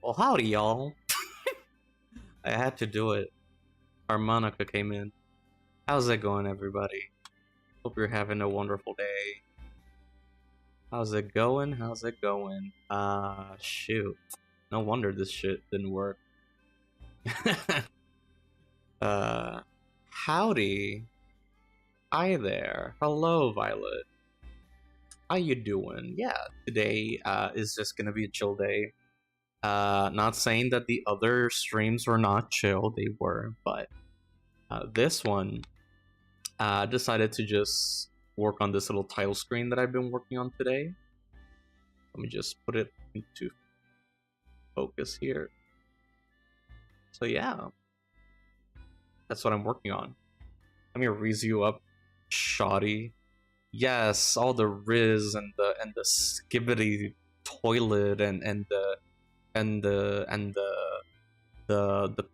Well, howdy, y'all. I had to do it. Harmonica came in. How's it going, everybody? Hope you're having a wonderful day. How's it going? How's it going? Shoot. No wonder this shit didn't work. uh, howdy. Hi there. Hello, Violet. How you doing? Yeah, today is just gonna be a chill day. Not saying that the other streams were not chill, they were, but this one decided to just work on this little title screen that I've been working on today. Let me just put it into focus here. So yeah, that's what I'm working on. Let me raise you up, shoddy. Yes, all the Riz and the skibbity toilet and the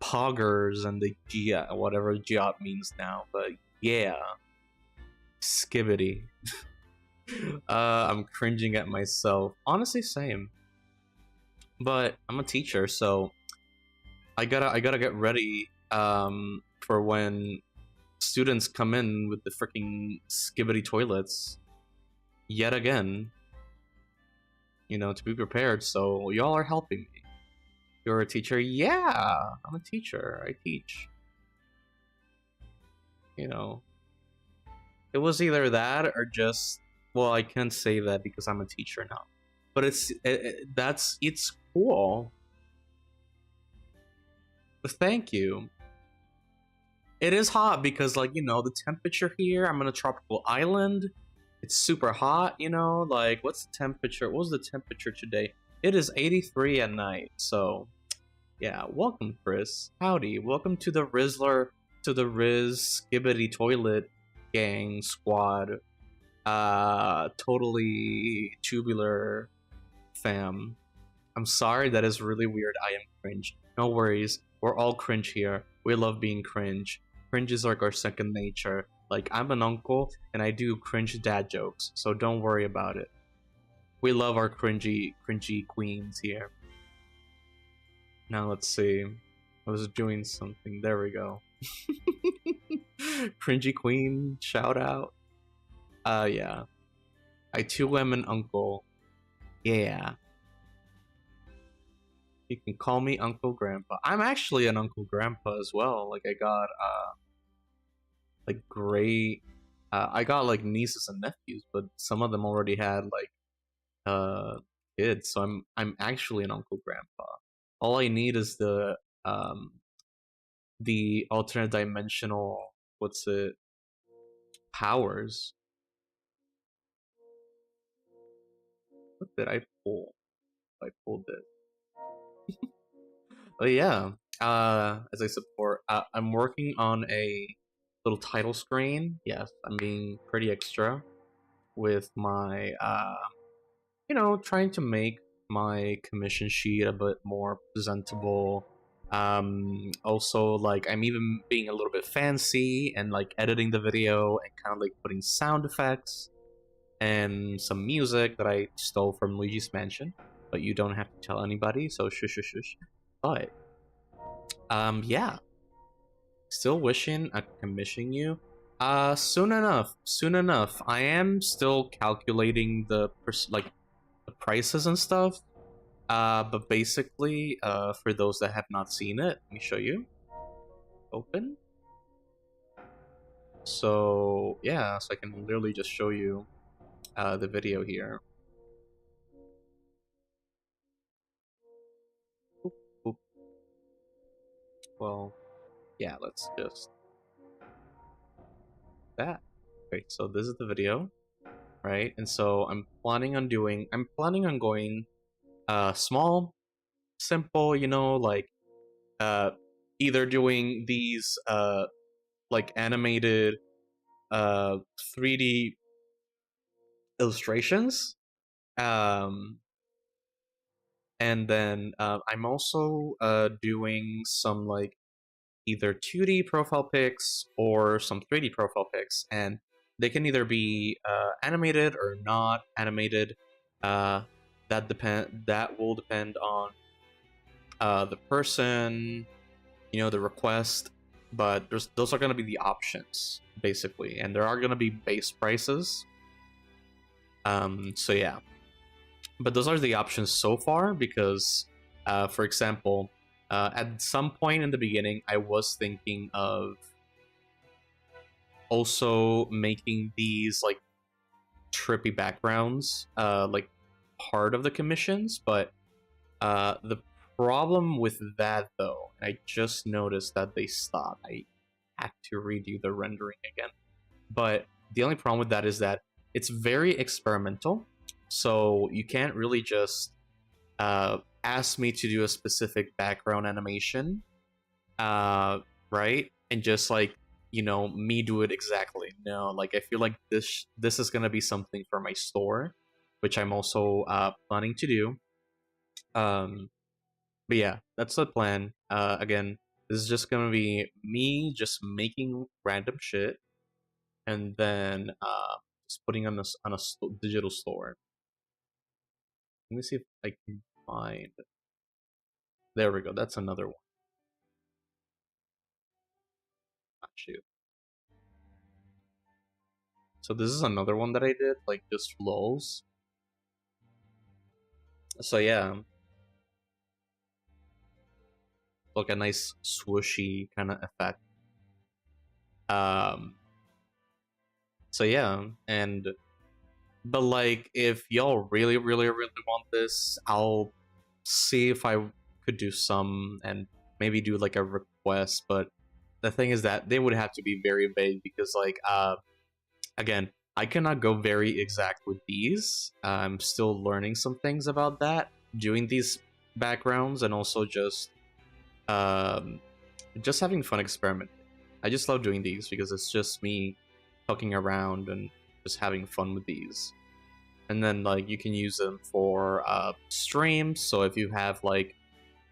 poggers and the Gia, whatever Giot means now, but yeah, skibbity. I'm cringing at myself. Honestly, same. But I'm a teacher, so I gotta get ready for when students come in with the freaking skibbity toilets yet again. You know, to be prepared. So y'all are helping me. You're a teacher? Yeah, I'm a teacher. I teach. You know, it was either that or just, well, I can't say that because I'm a teacher now. But it's cool. Thank you. It is hot because, like, you know, the temperature here, I'm on a tropical island. It's super hot, you know, like, what's the temperature? What was the temperature today? It is 83 at night, so yeah, welcome, Chris. Howdy, welcome to the Rizzler, to the Riz Skibbity Toilet Gang Squad. Totally tubular fam. I'm sorry, that is really weird. I am cringe. No worries, we're all cringe here. We love being cringe. Cringe is like our second nature. Like, I'm an uncle and I do cringe dad jokes, so don't worry about it. We love our cringy queens here. Now let's see. I was doing something. There we go. Cringy queen, shout out. Yeah. I too am an uncle. Yeah. You can call me Uncle Grandpa. I'm actually an Uncle Grandpa as well. Like, I got, like, great... I got, like, nieces and nephews, but some of them already had, like, kids, so I'm actually an Uncle Grandpa. All I need is the alternate dimensional, what's it, powers. What did I pull? I pulled it. But yeah, as I support, I'm working on a little title screen. Yes, I'm being pretty extra with my, you know, trying to make my commission sheet a bit more presentable. Also, like, I'm even being a little bit fancy and, like, editing the video and kind of, like, putting sound effects and some music that I stole from Luigi's Mansion, but you don't have to tell anybody, so shush shush shush. But yeah, still wishing I could commission you. Soon enough. I am still calculating the prices and stuff. But basically, for those that have not seen it, let me show you. Open. So yeah, so I can literally just show you the video here. Oop, oop. Well, yeah, let's just that. Okay, so this is the video, right? And so I'm planning on going small, simple, you know, like either doing these like animated 3D illustrations, and then I'm also doing some, like, either 2D profile pics or some 3D profile pics, and they can either be animated or not animated. That will depend on the person, the request, but those are going to be the options basically, and there are going to be base prices. So yeah, but those are the options so far because, for example, at some point in the beginning, I was thinking of also making these like trippy backgrounds, like part of the commissions, but the problem with that though, I just noticed that they stopped. I had to redo the rendering again. But the only problem with that is that it's very experimental. So you can't really just ask me to do a specific background animation, right? And just like, me do it exactly. No, like I feel like this is gonna be something for my store, which I'm also planning to do. But yeah, that's the plan. Again, this is just gonna be me just making random shit and then just putting on a digital store. Let me see if I can find. There we go. That's another one. Ah, shoot. So this is another one that I did, like just flows. So yeah, like a nice swooshy kind of effect. Um. So yeah, and but like if y'all really, really, really want this, I'll see if I could do some and maybe do like a request. But the thing is that they would have to be very vague because like again, I cannot go very exact with these. I'm still learning some things about that, doing these backgrounds, and also um, just having fun experimenting. I just love doing these because it's just me fucking around and just having fun with these. And then like you can use them for streams. So if you have like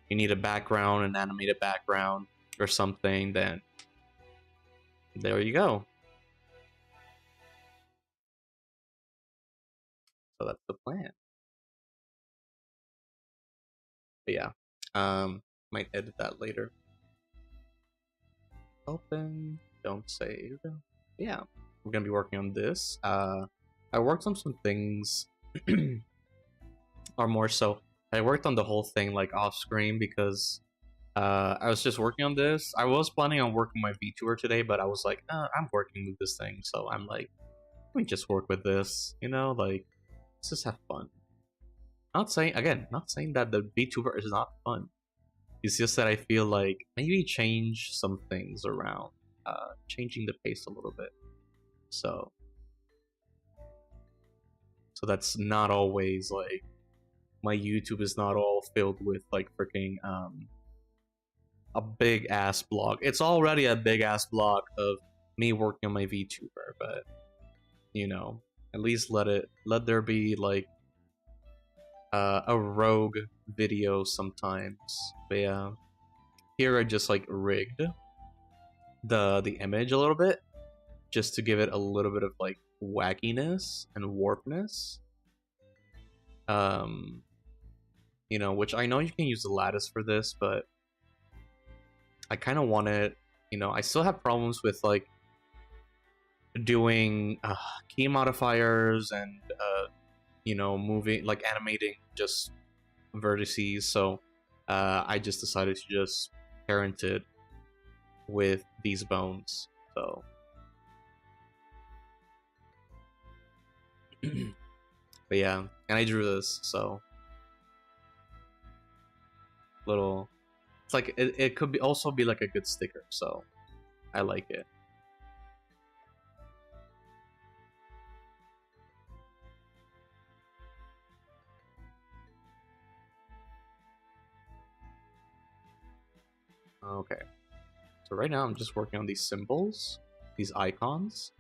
you need a background, an animated background or something, then there you go. So that's the plan. But yeah, might edit that later. Open, don't save. Yeah, we're gonna be working on this. I worked on some things, or more so, I worked on the whole thing like off screen because I was just working on this. I was planning on working my VTuber today, but I was like, I'm working with this thing, so I'm like, let me just work with this, like, let's just have fun. Not saying that the VTuber is not fun. It's just that I feel like maybe change some things around, changing the pace a little bit. So that's not always like my YouTube is not all filled with like freaking a big ass blog. It's already a big ass blog of me working on my VTuber, but at least let there be like a rogue video sometimes. But yeah, here I just like rigged the image a little bit just to give it a little bit of like wackiness and warpness. Which I know you can use the lattice for this, but I kind of want it. I still have problems with like doing key modifiers and moving like animating just vertices. So I just decided to just parent it with these bones. So but yeah, and I drew this, so little. It's like it could be also be like a good sticker, so I like it. Okay, so right now I'm just working on these symbols, these icons.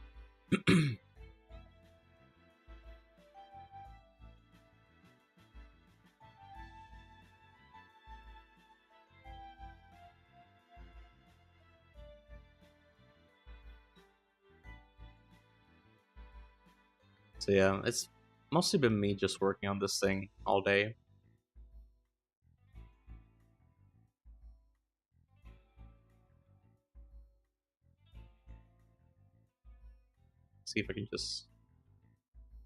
So yeah, it's mostly been me just working on this thing all day. see if I can just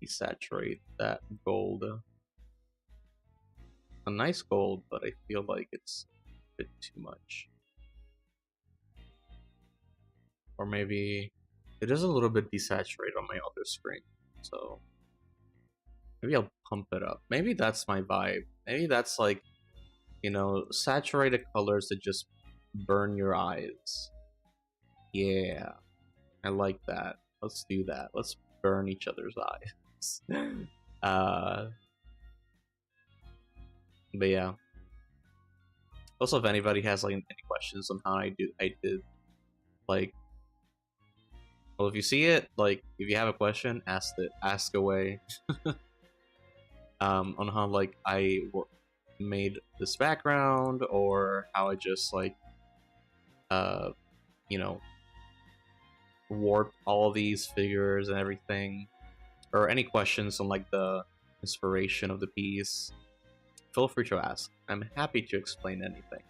desaturate that gold. A nice gold, but I feel like it's a bit too much. Or maybe it is a little bit desaturated on my other screen, so maybe I'll pump it up. Maybe that's my vibe. Maybe that's like, you know, saturated colors that just burn your eyes. Yeah, I like that. Let's do that. Let's burn each other's eyes. But yeah. Also, if anybody has like any questions on how I did like, well, if you see it, like, if you have a question, ask away. On how like I made this background, or how I just like, you know, warped all these figures and everything, or any questions on like the inspiration of the piece, feel free to ask. I'm happy to explain anything.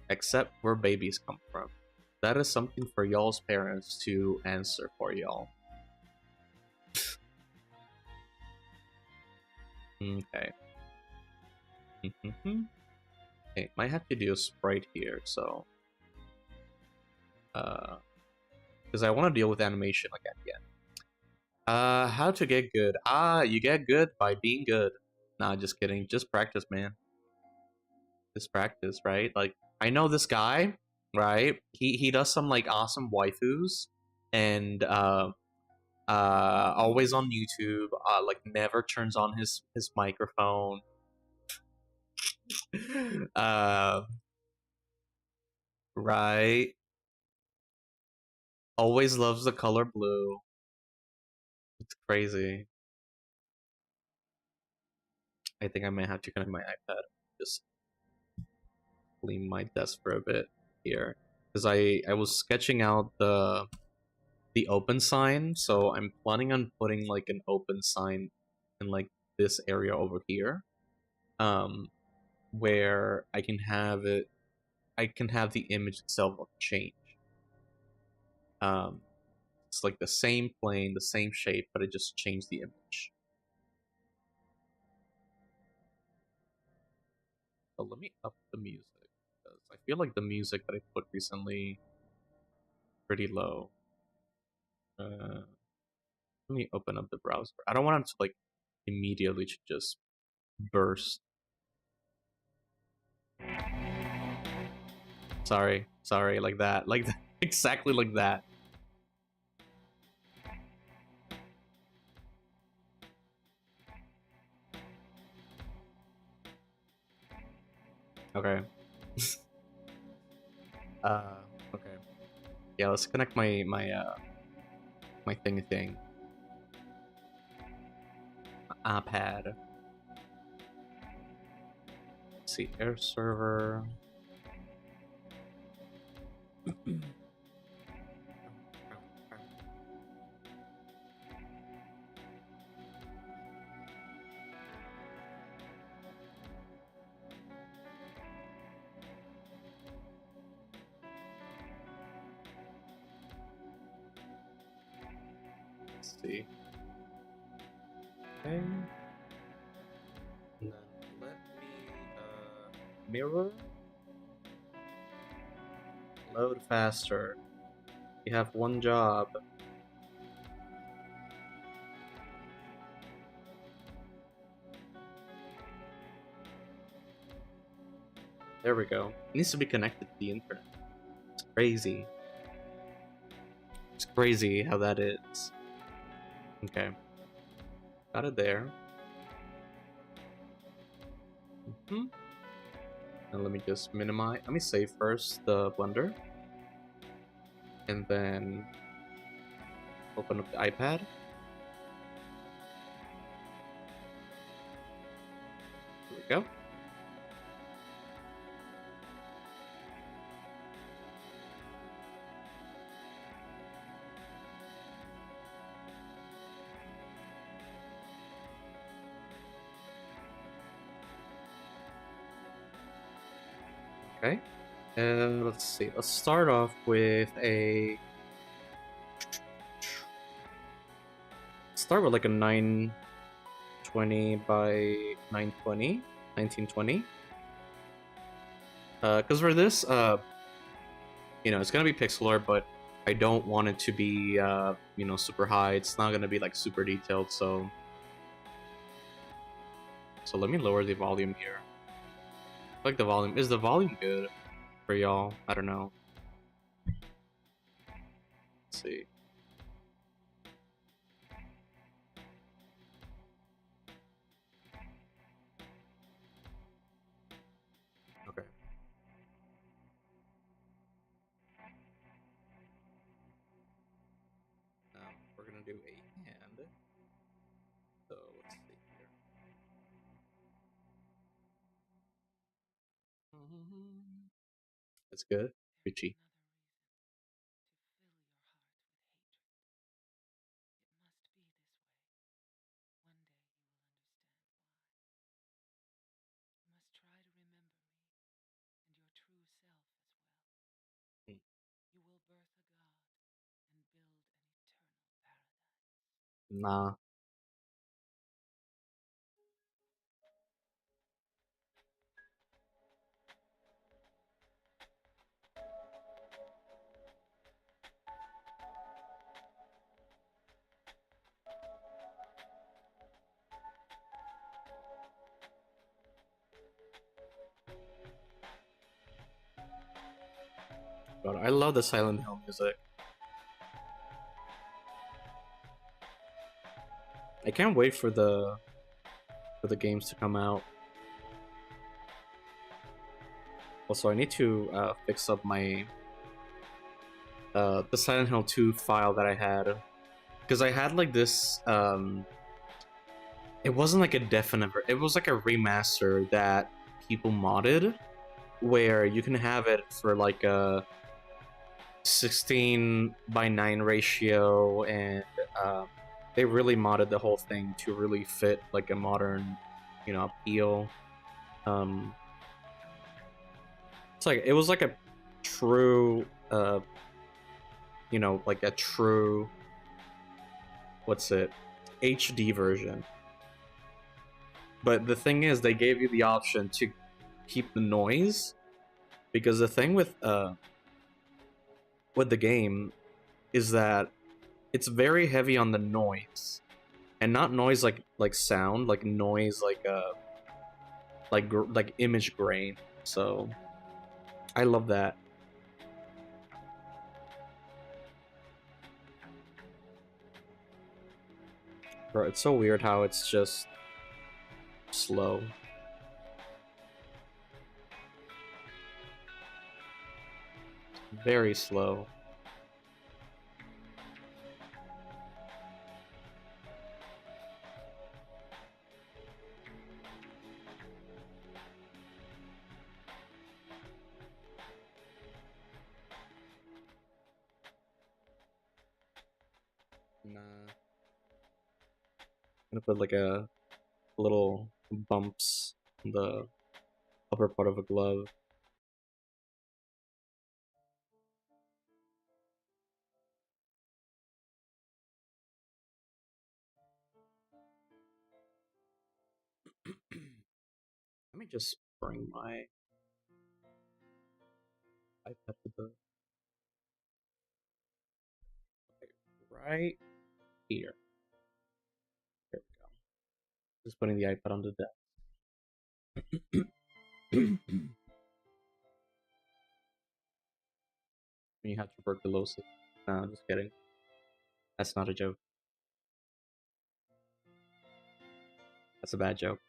Except where babies come from. That is something for y'all's parents to answer for y'all. Okay. Okay, might have to do a sprite here, so... because I want to deal with animation like at the end. How to get good? You get good by being good. Nah, just kidding. Just practice, man. Just practice, right? Like, I know this guy, right? He does some like awesome waifus, and always on YouTube. Like never turns on his microphone. Right. Always loves the color blue. It's crazy. I think I might have to connect my iPad. Just leave my desk for a bit here, because I was sketching out the open sign, so I'm planning on putting like an open sign in like this area over here, where I can have the image itself change. It's like the same plane, the same shape, but it just changed the image. So let me up the music, because I feel like the music that I put recently pretty low. Let me open up the browser. I don't want it to like immediately just burst. Sorry, like that, exactly like that. Okay. Okay. Yeah, let's connect my thing. iPad. Let's see, air server. Let's see. Okay. And then let me mirror. Load faster. You have one job. There we go. It needs to be connected to the internet. It's crazy. It's crazy how that is. Okay. Got it there. And let me just minimize. Let me save first the Blender. And then open up the iPad. There we go. Okay. Let's see. Let's start off with a start with like a 920 by 920, 1920. Because for this, you know, it's gonna be pixel art, but I don't want it to be, you know, super high. It's not gonna be like super detailed, so let me lower the volume here. I like the volume. Is the volume good for y'all? I don't know. Let's see. Okay. Now we're gonna do a hand. So let's see here. That's good. Gucci. Nah. God, I love the Silent Hill music. I can't wait for the games to come out. Also, I need to fix up my the Silent Hill 2 file that I had, because I had like this it wasn't like a definite, it was like a remaster that people modded, where you can have it for like a 16:9 ratio, and they really modded the whole thing to really fit like a modern, you know, appeal. It's like, it was like a true you know, like a true, what's it, HD version. But the thing is, they gave you the option to keep the noise, because the thing with the game is that it's very heavy on the noise, and not noise like sound, like noise like image grain. So I love that. Bro, it's so weird how it's just slow. Very slow. Nah. I'm gonna put like a little bumps in the upper part of a glove. Let me just bring my iPad to the right here. There we go. Just putting the iPad on the desk. When you have tuberculosis. No, I'm just kidding. That's not a joke. That's a bad joke.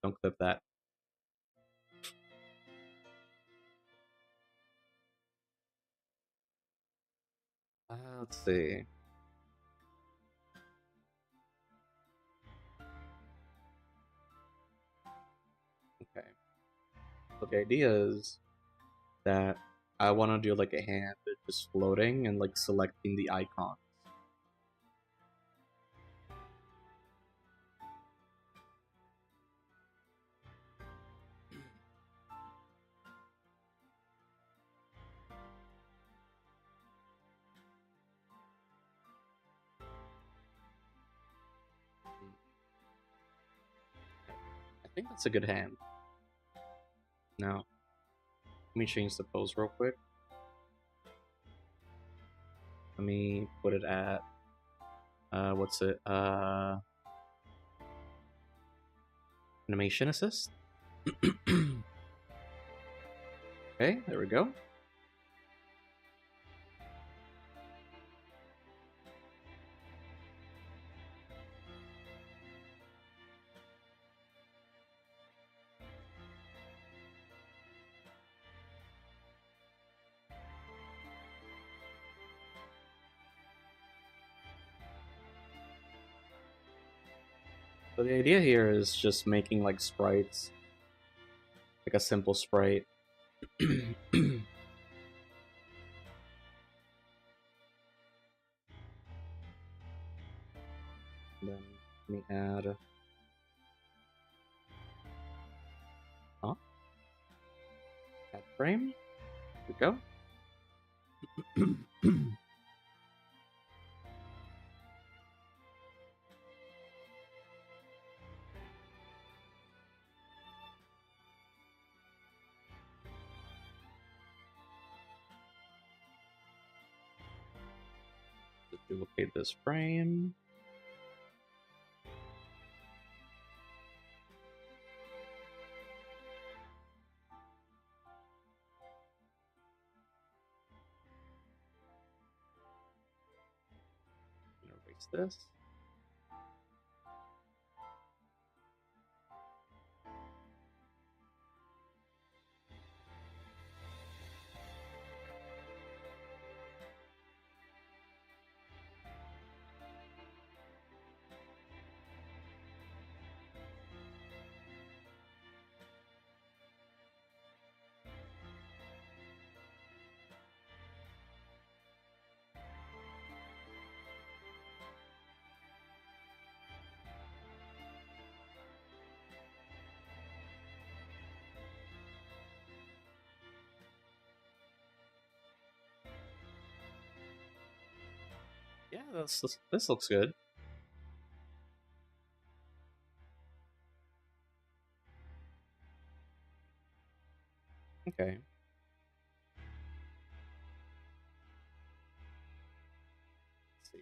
Don't clip that. Let's see. Okay. So the idea is that I want to do like a hand just floating and like selecting the icon. think that's a good hand. Now, let me change the pose real quick. Let me put it at, what's it? Animation assist. Okay, there we go. So the idea here is just making like sprites, like a simple sprite. Then let me add, add frame. Here we go. Just duplicate this frame. Erase this. Yeah, this looks good. Okay. Let's see.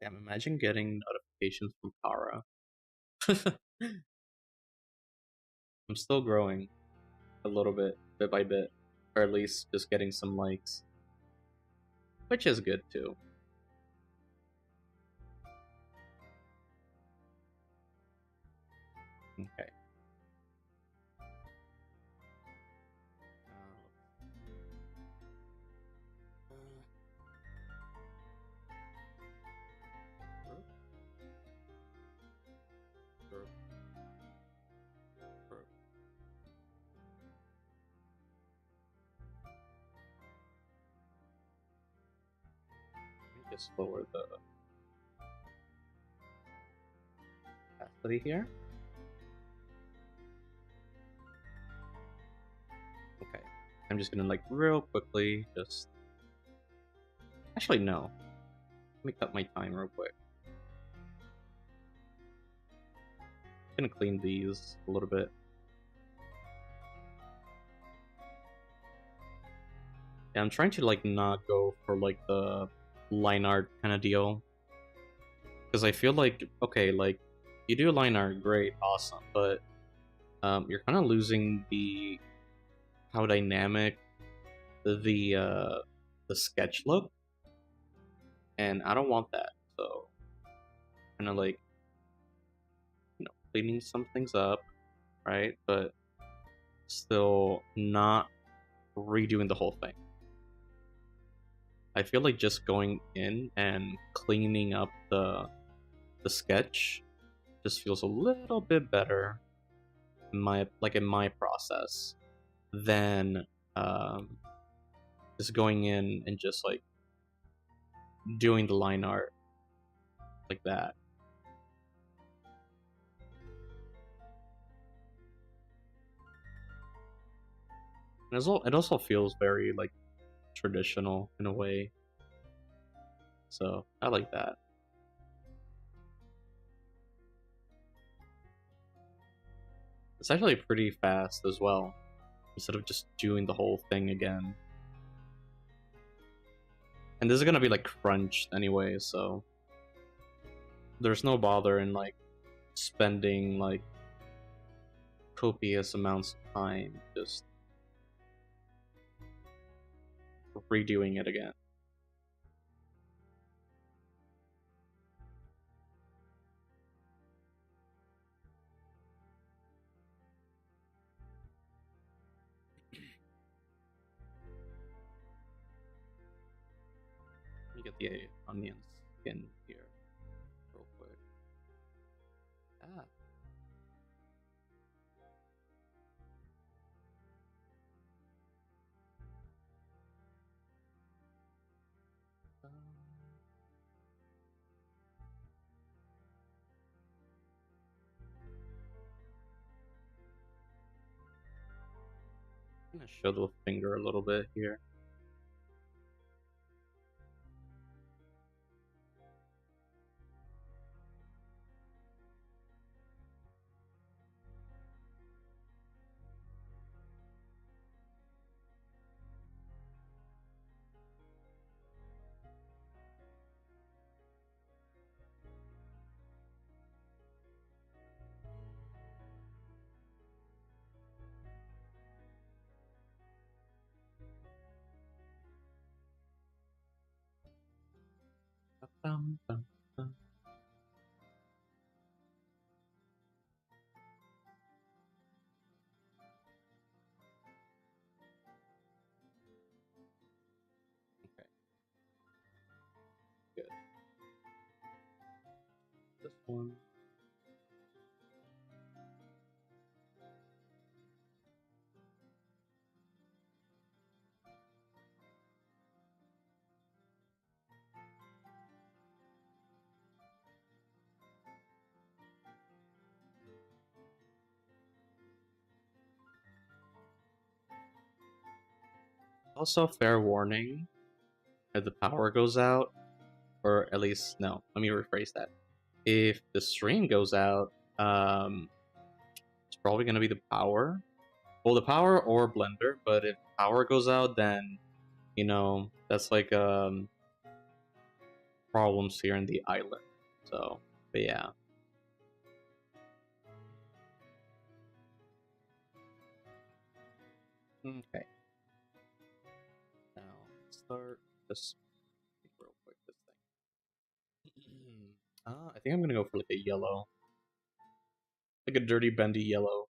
Damn, imagine getting notifications from Kara. I'm still growing a little bit by bit, or at least just getting some likes, which is good too. Okay. Just lower the opacity here. Okay, I'm just gonna like real quickly just. Actually, no. Let me cut my time real quick. I'm gonna clean these a little bit. Yeah, I'm trying to like not go for like the line art kind of deal, because I feel like, okay, like you do line art, great, awesome, but you're kind of losing the how dynamic the sketch look, and I don't want that. So kind of like, you know, cleaning some things up, right, but still not redoing the whole thing. I feel like just going in and cleaning up the sketch just feels a little bit better in my process than just going in and just like doing the line art like that. And it also feels very like traditional in a way. So I like that. It's actually pretty fast as well, instead of just doing the whole thing again. And this is gonna be like crunched anyway, so there's no bother in like spending like copious amounts of time just redoing it again. Let me get the onion skin here real quick. Ah. Um, I'm gonna show the finger a little bit here. Bum, bum, bum. Okay, good. This one. Also, fair warning, if the power goes out, or at least, no, let me rephrase that. If the stream goes out, it's probably going to be the power. Well, the power or blender, but if power goes out, then, you know, that's like problems here in the island. So, but yeah. Okay. Now, let's start this real quick, this thing. I think I'm gonna go for like a yellow. Like a dirty, bendy yellow.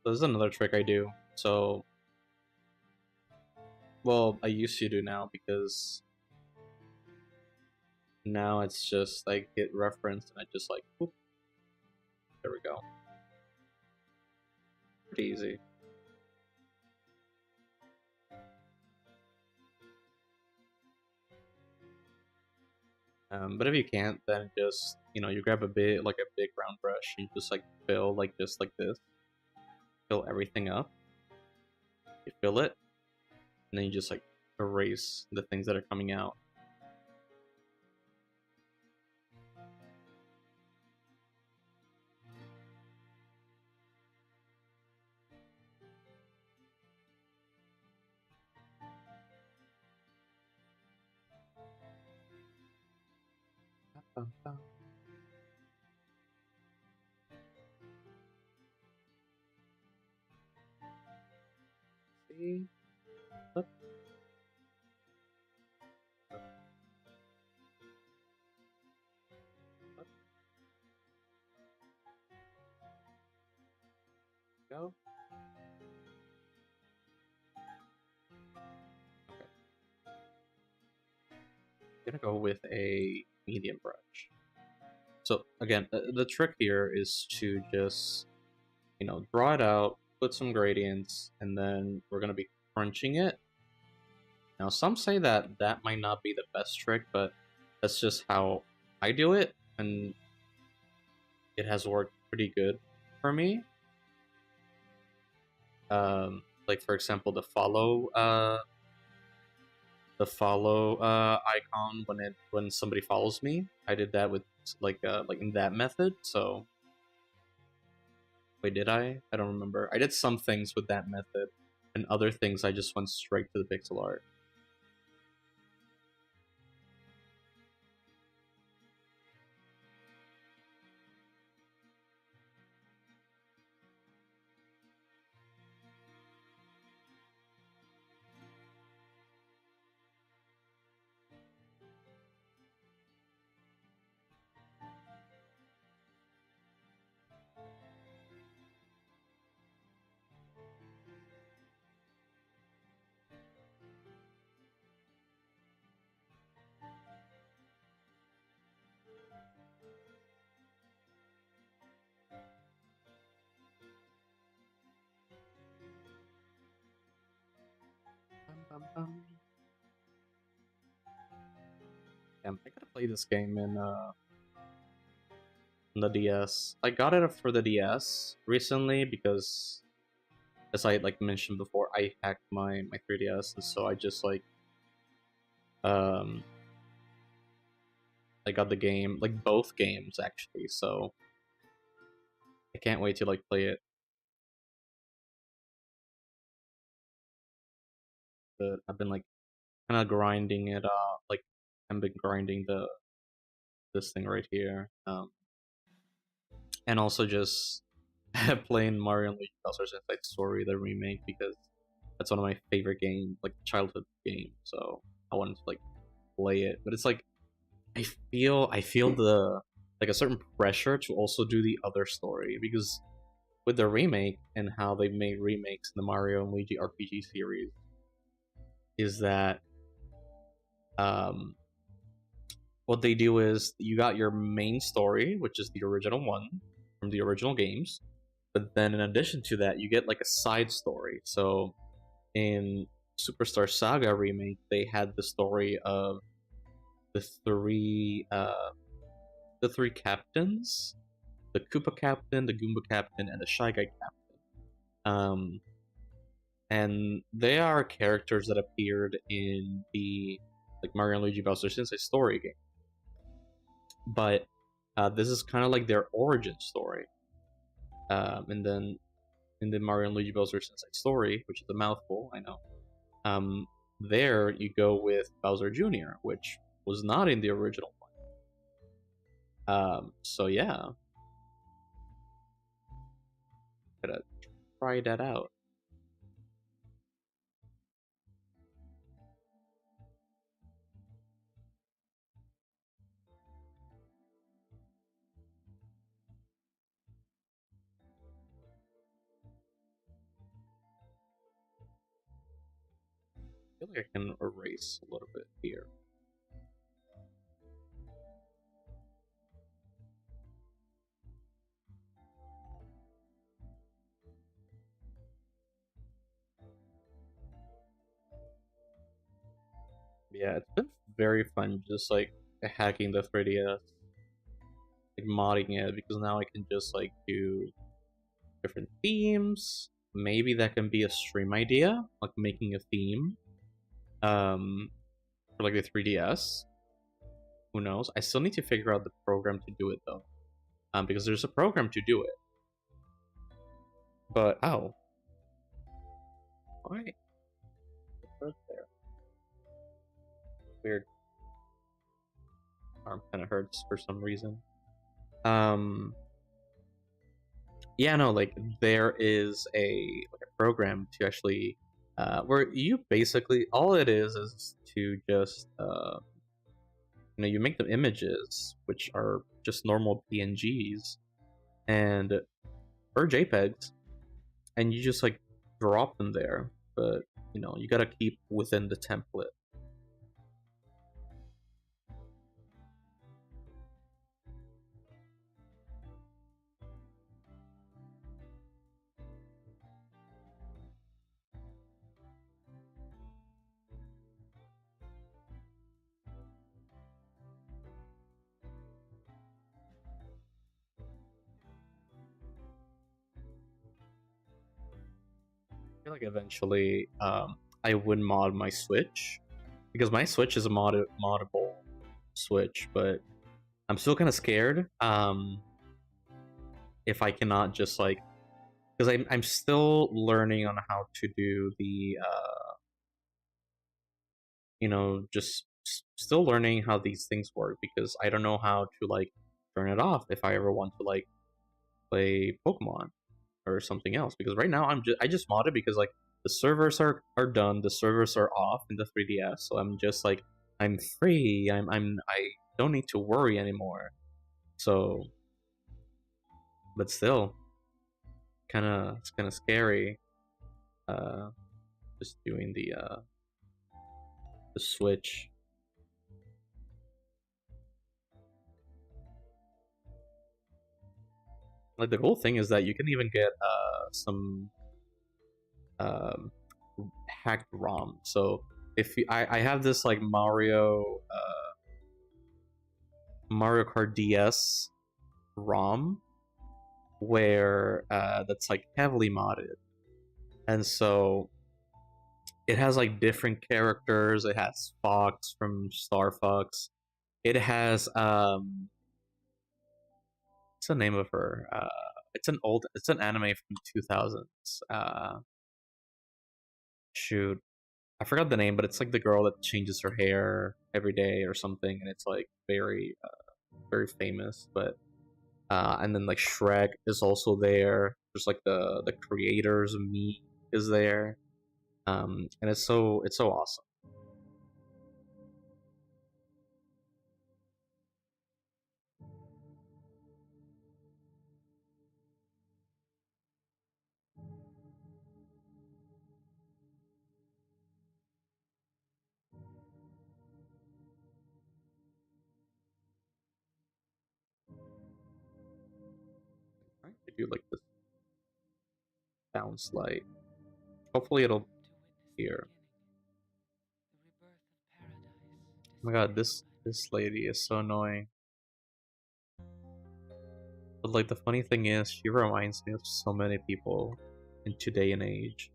So this is another trick I do. So, well, I used to do now because now it's just like get referenced and I just like, whoop, there we go. Pretty easy. But if you can't, then just, you know, you grab a bit, like a big round brush, and you just like fill like just like this. Fill everything up. You fill it, and then you just like erase the things that are coming out. See? Up, up, up, go. Okay. I'm gonna go with a medium brush. So again, the trick here is to just, you know, draw it out, put some gradients, and then we're gonna be crunching it. Now, some say that that might not be the best trick, but that's just how I do it. and it has worked pretty good for me. Like for example, the follow icon when somebody follows me. I did that with like in that method. So wait, did I? I don't remember. I did some things with that method, and other things I just went straight to the pixel art. Bum, bum, bum. Damn, I gotta play this game in the DS. I got it for the DS recently because, as I like mentioned before, I hacked my 3DS, and so I just like um I got the game, like both games actually. So I can't wait to like play it. But I've been like kind of grinding it like I've been grinding this thing right here, and also just playing Mario and Luigi Bowser's Inside Story, the remake, because that's one of my favorite games, like childhood game. So I wanted to like play it, but it's like I feel the like a certain pressure to also do the other story, because with the remake and how they made remakes in the Mario and Luigi RPG series is that um what they do is you got your main story, which is the original one from the original games, but then in addition to that, you get like a side story. So in Superstar Saga remake, they had the story of the three captains, the Koopa captain, the Goomba captain, and the Shy Guy captain. And they are characters that appeared in the like Mario and Luigi Bowser's Inside Story game, but this is kind of like their origin story. And then in the Mario and Luigi Bowser's Inside Story, which is a mouthful, I know. There you go with Bowser Jr., which was not in the original one. So yeah, gotta try that out. I feel like I can erase a little bit here. Yeah, it's been very fun just like hacking the 3DS, like modding it, because now I can just like do different themes. Maybe that can be a stream idea, like making a theme um for like the 3DS. Who knows? I still need to figure out the program to do it though. Because there's a program to do it. But oh, why? Right there. Weird. Arm kind of hurts for some reason. Um, yeah, no, like there is a program to actually where you basically all it is to just you make the images which are just normal PNGs and or JPEGs, and you just like drop them there, but you gotta keep within the template. feel like eventually I would mod my Switch because my Switch is a moddable Switch, but I'm still kind of scared if I cannot just like because I'm still learning on how to do the just still learning how these things work because I don't know how to like turn it off if I ever want to like play Pokemon or something else because right now I just modded because like the servers are done, the servers are off in the 3DS, so I'm just like I'm free. I don't need to worry anymore. So, but still, it's kind of scary. Uh, just doing the Switch. Like the cool thing is that you can even get some um hacked ROM. So if I have this like Mario Kart DS ROM where that's like heavily modded, and so it has like different characters. It has Fox from Star Fox. It has what's the name of her? It's an anime from 2000s. Shoot, I forgot the name, but it's like the girl that changes her hair every day or something, and it's like very famous. But and then like Shrek is also there. There's like the creators of me is there, and it's so awesome. Right? If you like this bounce light, hopefully it'll here. Oh my god, this lady is so annoying. But like the funny thing is, she reminds me of so many people in today and age.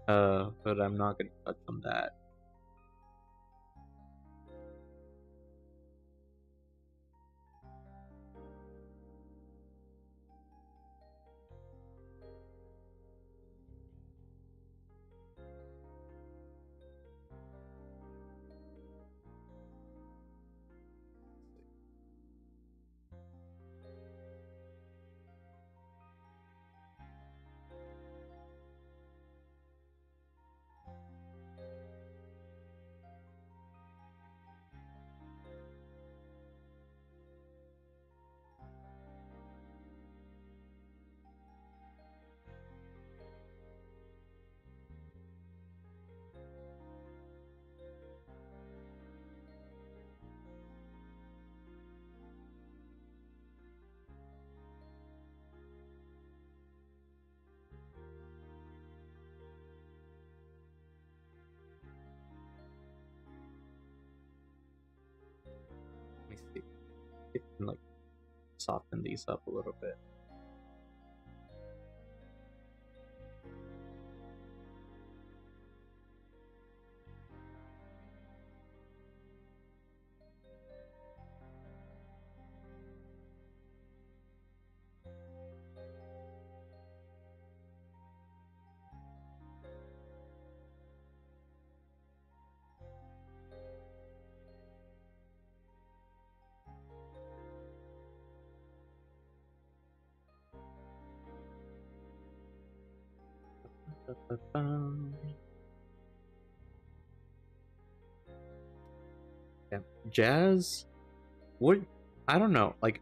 But I'm not gonna touch on that. Let me see if I can like soften these up a little bit. Yeah, jazz. What? I don't know. Like,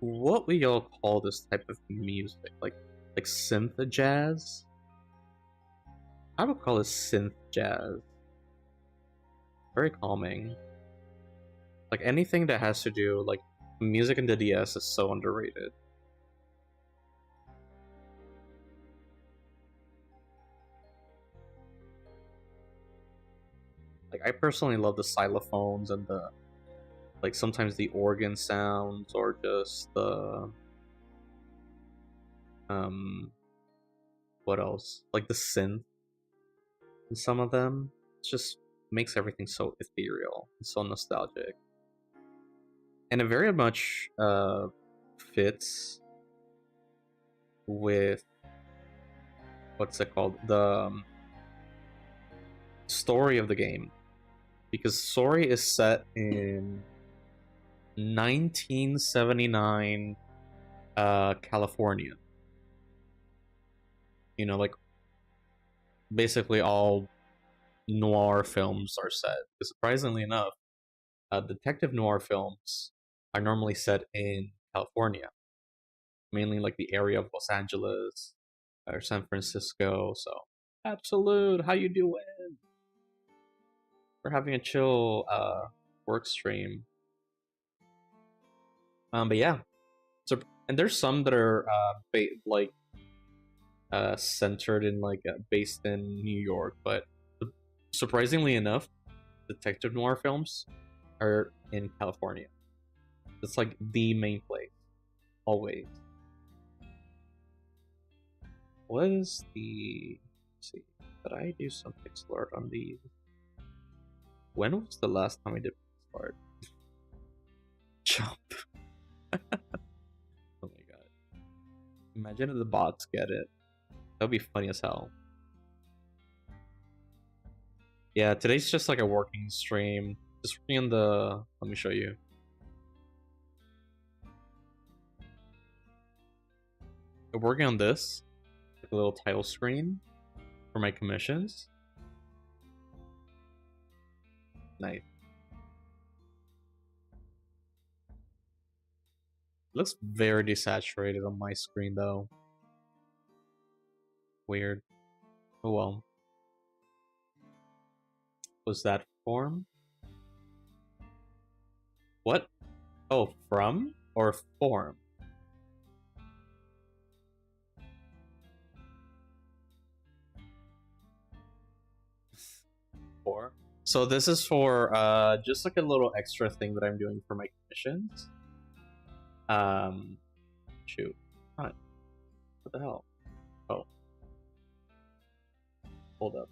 what we all call this type of music? Like synth jazz. I would call it synth jazz. Very calming. Like anything that has to do like music in the DS is so underrated. Like I personally love the xylophones and the like sometimes the organ sounds or just the um what else? Like the synth in some of them. It just makes everything so ethereal and so nostalgic. And it very much fits with what's it called? The story of the game. Because story is set in 1979 California. You know, like basically all noir films are set. Because surprisingly enough, detective noir films are normally set in California, mainly like the area of Los Angeles or San Francisco. So, absolute, how you doing? We're having a chill work stream. But yeah, so and there's some that are centered in based in New York, but surprisingly enough, detective noir films are in California. It's like the main place, always. What is the? Let's see, did I do some pixel art on these? When was the last time I did pixel art? Jump. Oh my god. Imagine if the bots get it. That would be funny as hell. Yeah, today's just like a working stream. Just working on the... Let me show you. I'm working on this. Like a little title screen for my commissions. Nice. It looks very desaturated on my screen though. Weird. Oh well. Was that form? What? Oh, from or form? For. So this is for just like a little extra thing that I'm doing for my commissions. Shoot. What the hell? Oh. Hold up.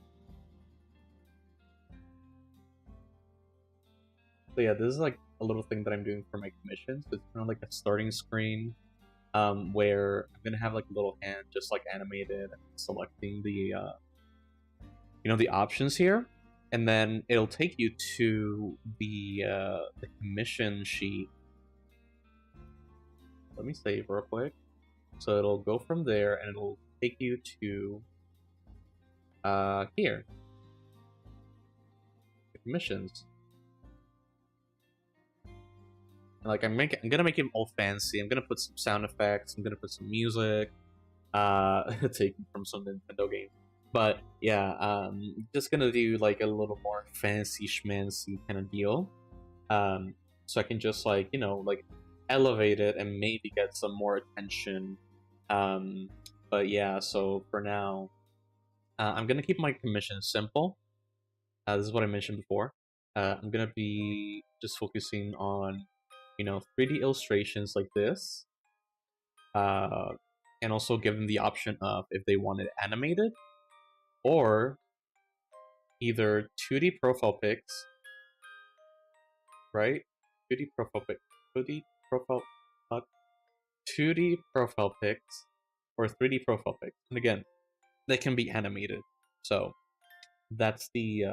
So yeah, this is like a little thing that I'm doing for my commissions. It's kind of like a starting screen, where I'm gonna have like a little hand just like animated and selecting the you know, the options here, and then it'll take you to the commission sheet. Let me save real quick. So it'll go from there and it'll take you to here. The commissions. And like I'm gonna make him all fancy. I'm gonna put some sound effects, I'm gonna put some music. Taken from some Nintendo game. But yeah, just gonna do like a little more fancy schmancy kind of deal. So I can just like, you know, like elevate it and maybe get some more attention. But yeah, so for now, I'm gonna keep my commission simple. This is what I mentioned before. I'm gonna be just focusing on, you know, 3D illustrations like this. And also give them the option of if they want it animated, or either 2D profile pics, right? 2D profile pic, 2D profile, 2D profile pics, or 3D profile pics. And again, they can be animated. So that's the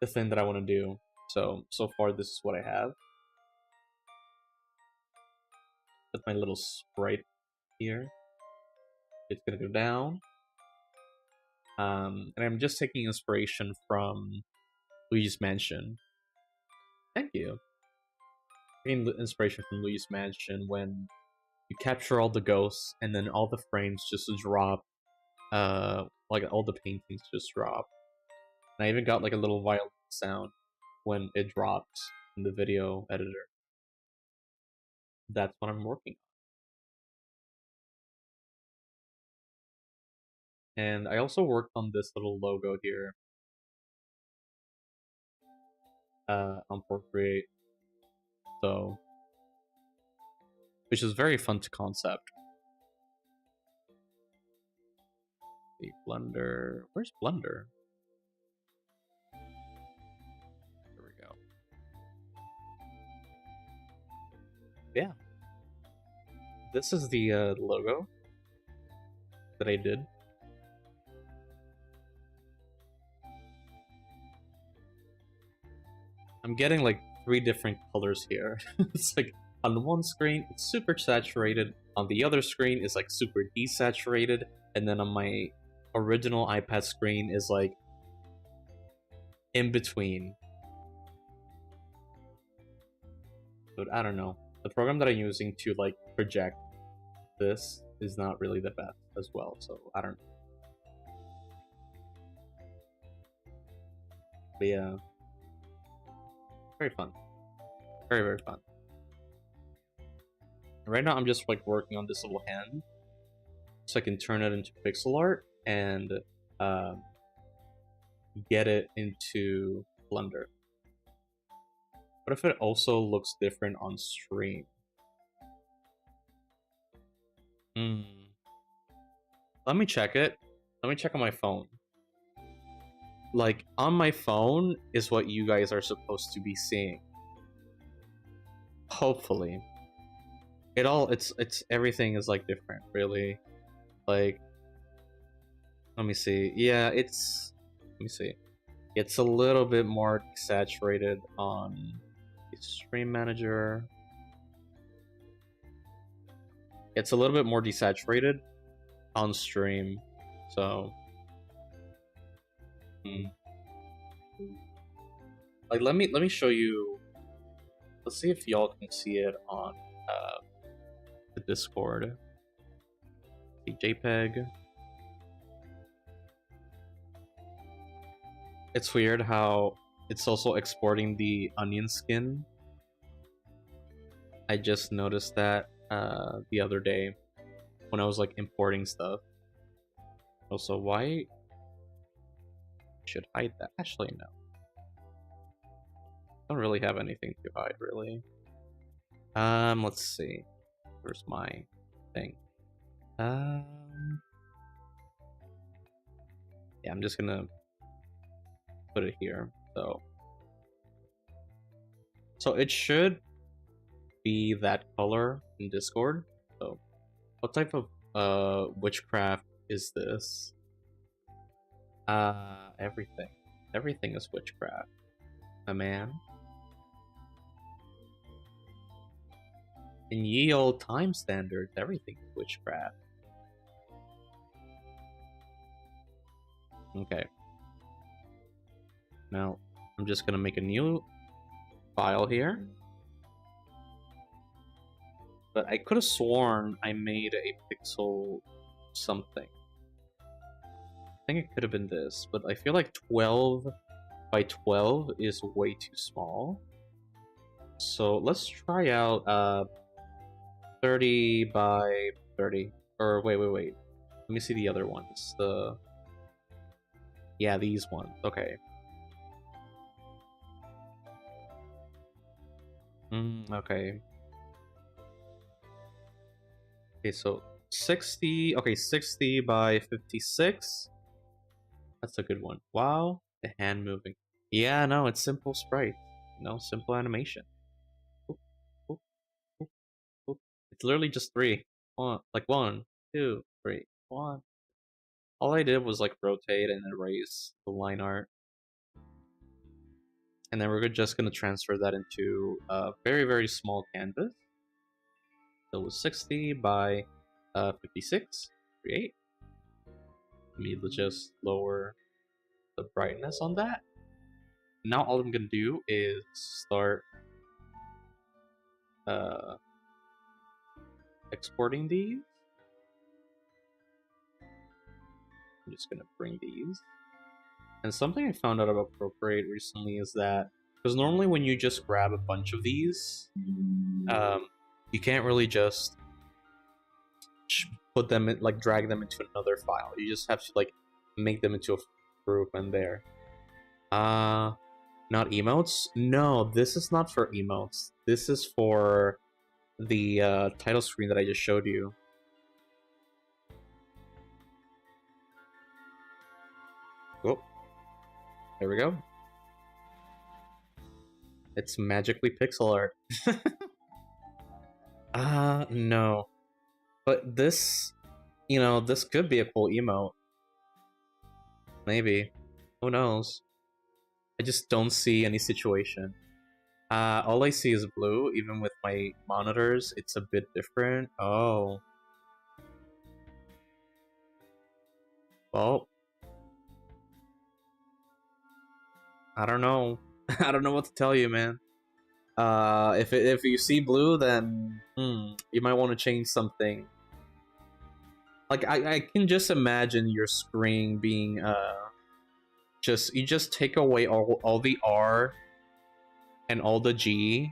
thing that I want to do. So far, this is what I have. That's my little sprite here. It's gonna go down. And I'm just taking inspiration from Luigi's Mansion. Thank you. Taking inspiration from Luigi's Mansion when you capture all the ghosts and then all the frames just drop. Like all the paintings just drop. And I even got like a little violin sound when it drops in the video editor. That's what I'm working on. And I also worked on this little logo here. On Procreate. So, which is very fun to concept. The Blender. Where's Blender? There we go. Yeah. This is the logo that I did. I'm getting like 3 different colors here. It's like on one screen it's super saturated, on the other screen is like super desaturated, and then on my original iPad screen is like in between. But I don't know. The program that I'm using to like project this is not really the best as well, so I don't know. But yeah. Very fun. Very, very fun. Right now I'm just like working on this little hand so I can turn it into pixel art and get it into Blender. What if it also looks different on stream? Let me check it. Let me check on my phone. Like, on my phone is what you guys are supposed to be seeing. Hopefully. It's everything is like different, really. Like, let me see. Yeah, let me see. It's a little bit more saturated on the Stream Manager. It's a little bit more desaturated on stream, so like let me show you. Let's see if y'all can see it on the Discord. The JPEG. It's weird how it's also exporting the onion skin. I just noticed that the other day when I was like importing stuff. Also, why should hide that? Actually, no. Don't really have anything to hide, really. Let's see. Where's my thing? Yeah, I'm just gonna put it here. So it should be that color in Discord. So what type of witchcraft is this? Everything. Everything is witchcraft. A man. In ye old time standards, everything is witchcraft. Okay. Now, I'm just gonna make a new file here. But I could have sworn I made a pixel something. I think it could have been this, but I feel like 12 by 12 is way too small. So let's try out 30 by 30. Or wait. Let me see the other ones. Yeah, these ones. Okay. Okay. Okay, so 60. Okay, 60 by 56. That's a good one. Wow, the hand moving. Yeah, no, it's simple sprite. No, simple animation. Oop, oop, oop, oop. It's literally just 3. Like 1, 2, 3, 1. All I did was like rotate and erase the line art. And then we're just gonna transfer that into a very, very small canvas. So it was 60 by 56. Create. Let me just lower the brightness on that. Now all I'm gonna do is start exporting these. I'm just gonna bring these. And something I found out about Procreate recently is that, because normally when you just grab a bunch of these, you can't really just put them in, like drag them into another file. You just have to like make them into a group and there. Not emotes? No, this is not for emotes. This is for the title screen that I just showed you. Oh, there we go. It's magically pixel art. No. But this, this could be a cool emote. Maybe. Who knows? I just don't see any situation. All I see is blue, even with my monitors, it's a bit different. Oh. Well. I don't know. I don't know what to tell you, man. If you see blue, then you might want to change something. Like I can just imagine your screen being you just take away all the R and all the G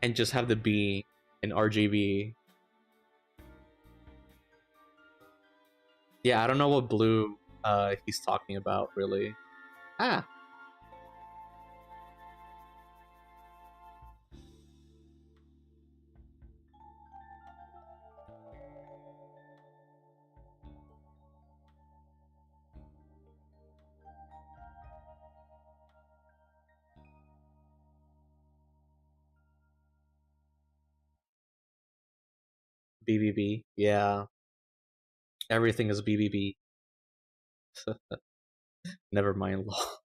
and just have the B in RGB. Yeah, I don't know what blue he's talking about really. Ah. BBB. Yeah. Everything is BBB. Never mind law.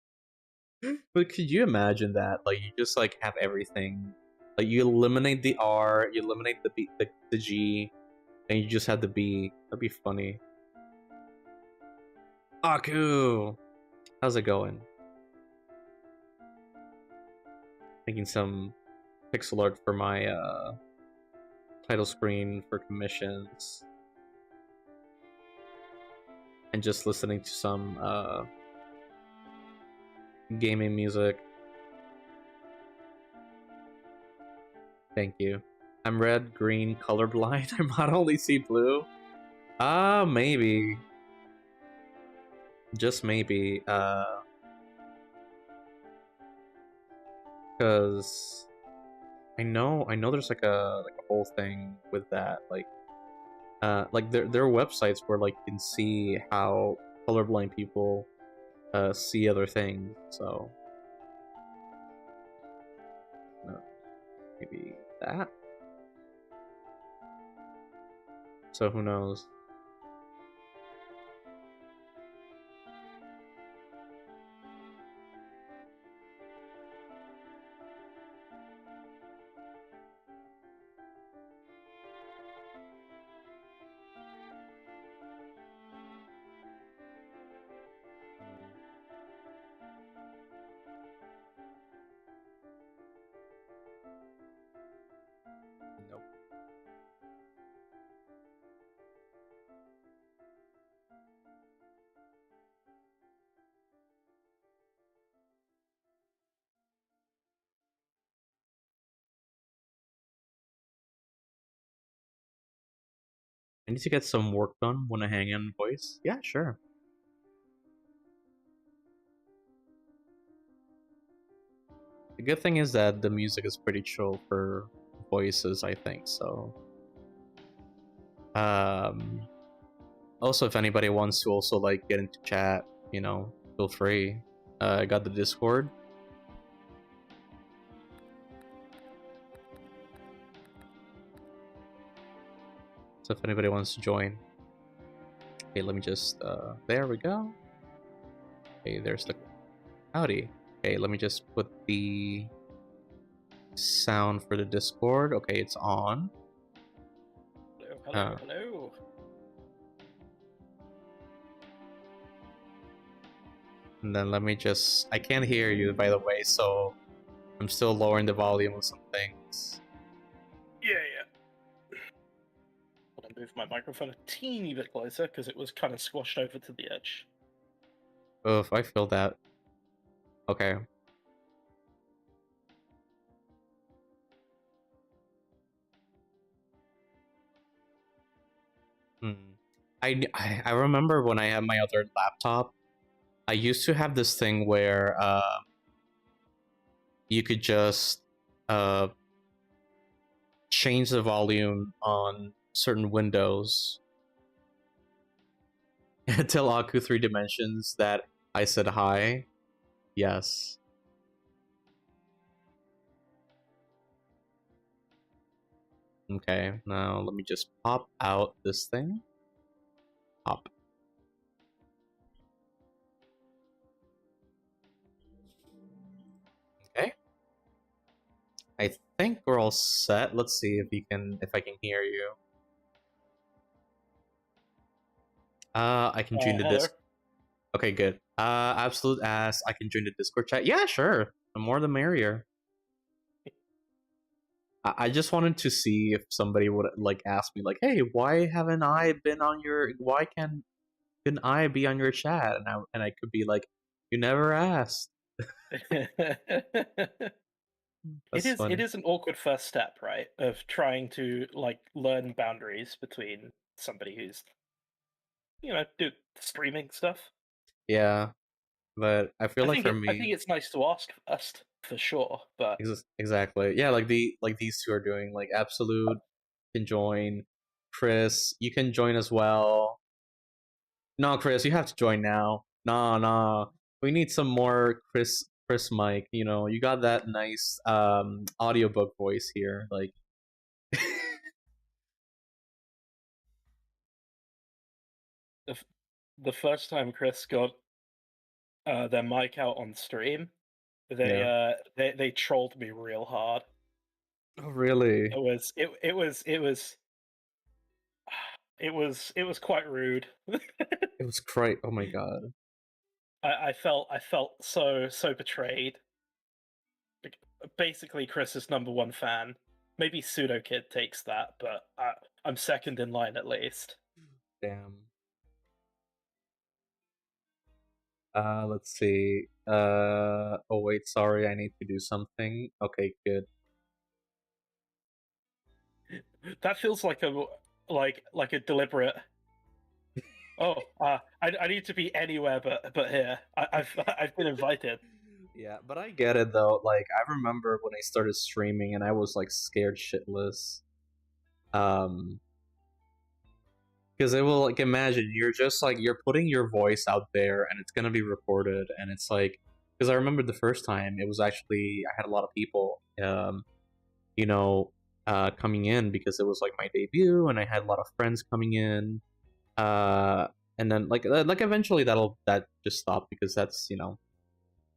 But could you imagine that? Like, you just, like, have everything. Like, you eliminate the R, you eliminate the B, the G, and you just have the B. That'd be funny. Aku! How's it going? Making some pixel art for my, title screen for commissions. And just listening to some, gaming music. Thank you. I'm red, green, colorblind. I might only see blue. Maybe. Just maybe. Because I know there's like a whole thing with that. Like there are websites where like you can see how colorblind people see other things. So maybe that. So who knows? Nope. I need to get some work done when I hang in voice. Yeah, sure. The good thing is that the music is pretty chill for voices, I think, so. Also, if anybody wants to also, like, get into chat, feel free. I got the Discord. So if anybody wants to join. Okay, let me just, there we go. Okay, there's the, howdy. Okay, let me just put the sound for the Discord. Okay, it's on. Hello. And then let me just, I can't hear you, by the way, so I'm still lowering the volume of some things. Yeah. I'm gonna move my microphone a teeny bit closer because it was kind of squashed over to the edge. Oof, I feel that. Okay. I remember when I had my other laptop, I used to have this thing where you could just change the volume on certain windows. Tell Aku 3 Dimensions that I said hi. Yes. Okay, now let me just pop out this thing. Pop. Okay. I think we're all set. Let's see if I can hear you. I can join the Hello. disc. Okay, good. Absolute ass. I can join the Discord chat. Yeah, sure. The more the merrier. I just wanted to see if somebody would like ask me like, "Hey, why haven't I been on your? Why couldn't I be on your chat?" And I could be like, "You never asked." That's It funny. is an awkward first step, right? Of trying to like learn boundaries between somebody who's do streaming stuff. Yeah, but I feel like for I think me, it's nice to ask first for sure, but exactly. Yeah, like these two are doing like absolute can join. Chris, you can join as well. No, Chris, you have to join now. Nah, nah. We need some more Chris Mike. You know, you got that nice audiobook voice here. Like the f- the first time Chris got their mic out on stream, yeah. they trolled me real hard. Oh, really? It was quite rude. It was great. Oh my god. I felt so betrayed. Like, basically, Chris's number one fan. Maybe Pseudo Kid takes that, but I'm second in line at least. Damn. Let's see. Oh wait, sorry, I need to do something. Okay, good. That feels like a deliberate. Oh, I need to be anywhere but here. I've been invited. Yeah, but I get it though. Like I remember when I started streaming and I was like scared shitless. Um, because it will like imagine you're just like you're putting your voice out there and it's gonna be recorded and it's like because I remember the first time it was actually I had a lot of people you know coming in because it was like my debut and I had a lot of friends coming in uh and then like eventually that just stopped because that's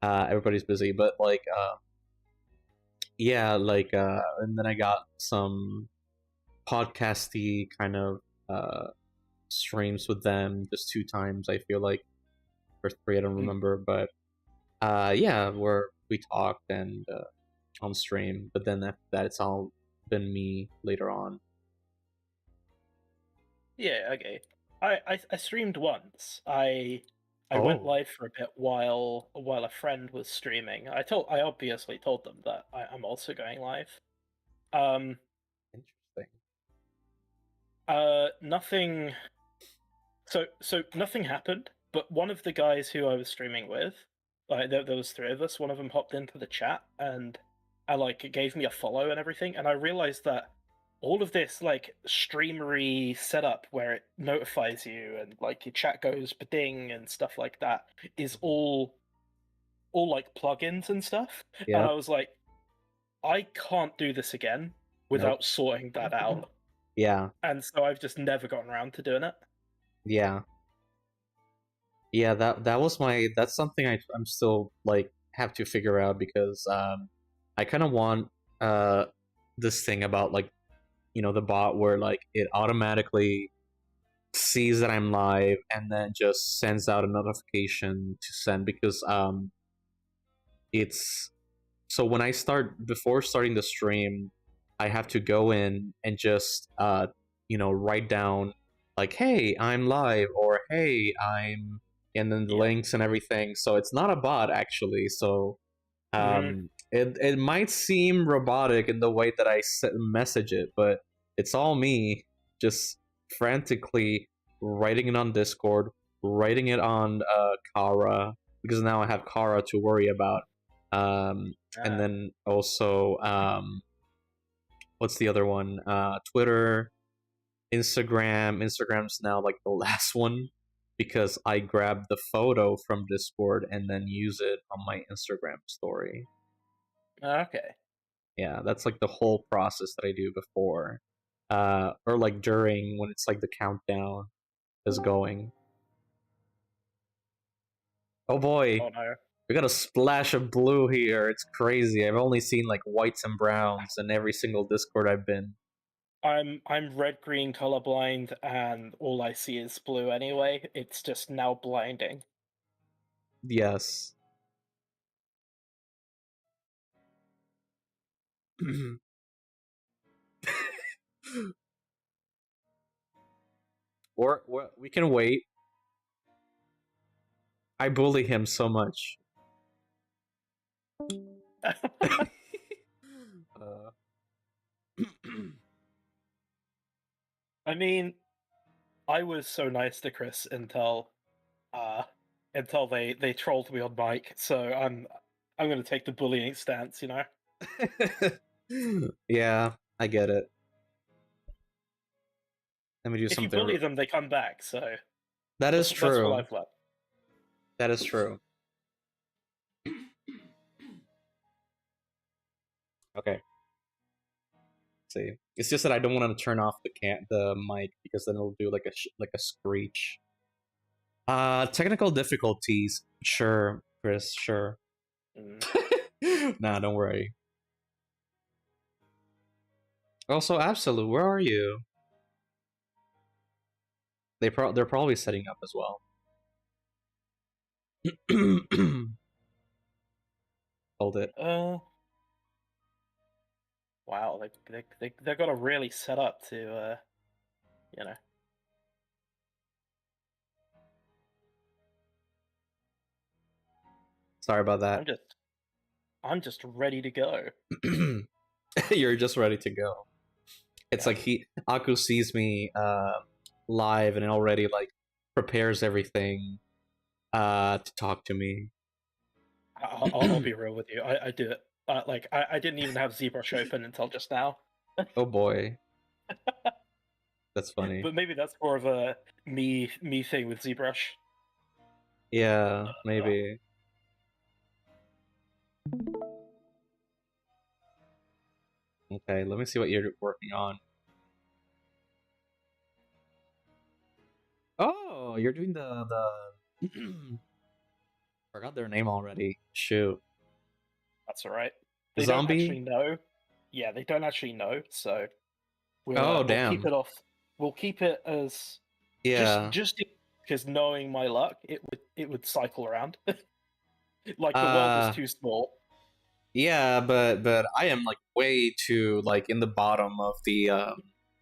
everybody's busy but like yeah like and then I got some podcasty kind of streams with them just two times I feel like or three I don't Mm. remember but yeah where we talked and on stream but then after that it's all been me later on. Yeah, okay. I streamed once. I went Oh, live for a bit while a friend was streaming. I obviously told them that I'm also going live. Um, interesting. nothing. So nothing happened. But one of the guys who I was streaming with, like there was three of us. One of them hopped into the chat and I like it gave me a follow and everything. And I realized that all of this like streamery setup where it notifies you and like your chat goes ding and stuff like that is Mhm. all like plugins and stuff. And I Yep. was like, I can't do this again Nope. without sorting that out. Yeah. And so I've just never gotten around to doing it. Yeah. Yeah, that was my that's something I'm still like have to figure out because I kind of want uh this thing about like the bot where like it automatically sees that I'm live and then just sends out a notification to send because it's so when I start before starting the stream I have to go in and just write down like hey I'm live or hey I'm and then the Yeah. links and everything so it's not a bot actually so Hmm. it might seem robotic in the way that I message it but it's all me just frantically writing it on Discord writing it on Kara because now I have Kara to worry about um, and Yeah. then also what's the other one Twitter Instagram's now like the last one because I grabbed the photo from Discord and then use it on my Instagram story. Okay. Yeah, that's like the whole process that I do before, or like during when it's like the countdown is going. Oh boy, Oh no. we got a splash of blue here. It's crazy. I've only seen like whites and browns in every single Discord I've been. I'm red green colorblind, and all I see is blue anyway. It's just now blinding. Yes. or we can wait. I bully him so much. uh, I mean, I was so nice to Chris uh until they trolled me on mic, so I'm gonna take the bullying stance, you know? yeah, I get it. Let me do If you something. bully them, they come back, so That is that's what true. I've learned. That is true. Okay. See, it's just that I don't want to turn off the mic because then it'll do like a screech. Technical difficulties. Sure, Chris. Sure. Mm. Nah, don't worry. Also, Absolute, where are you? They're probably setting up as well. Hold it. Wow, they got to really set up to you know. Sorry about that. I'm just ready to go. You're just ready to go. It's Yeah. like Aku sees me live and already like prepares everything to talk to me. I'll be real with you. I do it. Like I didn't even have ZBrush open until just now. Oh boy, that's funny. But maybe that's more of a me thing with ZBrush. Yeah, maybe. Okay, let me see what you're working on. Oh, you're doing the forgot their name already. Shoot. That's all right. They don't actually Zombie? know. Yeah, they don't actually know. So Oh, we'll keep damn. it off. We'll keep it as Yeah. just because knowing my luck, it would cycle around. Like the world is Uh too small. yeah, but I am like way too like in the bottom of the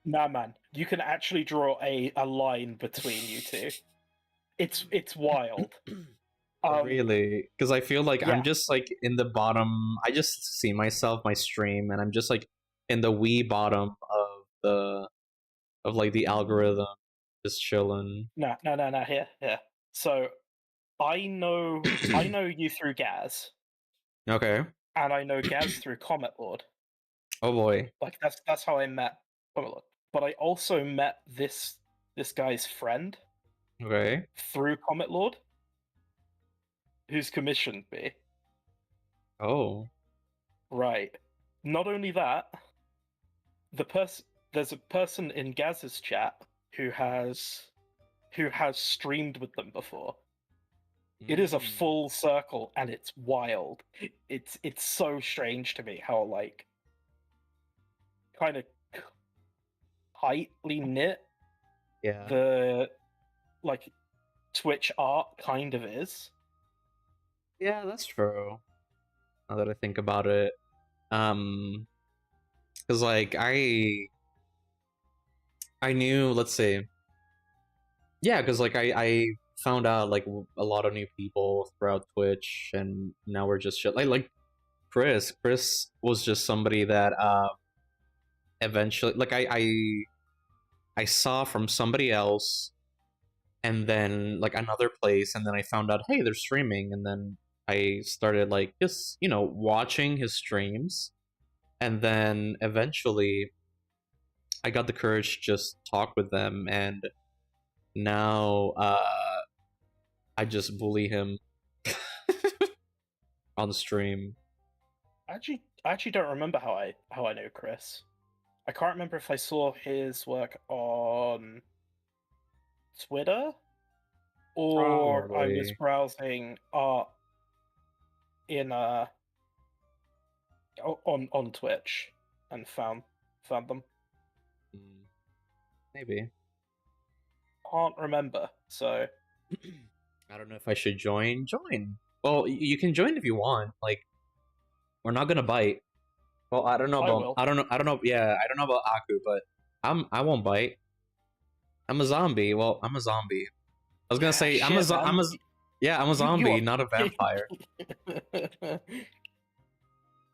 Nah, man, you can actually draw a line between you two. It's wild. really, because I feel like I'm Yeah. just like in the bottom. I just see myself, my stream, and I'm just like in the wee bottom of like the algorithm, just chilling. Nah. Here. So I know you through Gaz, Okay. and I know Gaz through Comet Lord. Oh boy. Like that's how I met Comet Lord. But I also met this guy's friend Okay. through Comet Lord, who's commissioned me. Oh. Right. Not only that, there's a person in Gaz's chat who has streamed with them before. It is a Mm. full circle, and it's wild. It's so strange to me how like kind of tightly knit Yeah. the like Twitch art kind of is. Yeah, that's true. Now that I think about it, because like I knew, let's say, yeah, because like I found out like a lot of new people throughout Twitch, and now we're just like Chris. Chris was just somebody that eventually like I saw from somebody else, and then like another place, and then I found out, hey, they're streaming, and then I started like just watching his streams, and then eventually I got the courage to just talk with them, and now I just bully him on stream. I actually don't remember how I know Chris. I can't remember if I saw his work on Twitter or I was Probably. browsing art in on Twitch and found them. Mm, maybe. Can't remember. So I don't know if I should join. Join. Well, you can join if you want. Like, we're not gonna bite. Well, I don't know I about. will. I don't know. I don't know. Yeah, I don't know about Aku, but I won't bite. I'm a zombie. Well, I'm a zombie. I was gonna Yeah, say shit, man. yeah, I'm a You zombie, are. not a vampire.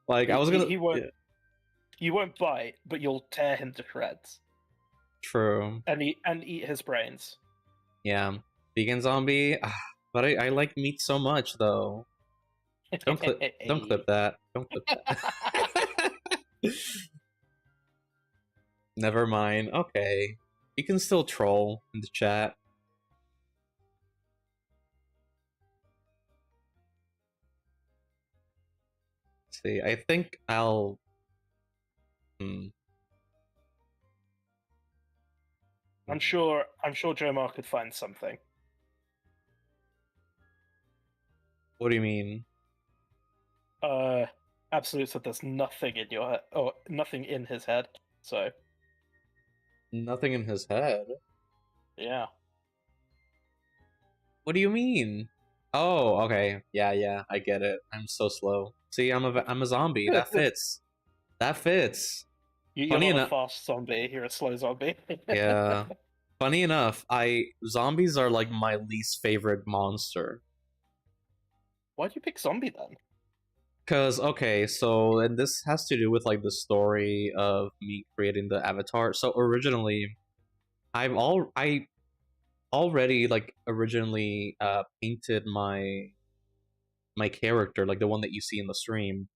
Like I was gonna. He won't. Yeah, You won't bite, but you'll tear him to shreds true. and eat his brains. Yeah, vegan zombie. But I like meat so much though. Don't clip that. Don't clip that. Never mind. Okay. You can still troll in the chat. Let's see, I think I'll. Hmm. I'm sure. I'm sure Jomar could find something. What do you mean? Uh, Absolute said there's nothing in your head, or nothing in his head. So Nothing in his head? yeah. What do you mean? Oh, okay. Yeah, yeah, I get it. I'm so slow. See, I'm a zombie. That fits. That fits. You're Funny not a enough. fast zombie. You're a slow zombie. Yeah. Funny enough, I zombies are like my least favorite monster. Why do you pick zombie then? Cause okay, so and this has to do with like the story of me creating the avatar. So originally, I already like originally painted my character, like the one that you see in the stream.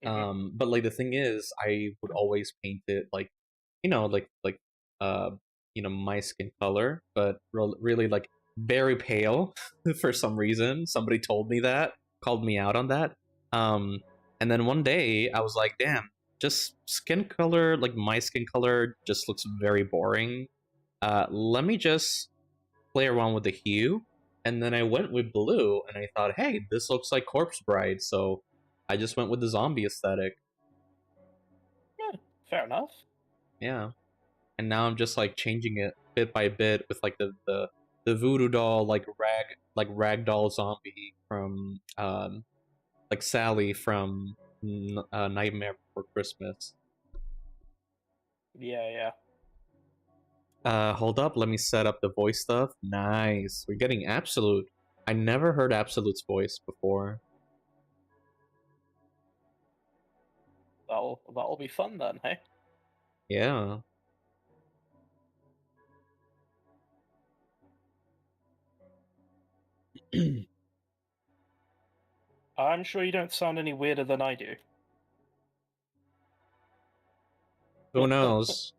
Hmm. But like the thing is, I would always paint it like, like uh, my skin color, but really like very pale for some reason. Somebody told me that, called me out on that. Um, and then one day I was like, damn, just skin color, like my skin color just looks very boring. Let me just play around with the hue. And then I went with blue, and I thought, hey, this looks like Corpse Bride, so I just went with the zombie aesthetic. Yeah, fair enough. Yeah, and now I'm just like changing it bit by bit with like the voodoo doll, like ragdoll zombie from like Sally from Nightmare Before Christmas. Yeah, yeah. Hold up, let me set up the voice stuff. Nice, we're getting Absolute. I never heard Absolute's voice before. That'll be fun then, hey? Yeah. I'm sure you don't sound any weirder than I do. Who knows?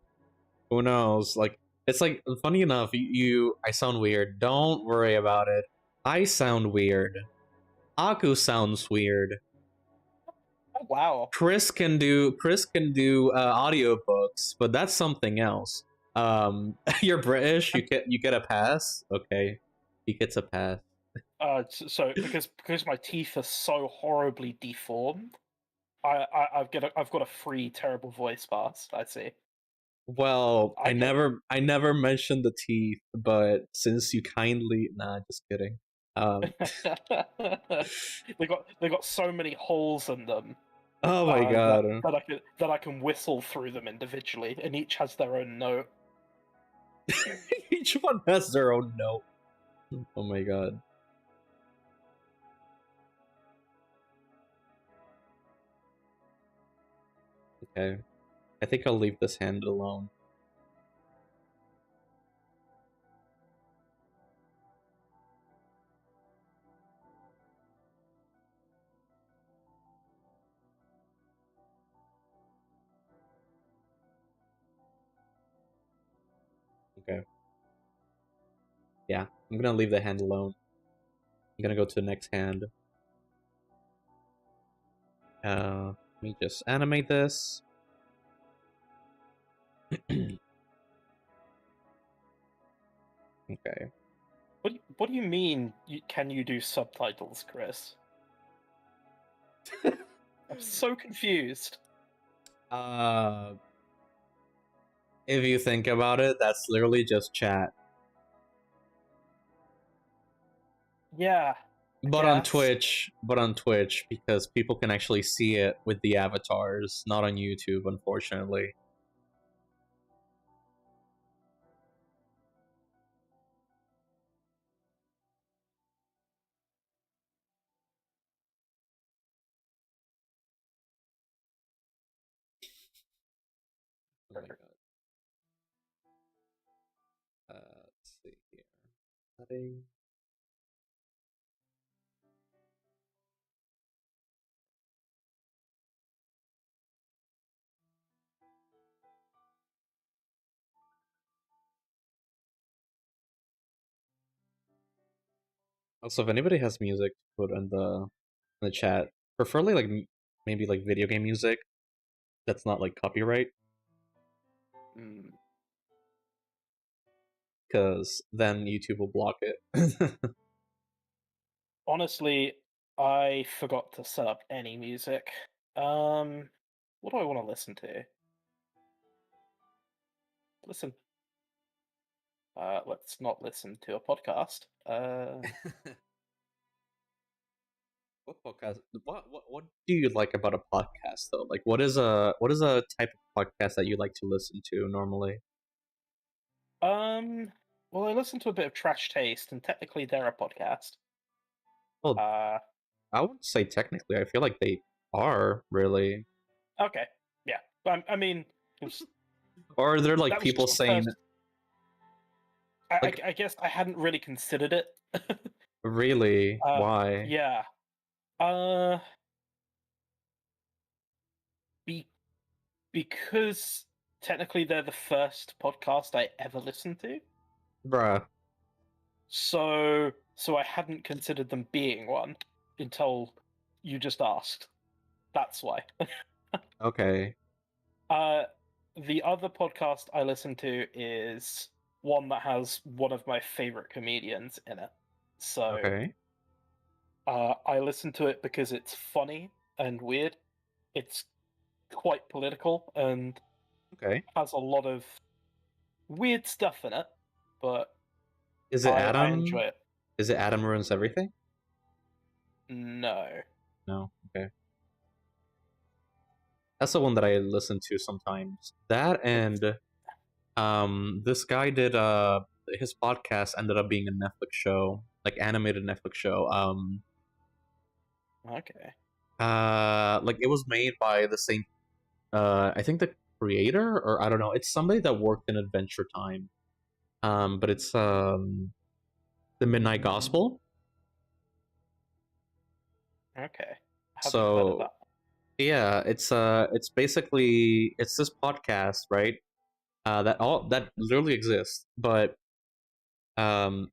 Who knows? Like, it's like funny enough. I sound weird. Don't worry about it. I sound weird. Aku sounds weird. Oh, wow. Chris can do audiobooks, but that's something else. You're British. You get a pass. Okay, he gets a pass. So because my teeth are so horribly deformed, I've got a free terrible voice pass. I see. Well, I can. I never mentioned the teeth, but since you kindly, nah, just kidding. Um, They got so many holes in them oh my god. that I can whistle through them individually, and each has their own note. Each one has their own note. Oh my god. Okay. I think I'll leave this hand alone. Okay. Yeah, I'm gonna leave the hand alone. I'm gonna go to the next hand. Let me just animate this. Okay. What do you mean? Can you do subtitles, Chris? I'm so confused. uh, if you think about it, that's literally just chat. Yeah, I guess. But on Twitch, because people can actually see it with the avatars, not on YouTube, unfortunately. Oh my god. Let's see here. Setting. Also, if anybody has music, put in the chat. Preferably like maybe like video game music that's not like copyright, Mm. because then YouTube will block it. Honestly, I forgot to set up any music. What do I want to listen to? Listen. Let's not listen to a podcast. What podcast? What do you like about a podcast though? Like, what is a type of podcast that you like to listen to normally? Um, well, I listen to a bit of Trash Taste, and technically they're a podcast. Well, Uh, I wouldn't say technically. I feel like they are really. okay, yeah. I mean, it was, Or are there like that was people just the saying first. like I guess I hadn't really considered it. really why? Yeah. Uh, be because technically they're the first podcast I ever listened to. Bruh. So I hadn't considered them being one until you just asked. That's why. Okay. uh, the other podcast I listen to is one that has one of my favorite comedians in it. So Okay. I listen to it because it's funny and weird. It's quite political and Okay. has a lot of weird stuff in it, but Is it I Adam? enjoy it. Is it Adam ruins everything? No. No. Okay. That's the one that I listen to sometimes. That and this guy did his podcast ended up being a Netflix show, like animated Netflix show. Okay. Like it was made by the same I think the creator, or I don't know, it's somebody that worked in Adventure Time. But it's the Midnight Gospel. Okay. Haven't heard of So that. yeah, it's basically it's this podcast, right? That literally exists, but um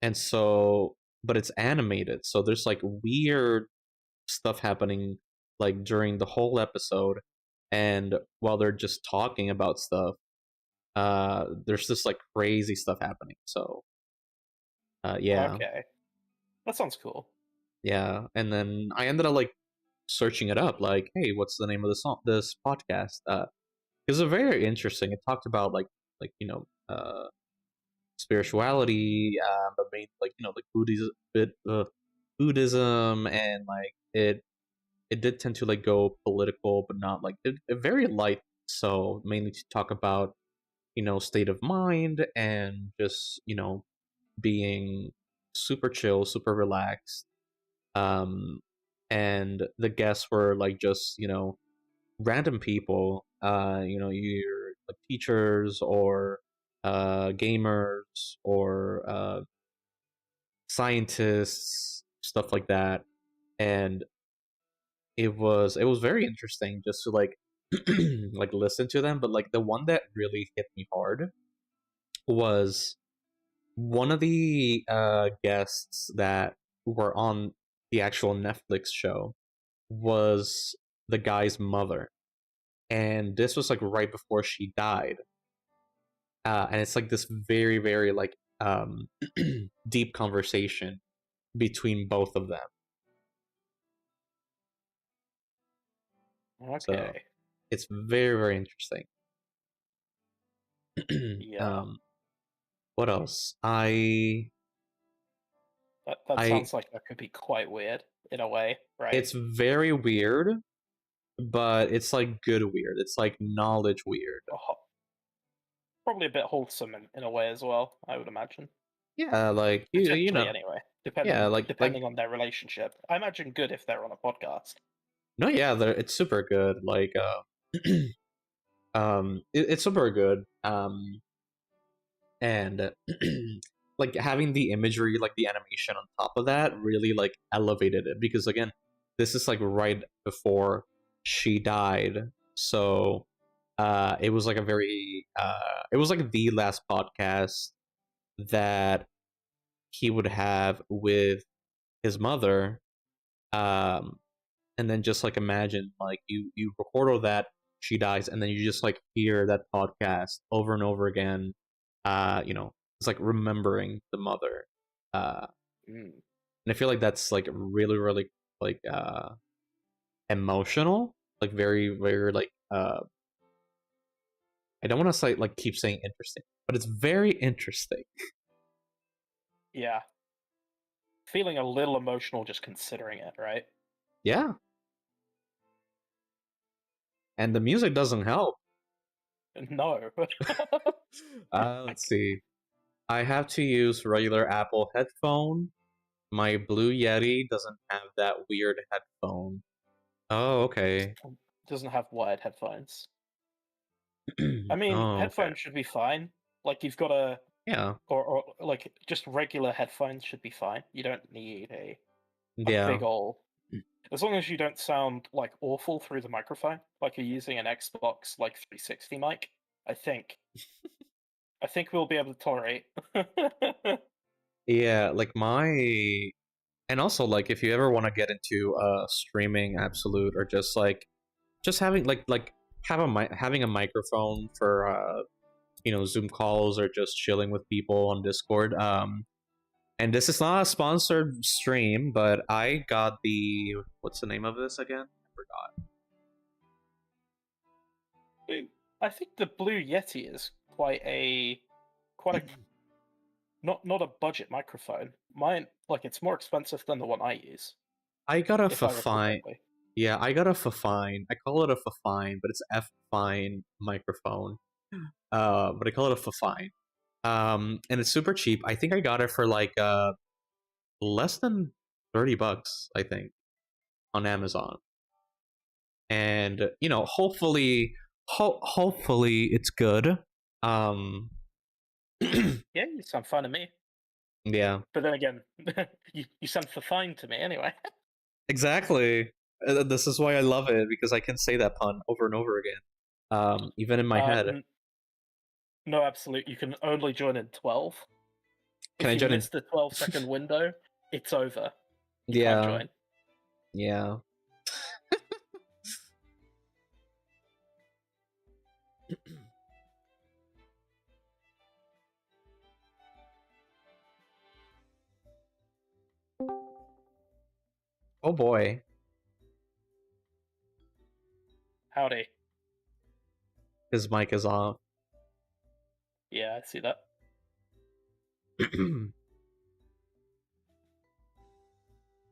and so but it's animated, so there's like weird stuff happening like during the whole episode, and while they're just talking about stuff, there's this like crazy stuff happening. So yeah, Okay. That sounds cool. yeah, and then I ended up like searching it up, like, hey, what's the name of this podcast? Because it's very interesting. It talked about like spirituality, but made like like Buddhism, and like it did tend to like go political, but not like it very light. So mainly to talk about state of mind and just being super chill, super relaxed. Um, and the guests were like just random people. You're like teachers or gamers or scientists, stuff like that, and it was very interesting just to like like listen to them. But like the one that really hit me hard was one of the guests that were on the actual Netflix show was the guy's mother, and this was like right before she died, and it's like this very very like deep conversation between both of them. So Okay. it's very very interesting. Yeah. um, what else? That I sounds like that could be quite weird in a way, right? it's very weird, but it's like good weird. It's like knowledge weird. Oh, probably a bit wholesome in a way as well, I would imagine. Yeah, like you Potentially know, anyway, yeah, depending on their relationship. I imagine good if they're on a podcast. no, yeah, it's super good. Like it's super good. And like having the imagery, like the animation on top of that, really like elevated it because again, this is like right before she died, so it was like a very it was like the last podcast that he would have with his mother. um and then just like imagine like you record all that, she dies, and then you just like hear that podcast over and over again. It's like remembering the mother. Mm. And I feel like that's like really really like emotional, like very very like I don't want to say like keep saying interesting, but it's very interesting. Yeah, feeling a little emotional just considering it, right? Yeah, and the music doesn't help. No. Let's see. I have to use regular Apple headphone. My Blue Yeti doesn't have that weird headphone. Oh, okay. Doesn't have wired headphones. I mean, Oh, okay. headphones should be fine. Like you've got a, Yeah. or like just regular headphones should be fine. You don't need a Yeah. big ol'. As long as you don't sound like awful through the microphone, like you're using an Xbox like 360 mic, I think I think we'll be able to tolerate. Yeah, like my and also like if you ever want to get into streaming absolute or just like just having like having a microphone for Zoom calls or just chilling with people on Discord. And this is not a sponsored stream, but I got the what's the name of this again? I forgot. I think the Blue Yeti is quite a not a budget microphone. Mine, like, it's more expensive than the one I use, I got a if I recall Fafine. correctly. Yeah, I got a Fafine. I call it a Fafine, but it's F fine microphone. But I call it a Fafine. And it's super cheap. I think I got it for like less than $30, I think, on Amazon. And hopefully it's good. Um, Yeah, you sound fine to me. yeah, But then again, you sound for fine to me anyway. exactly. This is why I love it because I can say that pun over and over again, even in my Uh, head. n- no, absolute. You can only join in 12. Can If I you join in? miss the 12-second window, it's over. You can't Yeah, join. yeah. Oh boy, Howdy. his mic is off. Yeah, I see that.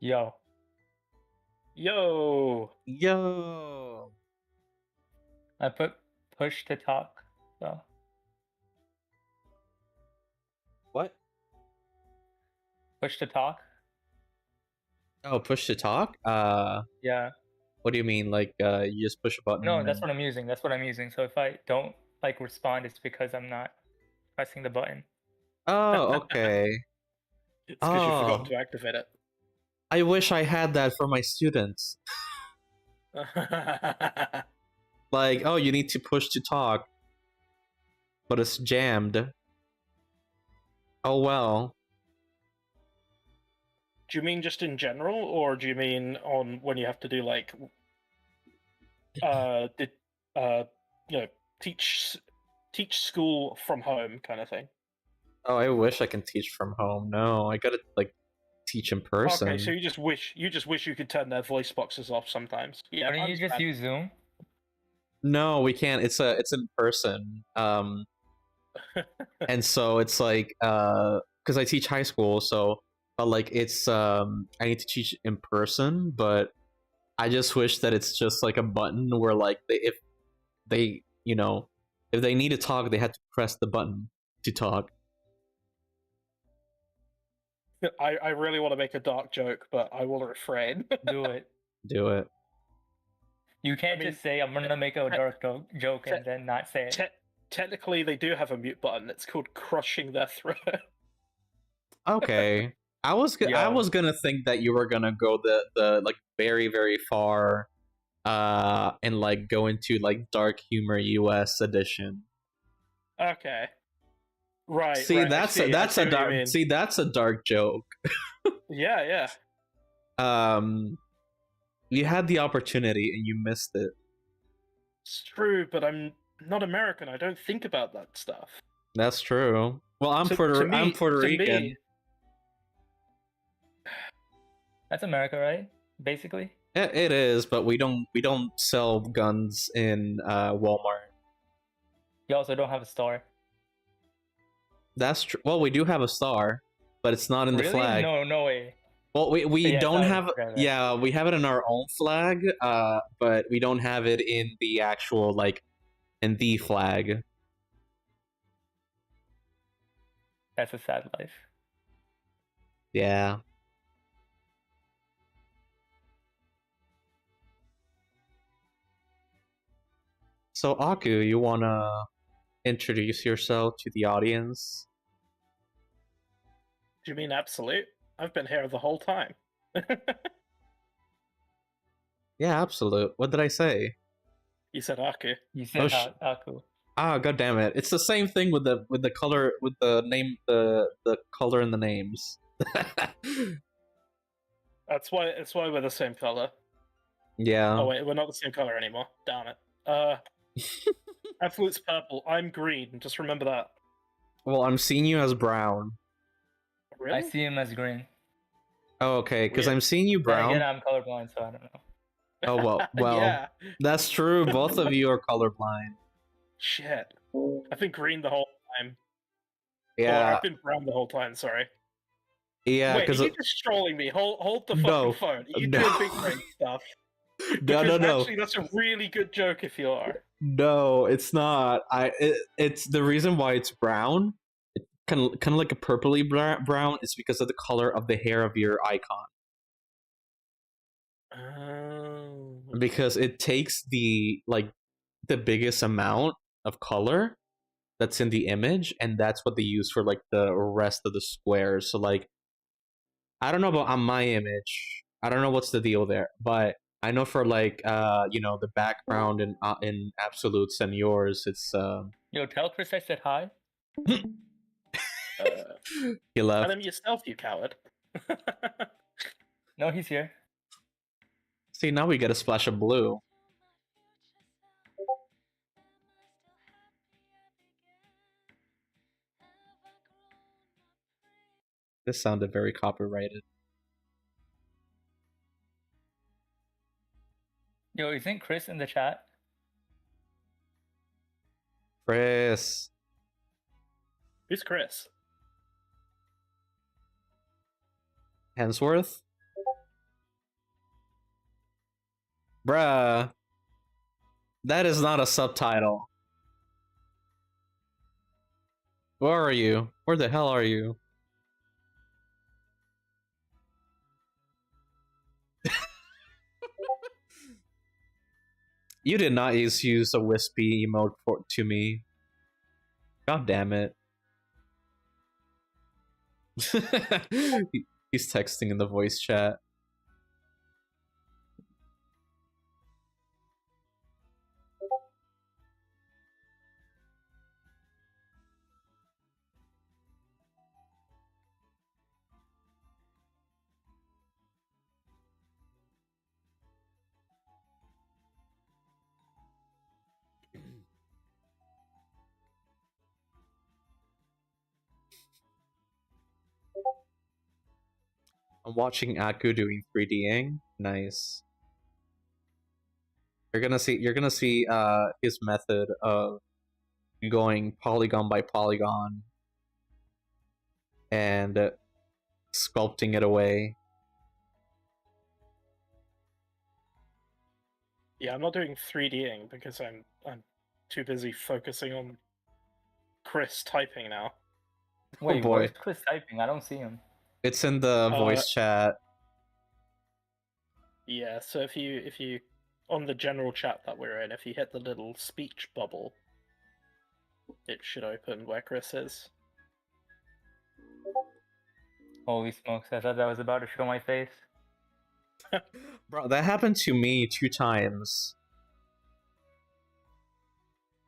Yo, Yo! Yo. I put push to talk. So What? push to talk. Oh, push to talk? Yeah. What do you mean? Like, you just push a No, button that's and... what I'm using. That's what I'm using. So if I don't like respond, it's because I'm not pressing the button. Oh, okay. It's because you forgot Oh, to activate it. I wish I had that for my students. Like, oh, you need to push to talk, but it's jammed. Oh well. Do you mean just in general, or do you mean on when you have to do like, did you know, teach school from home kind of thing? Oh, I wish I can teach from home. No, I gotta like teach in person. Okay, so you just wish you could turn their voice boxes off sometimes. Yeah, Why don't you just understand. use Zoom? No, we can't. It's in person. And so it's like because I teach high school, so but like it's I need to teach in person, but I just wish that it's just like a button where like if they if they need to talk, they have to press the button to talk. I really want to make a dark joke, but I will refrain. Do it. Do it. You can't mean, just say I'm gonna make a dark joke and then not say it. Technically, they do have a mute button. It's called crushing their throat. Okay. I was gonna think that you were gonna go the like very very far and like go into like dark humor US edition. Okay. Right. See, right, that's I see that's a what you dark mean. see that's a dark joke. Yeah. You had the opportunity and you missed it. It's true, but I'm not American. I don't think about that stuff. That's true. Well, I'm To Puerto me- Rican. That's America, right? Basically. It is, but we don't sell guns in Walmart. You also don't have a star. That's true. Well, we do have a star, but it's not in the Really? flag. No way. Well, we Yeah, don't sorry, have. right. Yeah, we have it in our own flag, but we don't have it in the actual like in the flag. That's a sad life. Yeah. So Aku, you wanna introduce yourself to the audience? Do you mean absolute? I've been here the whole time. Yeah, absolute. What did I say? You said Aku. You said Oh, Aku. Ah, god damn it! It's the same thing with the color with the name the color in the names. That's why we're the same color. Yeah. Oh wait, we're not the same color anymore. Damn it. Absolute's purple. I'm green. Just remember that. Well, I'm seeing you as brown. Really? I see him as green. Oh, okay, because Weird. I'm seeing you Then brown. again, I'm colorblind, so I don't know. Oh well, Yeah. that's true. Both of you are colorblind. Shit. I've been green the whole time. Or Yeah, I've been brown the whole time. Sorry. yeah. Wait, are Because you just trolling me? Hold the No. fucking phone. Are you No. doing big brain stuff? no, Because no. actually, that's a really good joke if you are. No, it's not. It's the reason why it's brown. Kind of like a purpley brown. It's because of the color of the hair of your icon. Oh. Because it takes the biggest amount of color that's in the image, and that's what they use for like the rest of the squares. So like, I don't know about on my image. I don't know what's the deal there, but I know for like the background in absolutes and yours, it's Yo, tell Chris I said hi. he left. Tell him yourself, you coward. No, he's here. See, now we get a splash of blue. This sounded very copyrighted. Yo, isn't Chris in the chat? Chris. Who's Chris? Hensworth? Bruh. That is not a subtitle. Where are you? Where the hell are you? You did not use a wispy emote to me. God damn it. He's texting in the voice chat. I'm watching Aku doing 3Ding. Nice. You're gonna see his method of going polygon by polygon and sculpting it away. Yeah, I'm not doing 3Ding because I'm too busy focusing on Chris typing now. Wait, boy. where's Chris typing? I don't see him. It's in the voice chat. Yeah, so if you on the general chat that we're in, if you hit the little speech bubble, it should open where Chris is. Holy smokes, I thought that was about to show my face. Bro, that happened to me 2 times.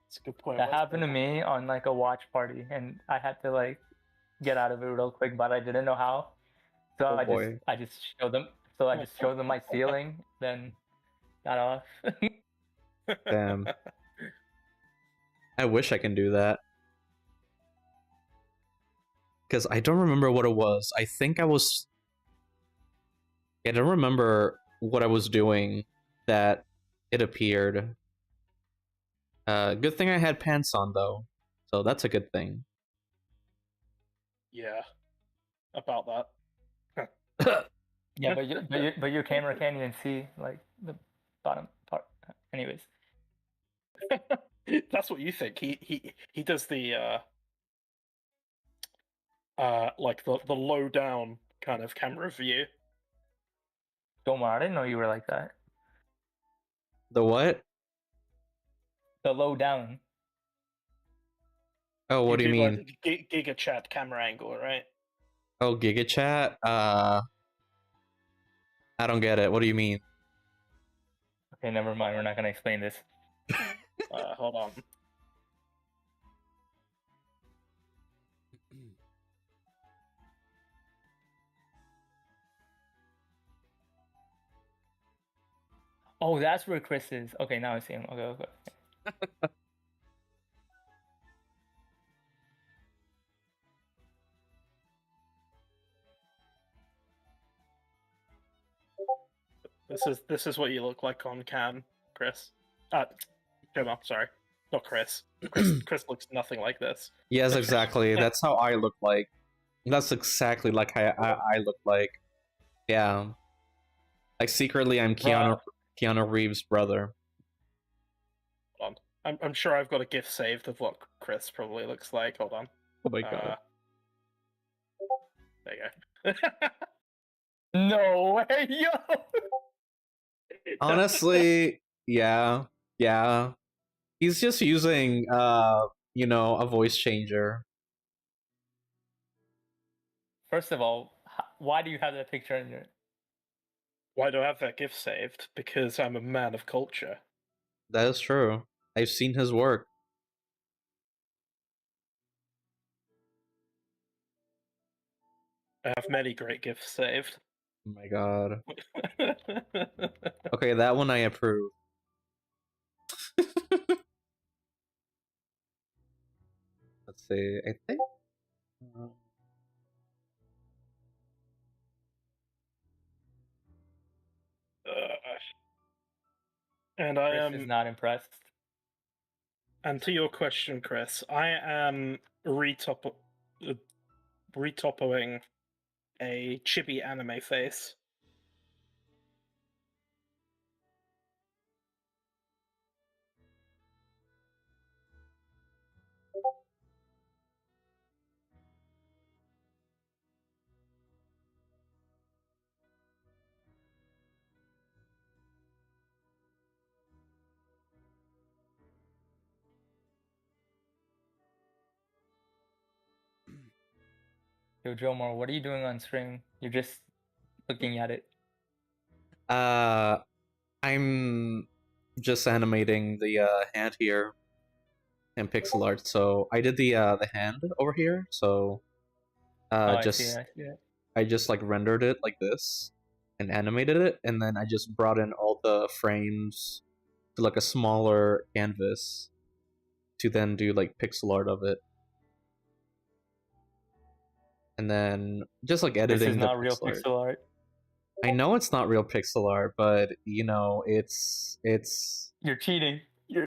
It's a good point. That happened to me on like a watch party, and I had to like get out of it real quick, but I didn't know how. So Oh boy. I just showed them. So I just showed them my ceiling, then got off. Damn. I wish I can do that. Because I don't remember what it was. I think I was... I don't remember what I was doing that it appeared. Good thing I had pants on, though. So that's a good thing. Yeah, about that. Yeah, but your camera can't even see like the bottom part. Anyways, That's what you think. He does the like the low down kind of camera view. Jomar, I didn't know you were like that. The what? The low down. Oh, what do you mean? Like Giga Chat camera angle, right? Oh, Giga Chat? I don't get it. What do you mean? Okay, never mind. We're not gonna explain this. Hold on. Oh, that's where Chris is. Okay, now I see him. Okay. This is what you look like on cam, Chris. Gemma, sorry, not Chris. Chris looks nothing like this. Yes, exactly. That's how I look like. That's exactly like how I look like. Yeah. Like secretly, I'm Keanu Reeves' brother. Hold on. I'm sure I've got a GIF saved of what Chris probably looks like. Hold on. Oh my god. There you go. No way, yo! Honestly, yeah. He's just using, you know, a voice changer. First of all, why do you have that picture in there? Why do I have that GIF saved? Because I'm a man of culture. That is true. I've seen his work. I have many great GIFs saved. Oh my god. Okay, that one I approve. Let's see. I think. And I am Chris is not impressed. And to your question, Chris, I am retopoing a chibi anime face. Yo, Jomar, what are you doing on stream? You're just looking at it. I'm just animating the hand here in pixel art. So I did the hand over here. So I just see. I just like rendered it like this and animated it, and then I just brought in all the frames to like a smaller canvas to then do like pixel art of it. and then just like This is editing the not real pixel art. pixel art. I know it's not real pixel art, but you know, it's You're cheating. You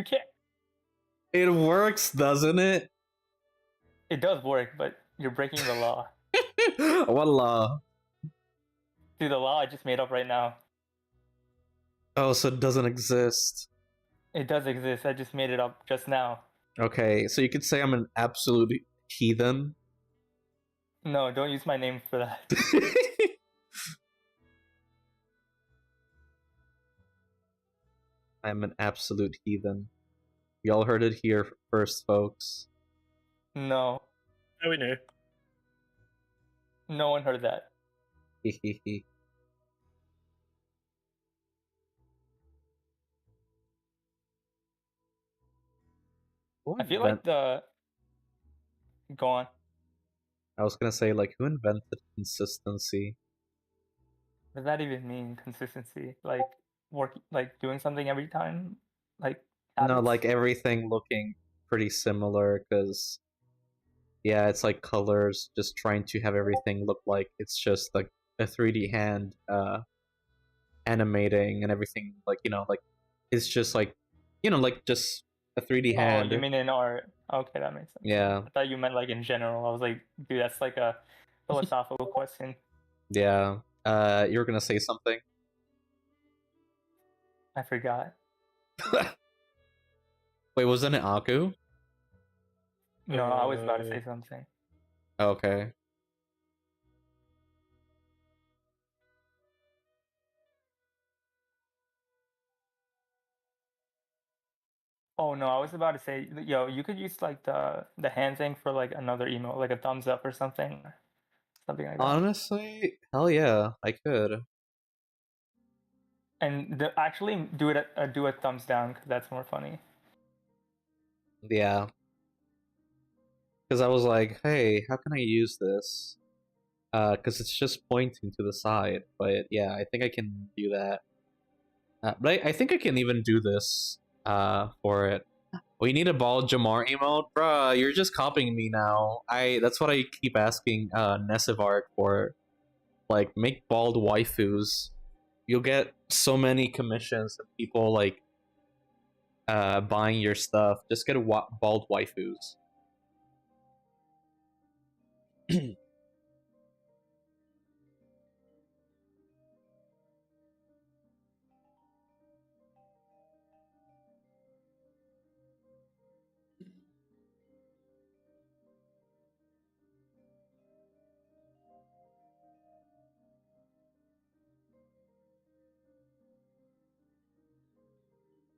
can't. it works, doesn't it? It does work, but you're breaking the law. What law? Dude, the law I just made up right now. Oh, so it doesn't exist. It does exist. I just made it up just now. Okay, so you could say I'm an absolute heathen. No, don't use my name for that. I'm an absolute heathen. Y'all heard it here first, folks. No, Oh, we knew. no one heard that. Hehehe. I feel like the. Go on. I was gonna say, like, who invented consistency? What does that even mean? Consistency, like doing something every time, like No, habits? like everything looking pretty similar, because yeah, it's like colors, just trying to have everything look like it's just like a 3D hand animating and everything, like, you know, like it's just like, you know, like just a 3D Oh, hand. you mean in art? Okay, that makes sense. Yeah, I thought you meant like in general. I was like, dude, that's like a philosophical question. yeah. You were gonna say something? I forgot. Wait, wasn't it Aku? No, I was about to say something. Okay. Oh no, I was about to say, yo, you could use like the hand thing for like another emote, like a thumbs up or something like that. Honestly, hell yeah, I could. And actually do a thumbs down because that's more funny. Yeah. Because I was like, hey, how can I use this? Because it's just pointing to the side. But yeah, I think I can do that. But I think I can even do this for it. We need a bald Jamar emote? Bruh, you're just copying me now. That's what I keep asking Nessivart for. Like, make bald waifus. You'll get so many commissions and people like buying your stuff. Just get bald waifus.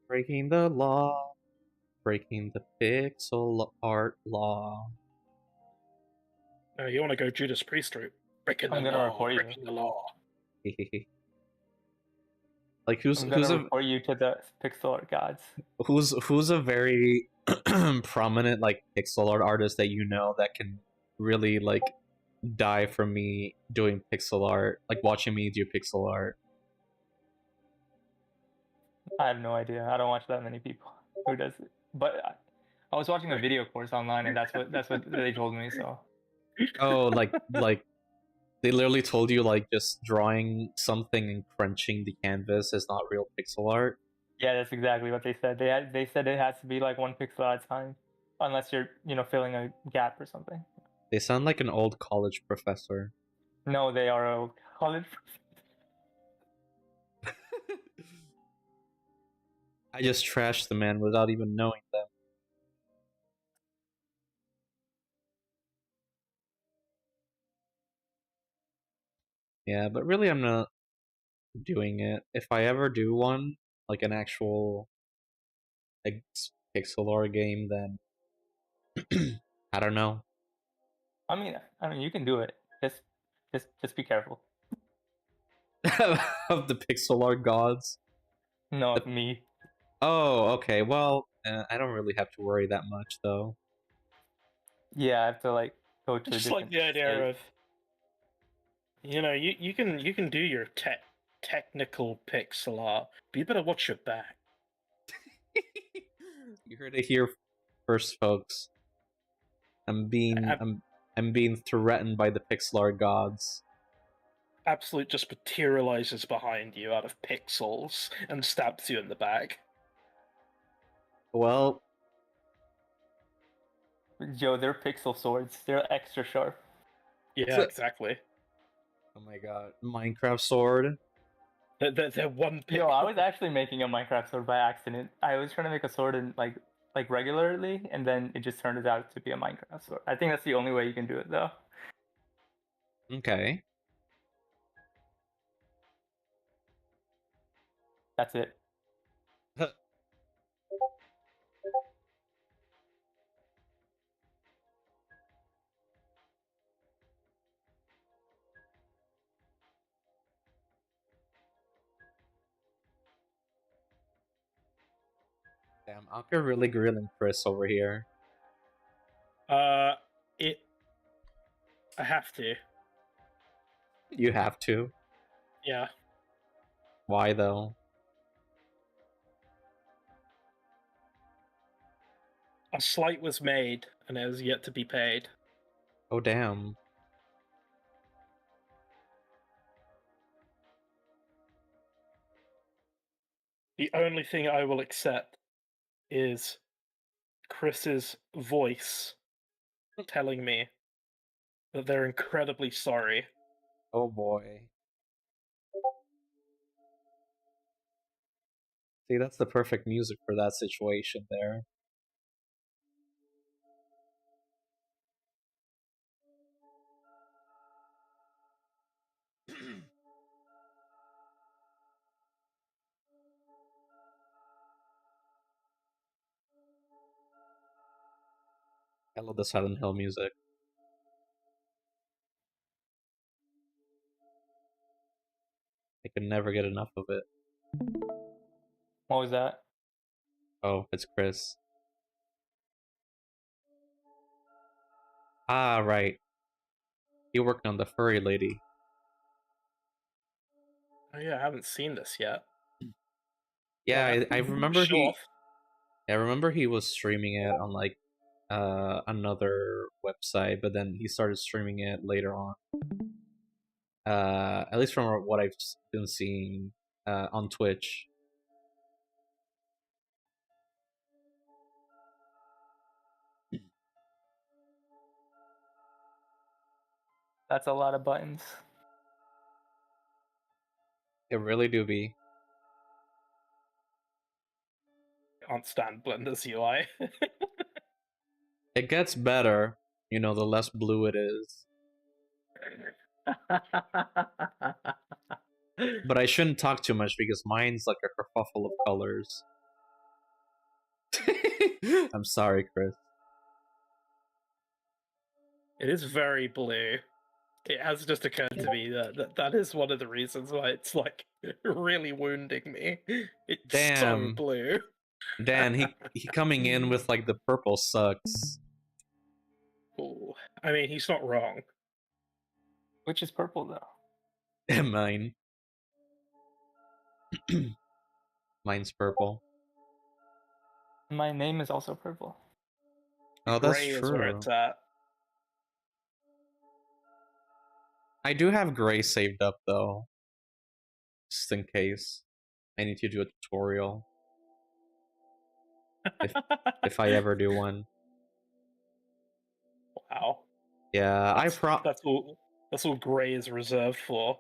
Breaking the law. Breaking the pixel art law. No, you want to go Judas Priest route. Breaking the I'm gonna law. report you. Breaking the law. Like I'm gonna report you to the pixel art gods. who's a very prominent like pixel art artist that you know that can really like die for me doing pixel art, like watching me do pixel art? I have no idea. I don't watch that many people who does it. But I was watching a video course online, and that's what they told me. So Oh, like they literally told you like just drawing something and crunching the canvas is not real pixel art. yeah, that's exactly what they said. They said it has to be like one pixel at a time, unless you're filling a gap or something. They sound like an old college professor. No, they are a college. I just trashed the man without even knowing them. Yeah, but really I'm not doing it. If I ever do one, like an actual like pixel art game, then I don't know. I mean, you can do it. Just be careful. Of the pixel art gods. No, me. Oh, okay. Well, I don't really have to worry that much though. Yeah, I have to like go to a Just different like the idea state. of, you can do your technical pixel art, but you better watch your back. You heard it here first, folks. I'm I'm being threatened by the pixel art gods. Absolute just materializes behind you out of pixels and stabs you in the back. Well, Yo, they're pixel swords. They're extra sharp. Yeah, exactly. oh my god, Minecraft sword. They're one pixel. Yo, I was actually making a Minecraft sword by accident. I was trying to make a sword in like regularly, and then it just turned out to be a Minecraft sword. I think that's the only way you can do it, though. Okay. That's it. Damn, Anka really grilling Chris over here. It. I have to. You have to. Yeah. Why though? A slight was made, and it has yet to be paid. Oh damn. The only thing I will accept is Chris's voice telling me that they're incredibly sorry. Oh boy. See, that's the perfect music for that situation there. I love the Silent Hill music. I can never get enough of it. What was that? Oh, it's Chris. Ah, right. He worked on the furry lady. Oh yeah, I haven't seen this yet. Yeah, I remember he. Sure. I remember he was streaming it on like another website, but then he started streaming it later on. At least from what I've been seeing on Twitch. That's a lot of buttons. It really do be. Can't stand Blender's UI. It gets better, you know, the less blue it is. But I shouldn't talk too much because mine's like a kerfuffle of colors. I'm sorry, Chris. It is very blue. It has just occurred to me that is one of the reasons why it's like really wounding me. It's so Damn. blue. Dan, he coming in with like the purple sucks. Ooh. I mean, he's not wrong. Which is purple, though? Mine. Mine's purple. My name is also purple. Oh, that's Gray is where true. it's at. I do have gray saved up though. Just in case. I need to do a tutorial. If I ever do one. Wow. Yeah, That's all Gray is reserved for.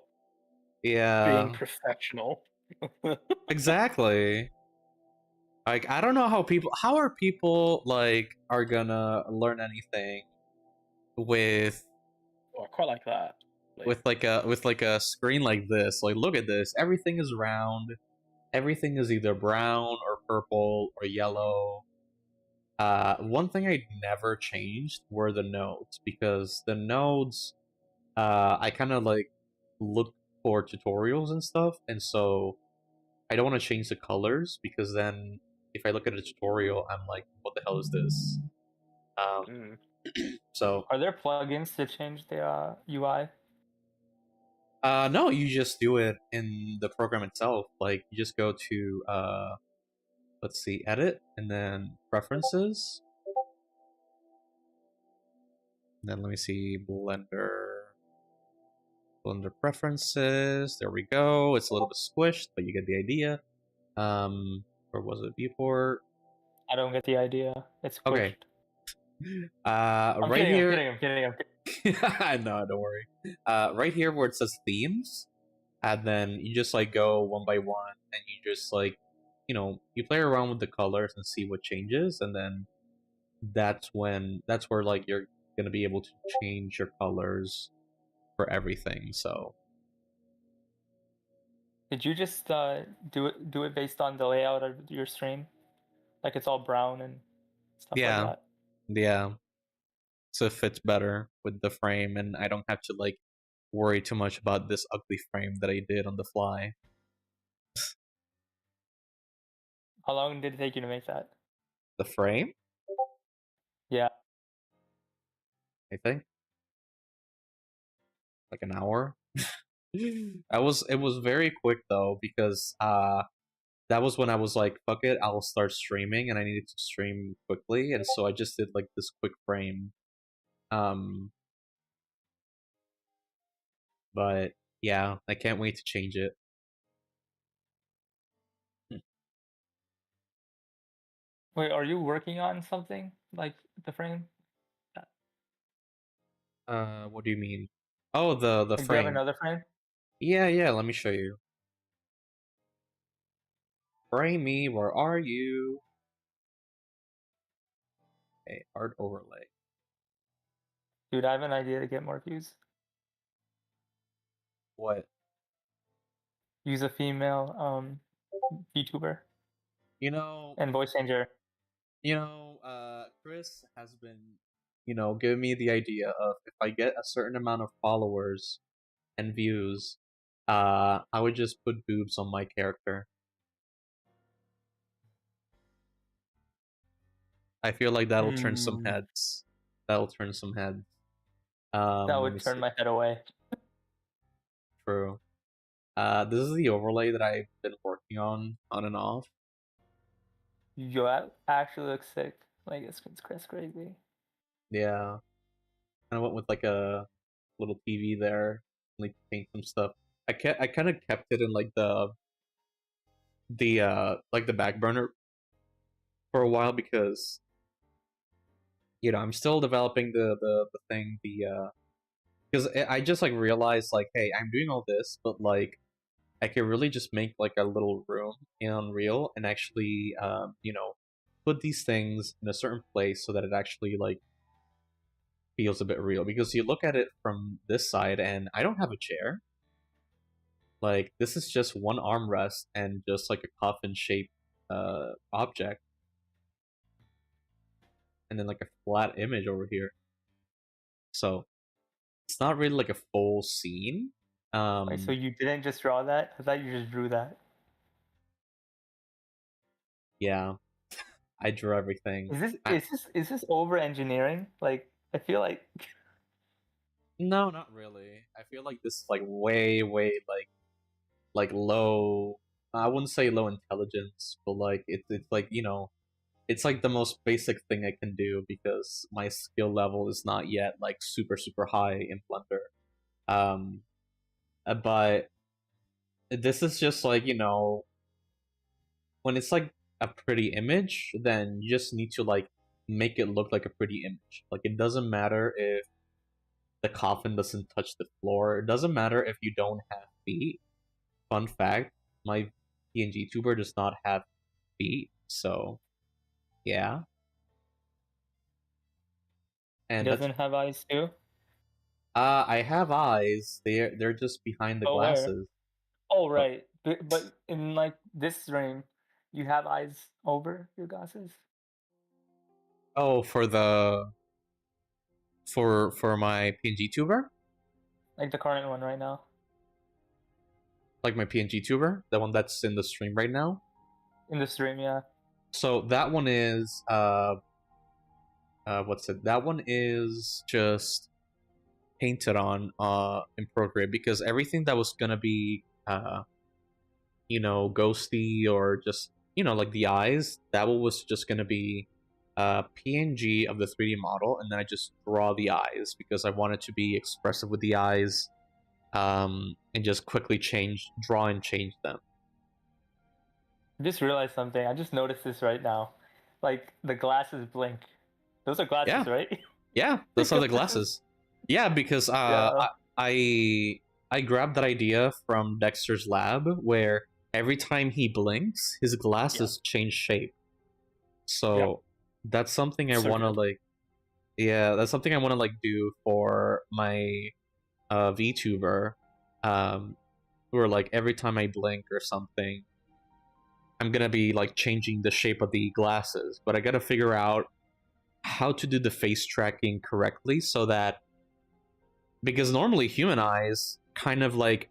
Yeah. Being professional. Exactly. Like I don't know how are people like are gonna learn anything with Oh, I quite like that. with like a screen like this. Like look at this. Everything is round. Everything is either brown or purple or yellow. One thing I never changed were the nodes because the nodes I kind of like look for tutorials and stuff, and so I don't want to change the colors because then if I look at a tutorial, I'm like, what the hell is this? So Are there plugins to change the UI? no, you just do it in the program itself. Like you just go to let's see, edit, and then preferences, Then let me see Blender preferences. There we go. It's a little bit squished, but you get the idea. Or was it viewport? I don't get the idea. It's Okay. squished. Right kidding, here. I'm kidding. No, don't worry. Right here where it says themes, and then you just like go one by one, and you just like, you play around with the colors and see what changes, and then that's where like you're gonna be able to change your colors for everything. So Did you just do it based on the layout of your stream? Like it's all brown and stuff like yeah, that? yeah. So it fits better with the frame, and I don't have to like worry too much about this ugly frame that I did on the fly. How long did it take you to make that? The frame, Yeah. I think, like an hour. It was very quick though, because that was when I was like, fuck it, I'll start streaming, and I needed to stream quickly, and so I just did like this quick frame. But yeah, I can't wait to change it. Wait, are you working on something like the frame? What do you mean? Oh, the Like, do you have frame. another frame? Yeah, let me show you. Frame me, where are you? Okay, art overlay. Dude, I have an idea to get more views. What? Use a female VTuber You know, and voice changer. Chris has been, giving me the idea of if I get a certain amount of followers and views, I would just put boobs on my character. I feel like that'll turn some heads. That'll turn some heads. That Let would me turn see. my head away. True. This is the overlay that I've been working on and off. Yo, that actually looks sick. Like it's crazy. Yeah. I went with like a little TV there, like paint some stuff. I kind of kept it in like the back burner for a while, because I'm still developing the thing, because I just like realized like, hey, I'm doing all this, but like I could really just make like a little room in Unreal and actually put these things in a certain place so that it actually like feels a bit real, because you look at it from this side and I don't have a chair. Like, this is just one armrest and just like a coffin shaped object, and then like a flat image over here. So it's not really like a full scene. Wait, so you didn't just draw that? I thought you just drew that. Yeah, I drew everything. Is this over engineering? Like I feel like No, not really. I feel like this is like way like low. I wouldn't say low intelligence, but like it's like it's like the most basic thing I can do, because my skill level is not yet like super high in Blender. But this is just like, when it's like a pretty image, then you just need to like make it look like a pretty image. Like, it doesn't matter if the coffin doesn't touch the floor. It doesn't matter if you don't have feet. Fun fact, my PNG tuber does not have feet, so yeah. he And doesn't have eyes too. I have eyes. They're just behind the Oh, where? glasses. Oh, right. But in like this stream, you have eyes over your glasses. Oh, for my PNG tuber? Like the current one right now. Like my PNG tuber, the one that's in the stream right now. In the stream, yeah. So that one is what's it? That one is just painted on in Procreate, because everything that was gonna be ghosty or just like the eyes, that one was just gonna be PNG of the 3D model, and then I just draw the eyes because I wanted to be expressive with the eyes, and just quickly draw and change them. I just realized something. I just noticed this right now. Like the glasses blink. Those are glasses, Yeah. right? Yeah, those are the glasses. Yeah, because Yeah. I grabbed that idea from Dexter's lab where every time he blinks, his glasses change shape. So that's something I So want to good. like. Yeah, that's something I want to like do for my VTuber. Where like every time I blink or something, I'm gonna be like changing the shape of the glasses. But I gotta figure out how to do the face tracking correctly so that, because normally human eyes kind of like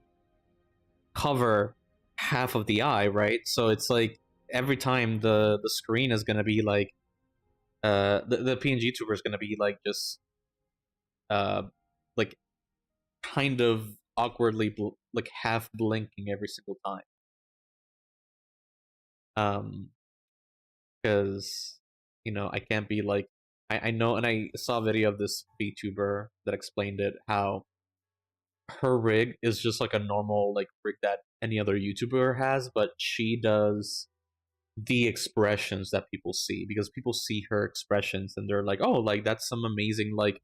cover half of the eye, right? So it's like every time the screen is gonna be like the PNG tuber is gonna be like just uh like kind of awkwardly like half blinking every single time. Because I can't be like, I know, and I saw a video of this VTuber that explained it, how her rig is just like a normal like rig that any other YouTuber has, but she does the expressions that people see, because people see her expressions and they're like, oh, like that's some amazing like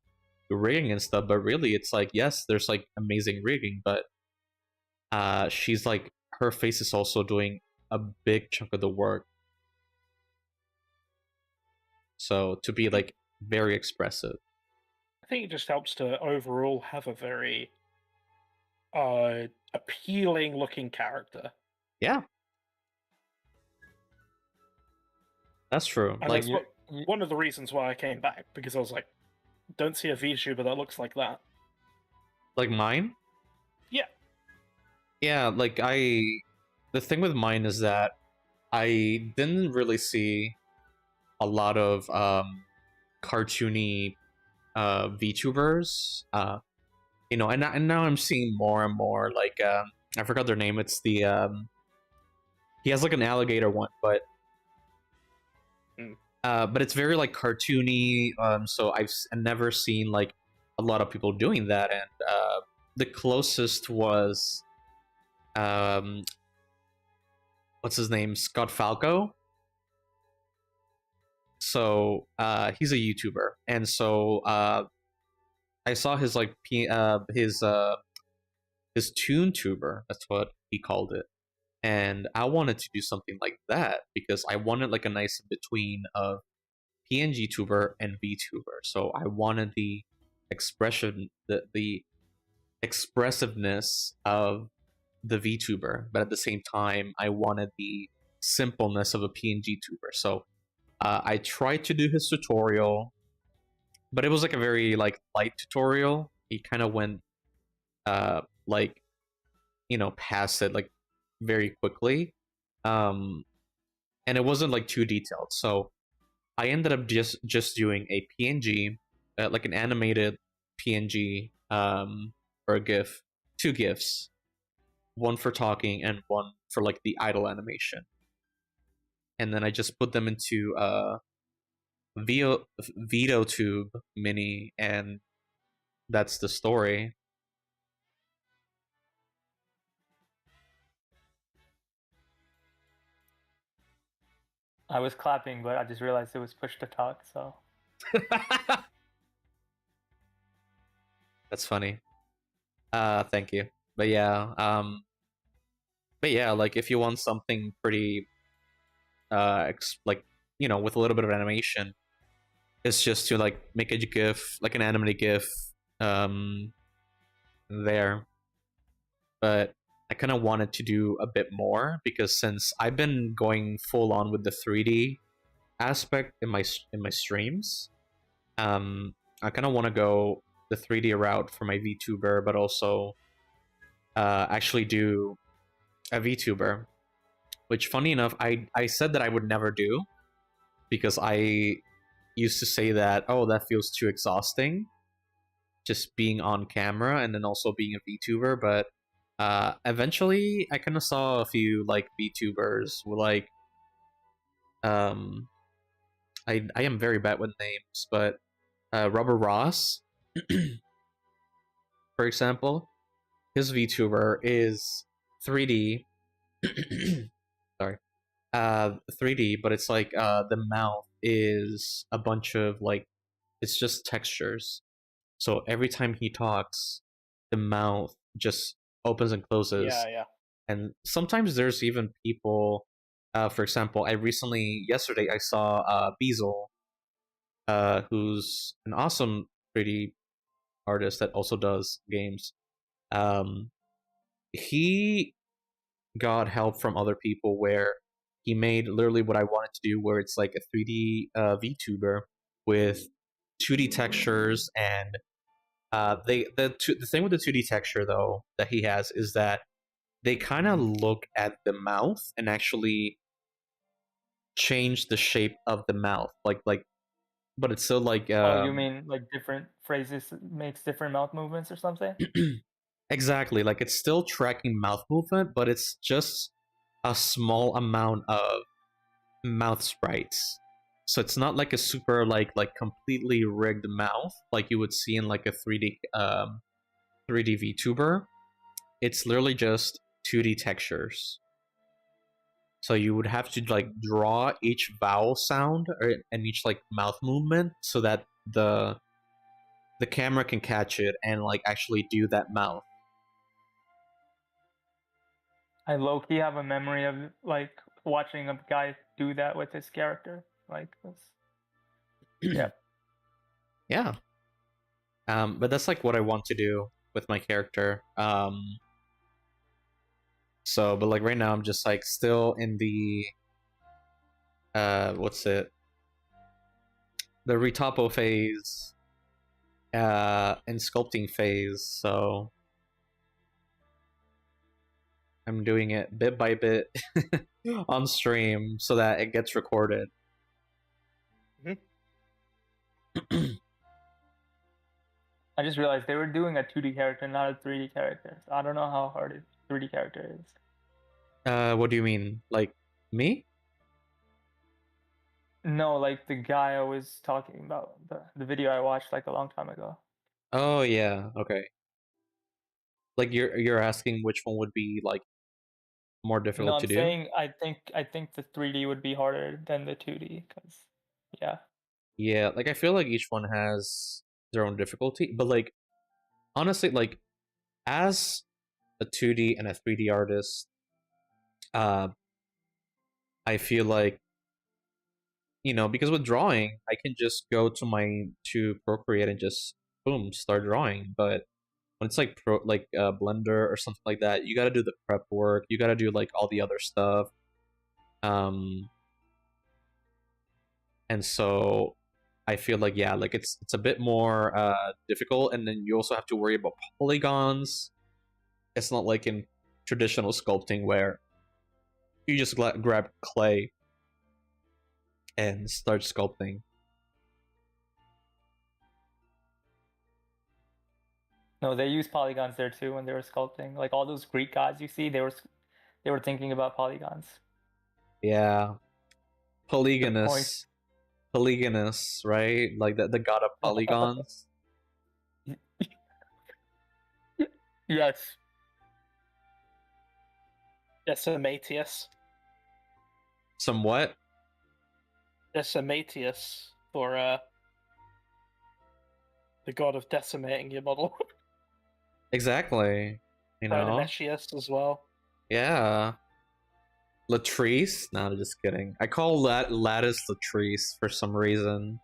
rigging and stuff, but really it's like, yes, there's like amazing rigging, but she's like, her face is also doing a big chunk of the work, so to be like very expressive. I think it just helps to overall have a very appealing looking character. Yeah, that's true. And Like, that's one of the reasons why I came back, because I was like, don't see a VTuber that looks like that. like mine. Yeah. Yeah, like the thing with mine is that I didn't really see a lot of cartoony VTubers. And now I'm seeing more and more, like I forgot their name. It's the he has like an alligator one, but but it's very like cartoony. So I've never seen like a lot of people doing that, and the closest was what's his name, Scott Falco. So he's a YouTuber, and so I saw his like his Toon Tuber. That's what he called it, and I wanted to do something like that because I wanted like a nice between of PNG tuber and VTuber. So I wanted the expression, the expressiveness of the VTuber, but at the same time, I wanted the simpleness of a PNG tuber. So I tried to do his tutorial, but it was like a very like light tutorial. He kind of went like past it like very quickly, and it wasn't like too detailed. So I ended up just doing a PNG, like an animated PNG, or a GIF, two GIFs, one for talking and one for like the idle animation, and then I just put them into VideoTube Mini, and that's the story. I was clapping, but I just realized it was push to talk, so. That's funny. Thank you. But yeah, like if you want something pretty, like with a little bit of animation, it's just to like make a GIF, like an animated GIF, there. But I kind of wanted to do a bit more because since I've been going full on with the 3D aspect in my streams, I kind of want to go the 3D route for my VTuber, but also actually do a VTuber, which funny enough, I said that I would never do because I used to say that, oh, that feels too exhausting, just being on camera and then also being a VTuber. But eventually I kind of saw a few like VTubers with like I am very bad with names, but Rubber Ross, for example, his VTuber is 3D. Sorry, 3D, but it's like the mouth is a bunch of like it's just textures. So every time he talks, the mouth just opens and closes. Yeah, yeah. And sometimes there's even people. For example, yesterday I saw Beazle, who's an awesome 3D artist that also does games. Um, he got help from other people where he made literally what I wanted to do, where it's like a 3D VTuber with 2D textures, and the thing with the 2D texture though that he has is that they kind of look at the mouth and actually change the shape of the mouth, but it's still like Oh, you mean like different phrases makes different mouth movements or something? exactly, like it's still tracking mouth movement, but it's just a small amount of mouth sprites. So it's not like a super like completely rigged mouth like you would see in like a 3D VTuber. It's literally just 2D textures. So you would have to like draw each vowel sound and each like mouth movement so that the camera can catch it and like actually do that mouth. I low key have a memory of like watching a guy do that with his character. Like this. Yeah. Yeah. But that's like what I want to do with my character. So, but like right now, I'm just like still in the what's it? The retopo phase, and sculpting phase. So I'm doing it bit by bit on stream so that it gets recorded. I just realized they were doing a 2D character, not a 3D character. So I don't know how hard a 3D character is. What do you mean? Like me? No, like the guy I was talking about, the video I watched like a long time ago. Oh yeah, okay. Like you're asking which one would be like more No, difficult to I'm do? saying I think the 3D would be harder than the 2D because yeah. Yeah, like I feel like each one has their own difficulty, but like honestly, like as a 2D and a 3D artist, uh, I feel like because with drawing, I can just go to Procreate and just boom start drawing. But when it's like Blender or something like that, you got to do the prep work. You got to do like all the other stuff. And so I feel like yeah, like it's a bit more difficult, and then you also have to worry about polygons. It's not like in traditional sculpting where you just grab clay and start sculpting. No, they use polygons there too when they were sculpting. Like all those Greek gods you see, they were thinking about polygons. Yeah, Good point. Polygonus, right? Like the god of polygons. Yes. Decimatius. Somewhat. Decimatius for the god of decimating your model. Exactly. Dionysius as well. Yeah. Latrice? No, I'm just kidding. I call that Lattice Latrice for some reason.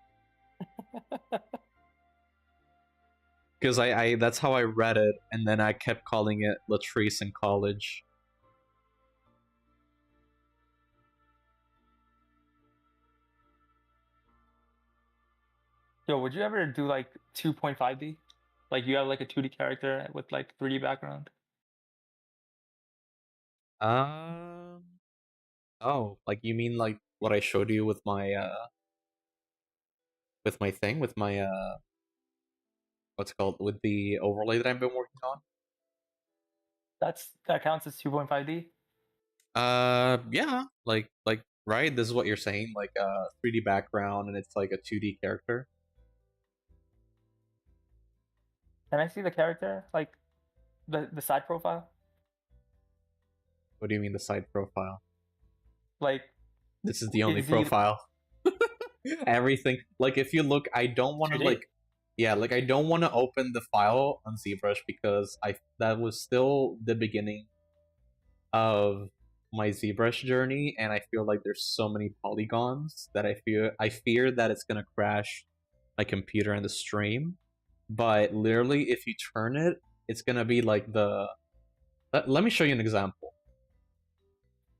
Because I that's how I read it, and then I kept calling it Latrice in college. Yo, would you ever do like 2.5D? Like you have like a 2D character with like 3D background? Um. Oh, like you mean like what I showed you with my thing with my what's it called, with the overlay that I've been working on? That counts as 2.5D? Yeah, like right? This is what you're saying, like a 3D background and it's like a 2D character. Can I see the character, like the side profile? What do you mean the side profile? Like, This is the only is he profile. Everything, like if you look, I don't want to 2D? like, yeah, like I don't want to open the file on ZBrush because that was still the beginning of my ZBrush journey, and I feel like there's so many polygons that I fear that it's gonna crash my computer and the stream. But literally, if you turn it, it's gonna be like the. Let me show you an example.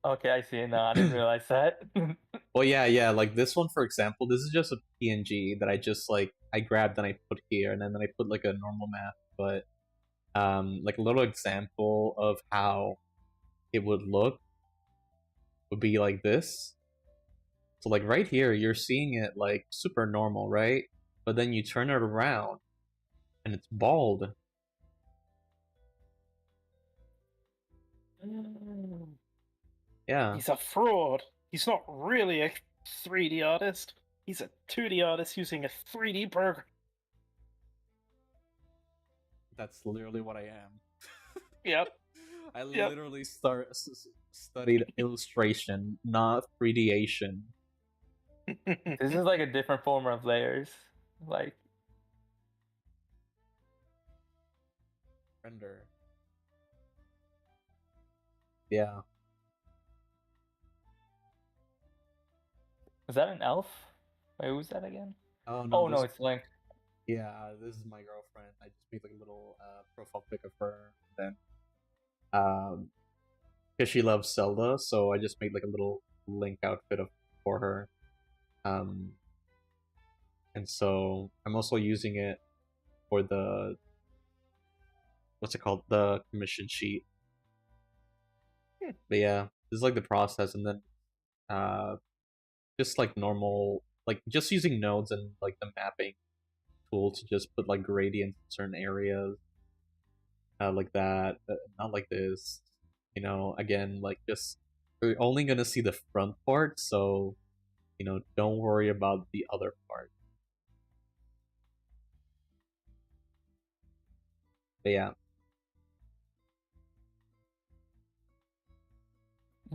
Okay, I see it now. I didn't realize that. Well, yeah, like this one, for example, this is just a PNG that I just like I grabbed and I put here, and then I put like a normal map, but like a little example of how it would look would be like this. So like right here, you're seeing it like super normal, right? But then you turn it around, and it's bald. Yeah. He's a fraud. He's not really a 3D artist. He's a 2D artist using a 3D program. That's literally what I am. Yep. I literally studied illustration, not 3Dation. This is like a different form of layers. Like, Render. Yeah. is that an elf? Wait, who's that again? Oh no. Oh no, it's Link. Yeah, this is my girlfriend. I just made like a little profile pic of her. Then, because she loves Zelda, so I just made like a little Link outfit for her. And so I'm also using it for the what's it called, the commission sheet. But yeah, this is like the process, and then just like normal, like just using nodes and like the mapping tool to just put like gradients in certain areas, like that, not like this. You know, again, like just we're only gonna see the front part, so you know, don't worry about the other part. But yeah,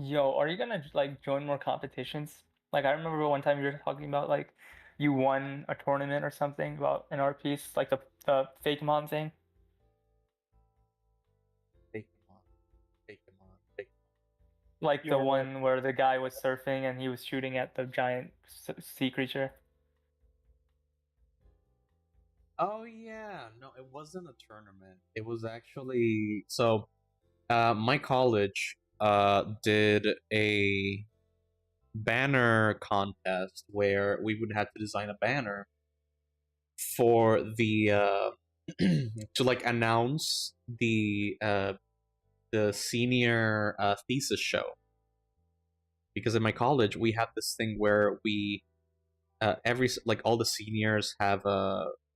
Yo, are you gonna like join more competitions? Like, I remember one time you were talking about like you won a tournament or something about an art piece, like the fake mom thing. take them on, take them on, take them Like the You're right. one where the guy was surfing and he was shooting at the giant sea creature. on. Oh yeah, no, it wasn't a tournament. It was actually so. My college did a banner contest where we would have to design a banner for the to like announce the senior thesis show, because in my college we have this thing where we every like all the seniors have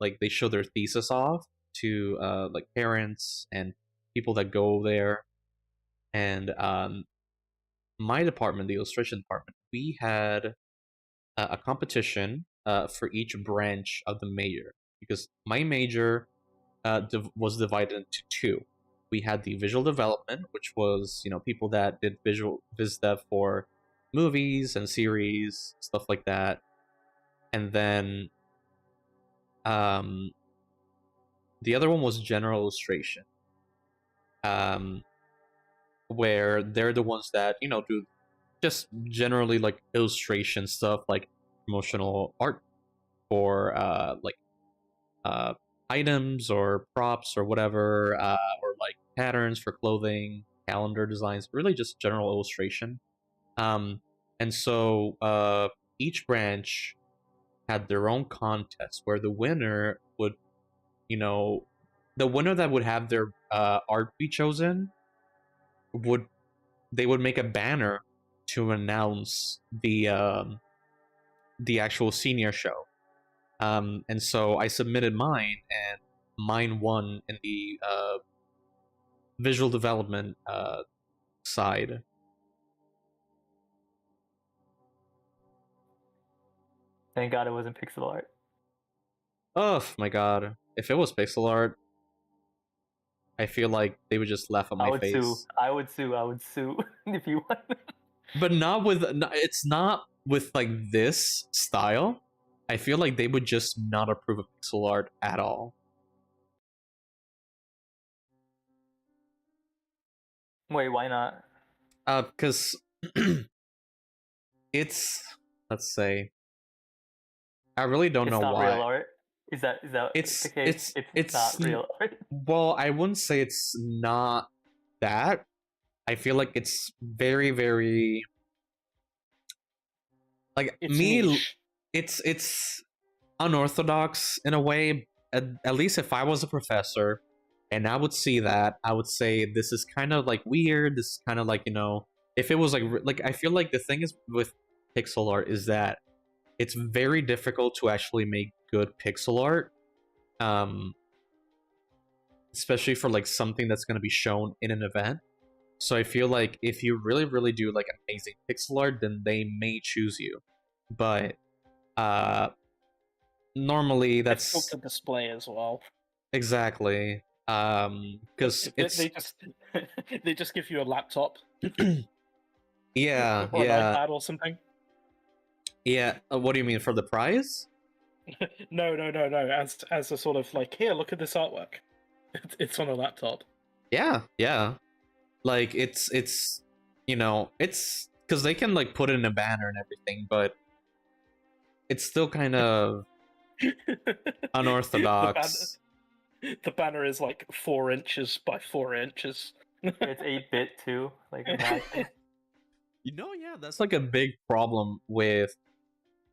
like they show their thesis off to like parents and people that go there, and my department, the illustration department, we had a competition for each branch of the major, because my major was divided into two. We had the visual development, which was, you know, people that did visual viz dev for movies and series, stuff like that. And then the other one was general illustration, where they're the ones that, you know, do just generally like illustration stuff, like promotional art for items or props or whatever, or like patterns for clothing, calendar designs, really just general illustration. And so each branch had their own contest where the winner would, you know, the winner that would have their art be chosen would make a banner to announce the actual senior show. And so I submitted mine, and mine won in the visual development side. Thank God it wasn't pixel art. Oh my god. If it was pixel art, I feel like they would just laugh at I my would sue. face. I would sue if you want. But not with it's not with like this style. I feel like they would just not approve of pixel art at all. Wait, why not? Because it's, let's say, I really don't It's know not why. real art. Is that the case? It's not real art. Well, I wouldn't say it's not that. I feel like it's very, very like It's me. niche. It's unorthodox in a way. At least if I was a professor, and I would see that, I would say this is kind of like weird. This is kind of like, you know, if it was like I feel like the thing is with pixel art is that it's very difficult to actually make good pixel art, especially for like something that's going to be shown in an event. So I feel like if you really, really do like amazing pixel art, then they may choose you. But normally that's difficult to display as well. exactly because it's they just give you a laptop. yeah, Or yeah, an iPad or something. yeah. What do you mean for the prize? No. As a sort of like, here, look at this artwork. It's on a laptop. Yeah, yeah. Like it's you know, it's because they can like put it in a banner and everything, but it's still kind of unorthodox. The banner is like 4 inches by 4 inches. It's 8-bit too. Like imagine. You know, yeah, that's like a big problem with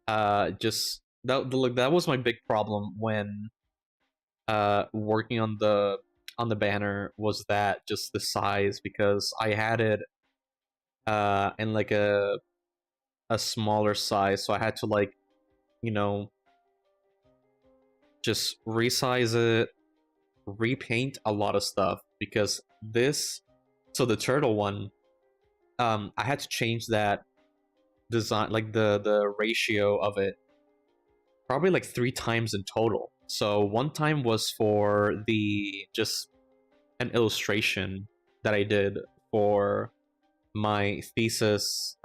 just that was my big problem when working on the banner, was that just the size, because I had it in like a smaller size, so I had to like, you know, just resize it, repaint a lot of stuff, because this, so the turtle one, I had to change that design, like the ratio of it, probably like 3 times in total. So one time was for the just an illustration that I did for my thesis,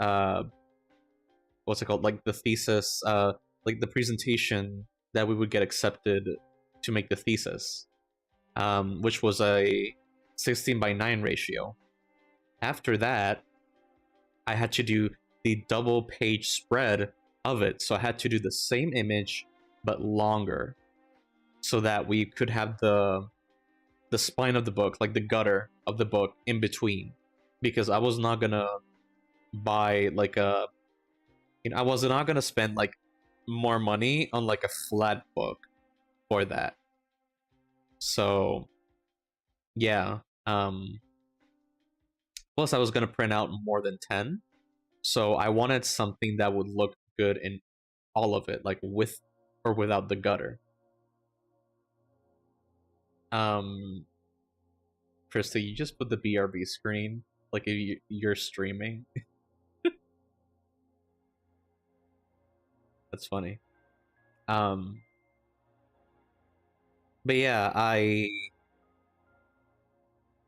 what's it called, like the thesis, like the presentation that we would get accepted to make the thesis, which was a 16:9 ratio. After that, I had to do the double page spread of it, so I had to do the same image but longer, so that we could have the spine of the book, like the gutter of the book, in between, because I was not gonna buy like a, you know, I was not gonna spend like more money on like a flat book for that. So yeah, plus I was gonna print out more than 10, so I wanted something that would look good in all of it, like with or without the gutter. Krista, you just put the BRB screen like you're streaming. That's funny. But yeah,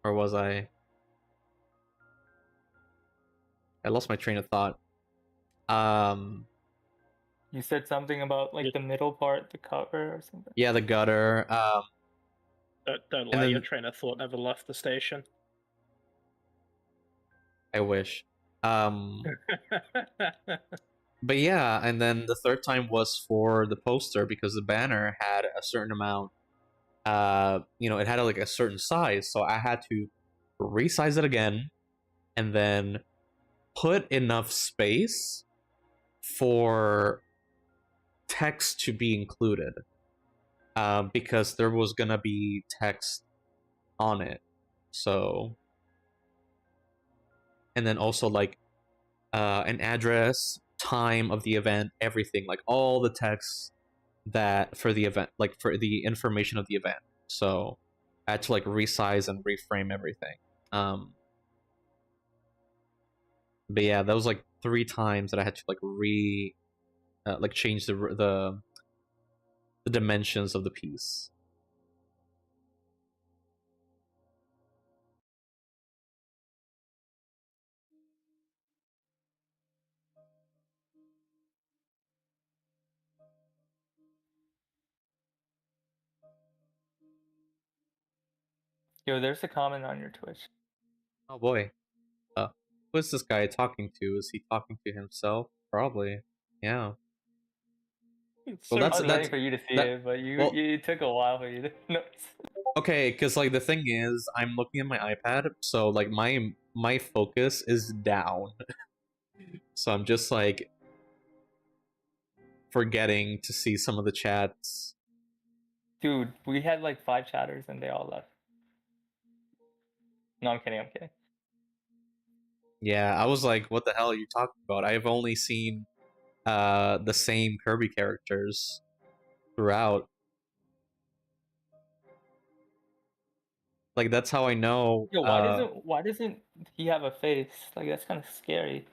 or was I lost my train of thought. You said something about like the middle part, the cover or something. Yeah, the gutter. Don't and lie, your then- train of thought never left the station. I wish. But yeah, and then the third time was for the poster, because the banner had a certain amount. You know, it had like a certain size, so I had to resize it again, and then put enough space for text to be included, because there was gonna be text on it. So, and then also like an address, time of the event, everything, like all the text that for the event, like for the information of the event. So I had to like resize and reframe everything. But yeah, that was like 3 times that I had to like like change the dimensions of the piece. Yo, there's a comment on your Twitch. Oh boy. Who is this guy talking to? Is he talking to himself? Probably. Yeah. Well, So I was that's waiting for you to see that. it, but Well, it took a while for you to notice. okay, because like the thing is, I'm looking at my iPad, so like my focus is down, so I'm just like forgetting to see some of the chats. Dude, we had like 5 chatters and they all left. No, I'm kidding. I'm kidding. Yeah, I was like, what the hell are you talking about? I've only seen the same Kirby characters throughout. Like that's how I know. Yo, why doesn't he have a face? Like that's kind of scary.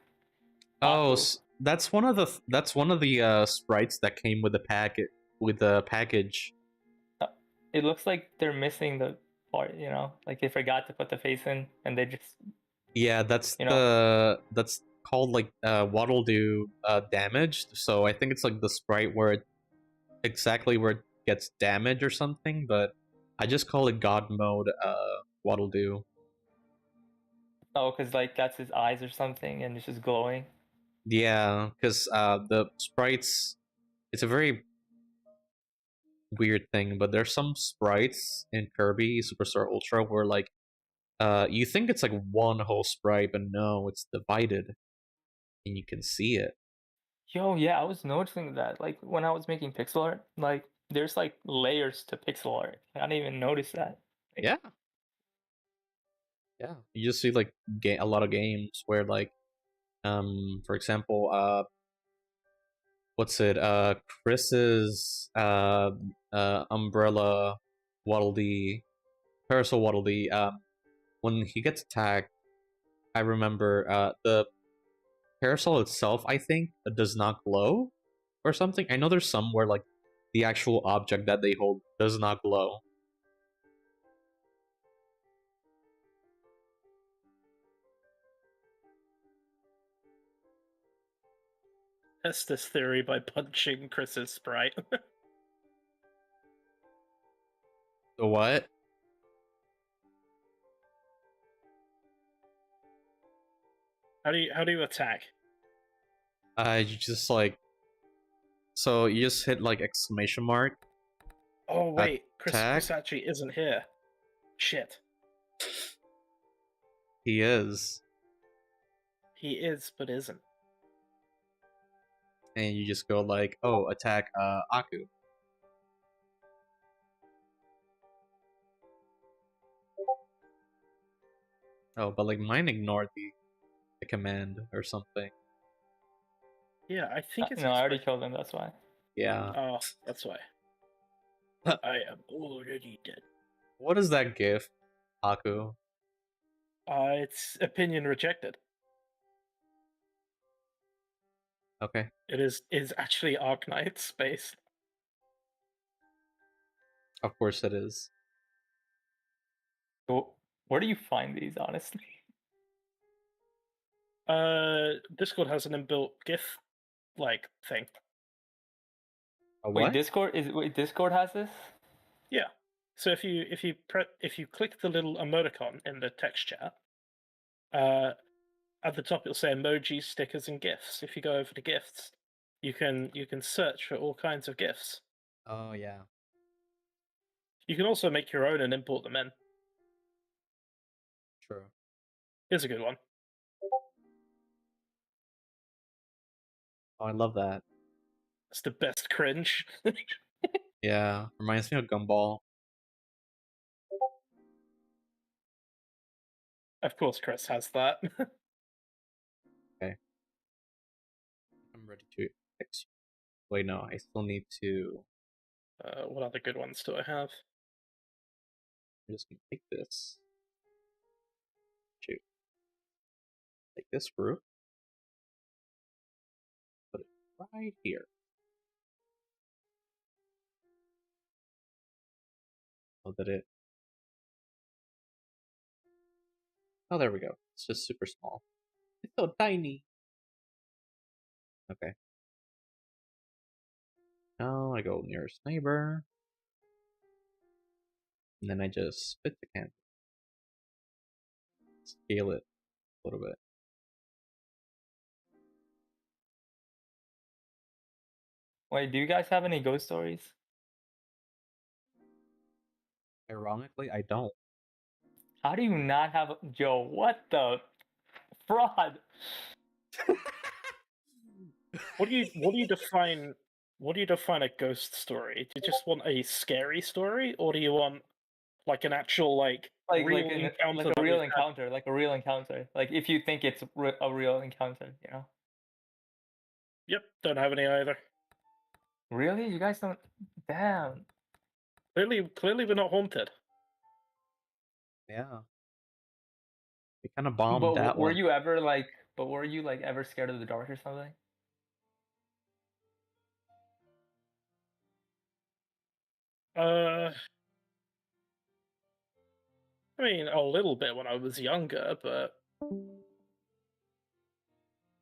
Oh, Aku. that's one of the sprites that came with the packet with the package. It looks like they're missing the part, you know? Like they forgot to put the face in and they just, Yeah, you know? that's called like Waddle Do damaged. So I think it's like the sprite where it exactly where it gets damaged or something, but I just call it God mode Waddle Do. Oh, because like that's his eyes or something and it's just glowing. Yeah, because the sprites, it's a very weird thing, but there's some sprites in Kirby Superstar Ultra where like you think it's like one whole sprite, but no, it's divided and you can see it. Yo, yeah, I was noticing that. Like when I was making pixel art, like there's like layers to pixel art. I didn't even notice that. Like, Yeah, yeah. You just see like a lot of games where like for example what's it Chris's umbrella Waddle Dee parasol Waddle Dee when he gets attacked, I remember the parasol itself, I think, does not glow or something. I know there's some where like the actual object that they hold does not glow. test this theory by punching Chris's sprite. The what? How do you attack? You just like so you just hit like exclamation mark Oh wait, Chris attack. actually isn't here. Shit. He is, He is, but isn't. and you just go like, oh, attack Aku. Oh, but like mine ignored the command or something. Yeah, I think it's. no, I already killed him, that's why. Yeah. Oh, that's why. I am already dead. What is that gif, Aku? It's opinion rejected. Okay. It is actually Arknight space. Of course it is. So, where do you find these, honestly? Discord has an inbuilt GIF like thing. A Wait, what? Discord has this? Yeah. So if you click the little emoticon in the text chat, at the top it'll say emojis, stickers, and GIFs. If you go over to GIFs, you can search for all kinds of GIFs. Oh yeah. You can also make your own and import them in. True. Here's a good one. Oh, I love that. It's the best cringe. Yeah, reminds me of Gumball. Of course, Chris has that. Okay. I'm ready to fix you. Wait, no, I still need to. What other good ones do I have? I'm just gonna take this. Shoot. Take this fruit. Put it right here. Oh, did it? Oh, there we go. It's just super small. It's so tiny. Okay. Now I go nearest neighbor. And then I just spit the candle. Scale it a little bit. Wait, do you guys have any ghost stories? Ironically, I don't. How do you not have Joe? What the fraud? What do you define a ghost story? Do you just want a scary story, or do you want like an actual like real encounter? Like a real encounter, like a real encounter. Like if you think it's a real encounter, you know? Yep, don't have any either. Really? You guys don't? Damn. Clearly, we're not haunted. Yeah. We kind of bombed But that were one. you ever like? But were you like ever scared of the dark or something? I mean, a little bit when I was younger, but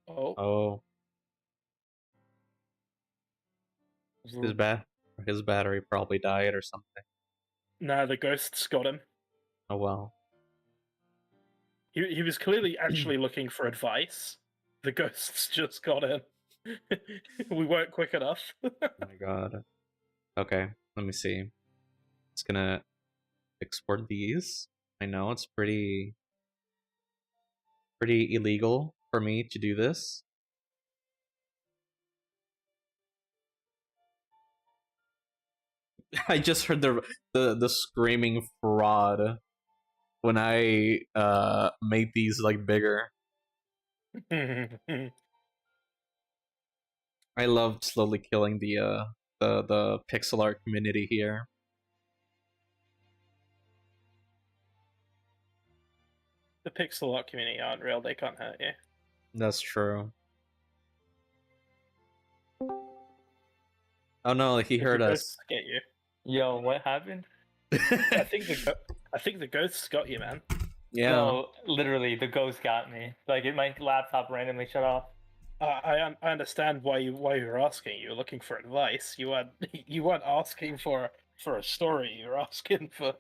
oh, Oh, his battery probably died or something. nah, the ghosts got him. Oh well. He was clearly actually looking for advice. The ghosts just got him. We weren't quick enough. Oh my god. Okay, let me see. It's gonna export these. I know it's pretty illegal for me to do this. I just heard the screaming fraud when I made these like bigger. The I love slowly killing the pixel art community here. pixel art community aren't real. They can't hurt you. That's true. Oh no, he heard The us. ghosts get you. Yo, what happened? I think the ghosts got you, man. Yeah. No, literally, the ghost got me. Like, my laptop randomly shut off. I understand why you were asking. You were looking for advice. You weren't asking for a story. You were asking for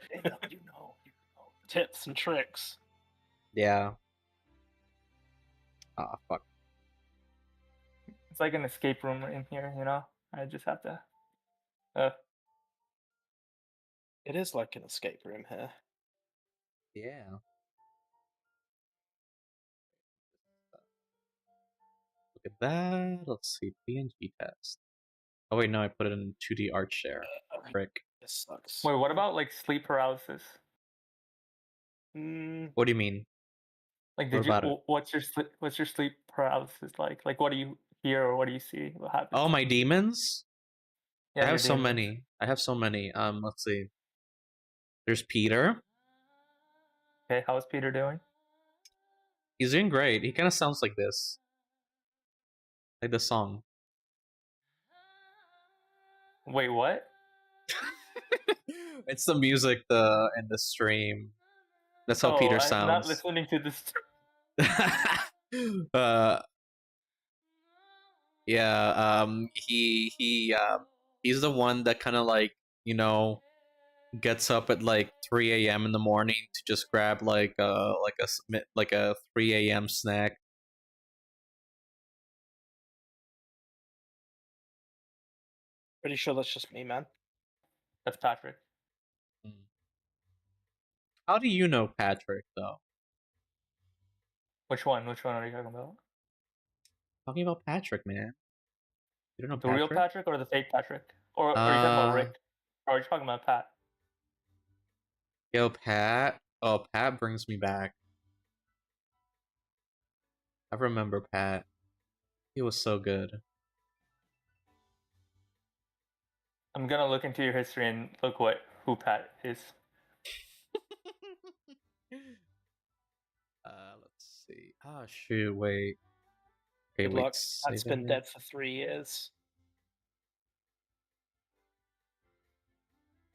you know tips and tricks. Yeah. Ah, fuck. It's like an escape room in here, you know? I just have to. It is like an escape room here. Yeah. Look at that. Let's see. PNG test. Oh wait, no, I put it in 2D art share. Frick. This sucks. Wait, what about like sleep paralysis? What do you mean? Like, What about it? what's your sleep paralysis like? Like, what do you hear or what do you see? What happens? Oh, my demons? Yeah, I have your so demons. many. I have so many. Let's see. There's Peter. Okay, how's Peter doing? He's doing great. He kind of sounds like this. Like the song. Wait, what? It's the music in the stream. That's how Peter I'm not sounds. listening to this. Yeah, he's the one that kind of like, you know, gets up at like 3 a.m. in the morning to just grab like a 3 a.m. snack. Pretty sure that's just me, man. That's Patrick. How do you know Patrick though? Which one? Which one are you talking about? Talking about Patrick, man. You don't know The Patrick? real Patrick or the fake Patrick? Or are you talking about Rick? Or are you talking about Pat? Yo, Pat. Oh, Pat brings me back. I remember Pat. He was so good. I'm gonna look into your history and look who Pat is. Let's see. Ah, shoot, wait. Okay, Good wait. luck. Pat's been dead for 3 years.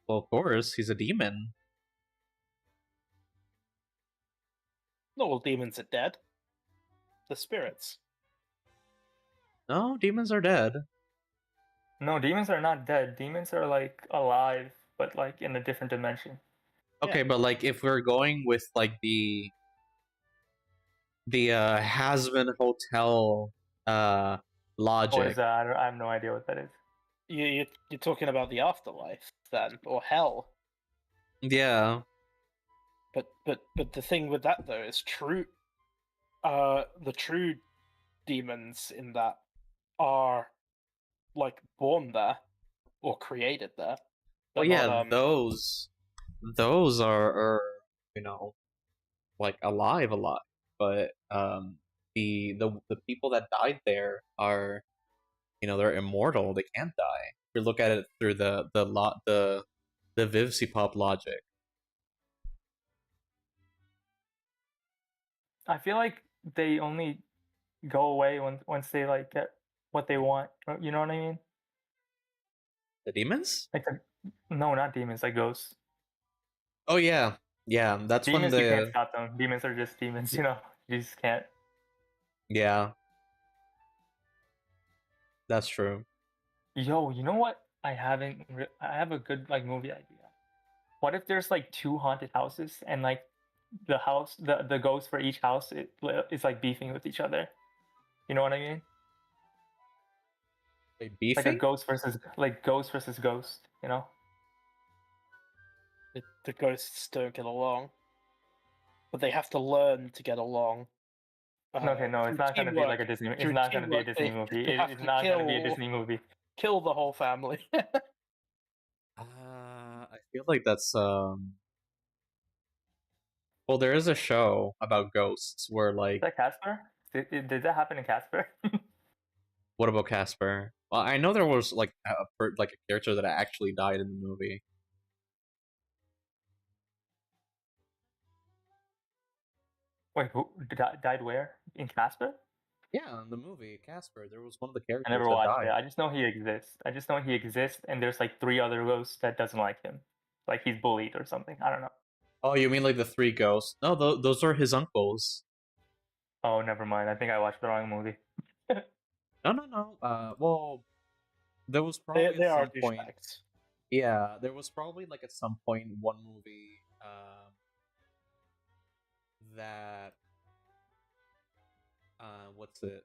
Well, of course, he's a demon. Not all demons are dead. The spirits. No, demons are dead. No, demons are not dead. Demons are like alive, but like in a different dimension. Okay, Yeah. but like if we're going with like the Hasbin Hotel What is logic. that? I have no idea what that is. You're talking about the afterlife then, or hell. Yeah. But the thing with that though is the true demons in that are like born there or created there. Well, They're not yeah, those are you know like alive, but the people that died there are they're immortal. They can't die. If you look at it through the Vivsipop logic. I feel like they only go away once they like get what they want. You know what I mean? The demons? Like no, not demons, like ghosts. Oh yeah, yeah. That's when Demons you can't the stop them. Demons are just demons, you know. You just can't. yeah, that's true. Yo, you know what? I have a good like movie idea. What if there's like two haunted houses and like the ghost for each house is like beefing with each other. You know what I mean? Wait, Like a beefing? ghost versus ghost, you know? the ghosts don't get along, but they have to learn to get along. Okay, no, it's Through not gonna be like teamwork. a Disney. It's Through not gonna be a teamwork, Disney movie. they have It's to not gonna be a Disney movie. kill the whole family. I feel like that's well, there is a show about ghosts where Is like that Casper? Did that happen in Casper? what about Casper? Well, I know there was like like a character that actually died in the movie. Wait, who died where? In Casper? Yeah, in the movie Casper, there was one of the I characters never that watched it. died. I just know he exists. I just know he exists, and there's like three other ghosts that doesn't like him. Like he's bullied or something. I don't know. Oh, you mean like the three ghosts? No, those are his uncles. Oh, never mind. I think I watched the wrong movie. No, no, no. Well, there was they probably they at are some point. douchebags. Yeah, there was probably like at some point one movie that what's it?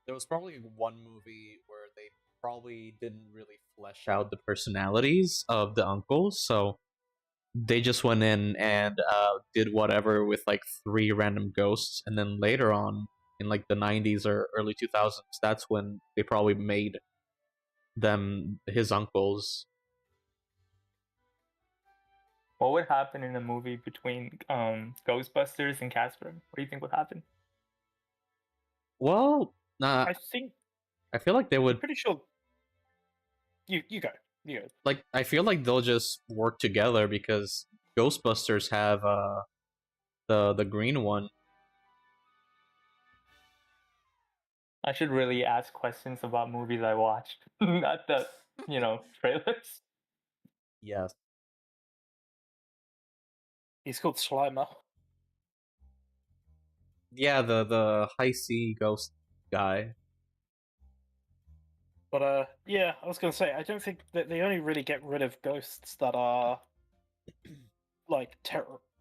There was probably one movie where they probably didn't really flesh out the personalities of the uncles, so they just went in and did whatever with like three random ghosts, and then later on in like the 90s or early 2000s, that's when they probably made them his uncles. What would happen in a movie between Ghostbusters and Casper? What do you think would happen? Well, I think I feel like they I'm would pretty sure. You go. You go. like I feel like they'll just work together because Ghostbusters have the green one. I should really ask questions about movies I watched, not the trailers. Yes. He's called Slimer. Yeah, the high sea ghost guy. But yeah, I was gonna say I don't think that they only really get rid of ghosts that are like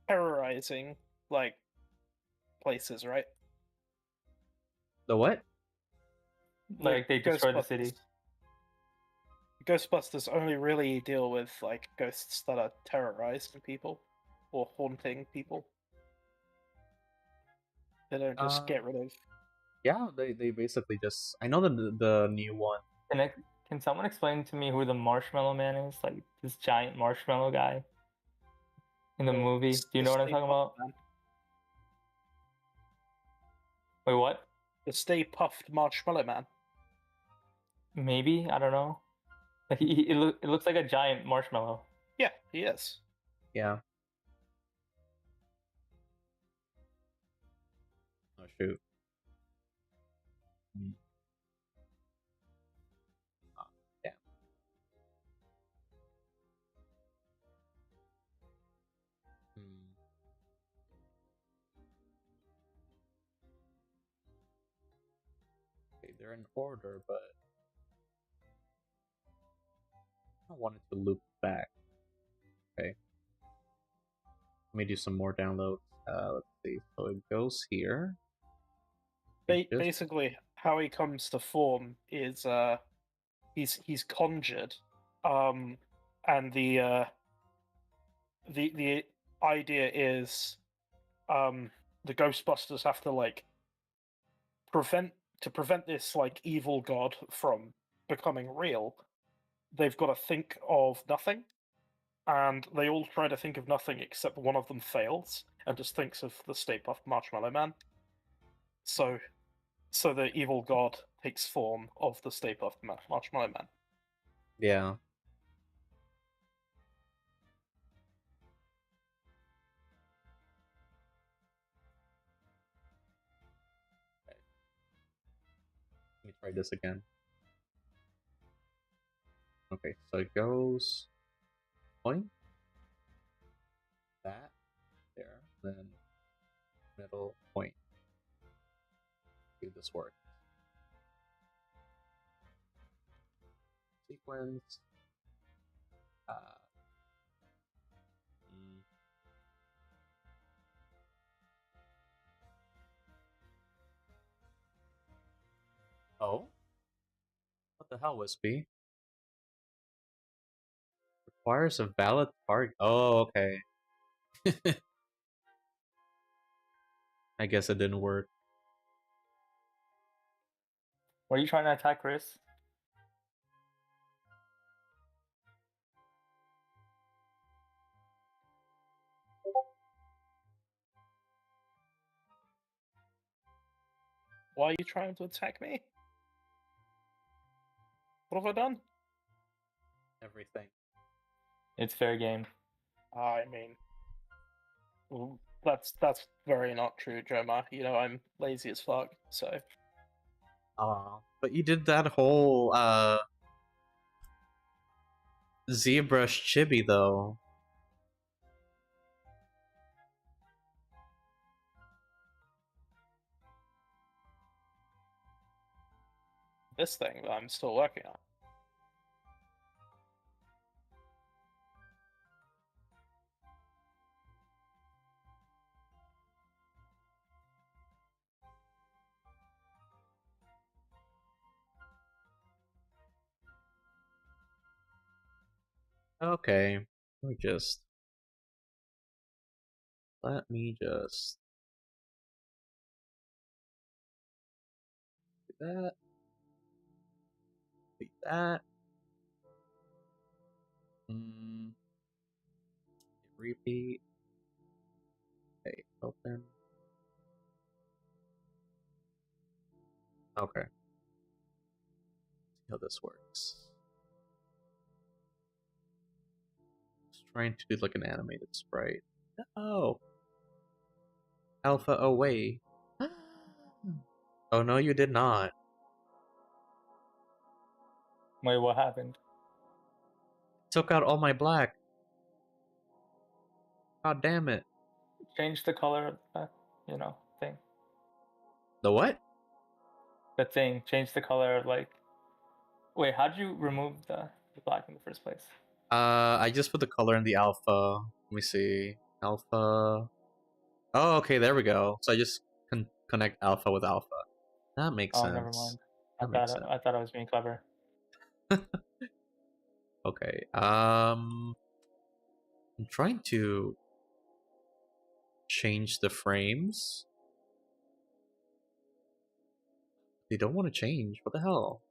terrorizing like places, right? The what? Like they destroy the city. Ghostbusters only really deal with like ghosts that are terrorizing people or haunting people. They don't just get rid of. Yeah, they basically just. I know the new one. Can someone explain to me who the Marshmallow Man is? Like this giant marshmallow guy in the movie. Do you know what I'm talking about? Man. Wait, what? The Stay Puffed Marshmallow Man. Maybe, I don't know. Like it looks like a giant marshmallow. Yeah, he is. Yeah. Oh shoot. Oh, damn. they're in order, but I want it to loop back. Okay. Let me do some more downloads. Let's see. So it goes here. Basically, how he comes to form is he's conjured, and the idea is the Ghostbusters have to like prevent this like evil god from becoming real. They've got to think of nothing, and they all try to think of nothing except one of them fails and just thinks of the Stay Puft Marshmallow Man. So the evil god takes form of the Stay Puft Marshmallow Man. Yeah. Let me try this again. Okay, so it goes point, that, there, then middle point. See if this works. Sequence. Mm. Oh? What the hell, Wispy? Requires a valid target. Oh, okay. I guess it didn't work. Were you trying to attack Chris? Why are you trying to attack me? What have I done? Everything. It's fair game. I mean, well, that's very not true, Jomar. You know I'm lazy as fuck, so But you did that whole ZBrush chibi though. this thing that I'm still working on. Okay. Let me just do that. Delete that. Mm. Repeat. Okay, open. Okay. See how this works. Just trying to do like an animated sprite. Oh. Alpha away. Oh no, you did not. Wait, what happened? Took out all my black. God damn it. Change the color of the, thing. The what? The thing. Change the color, like... Wait, how'd you remove the black in the first place? I just put the color in the alpha. Let me see. Alpha. Oh, okay, there we go. So I just connect alpha with alpha. That makes Oh, sense. never mind. That makes sense. I thought I was being clever. Okay. I'm trying to change the frames. They don't want to change. What the hell?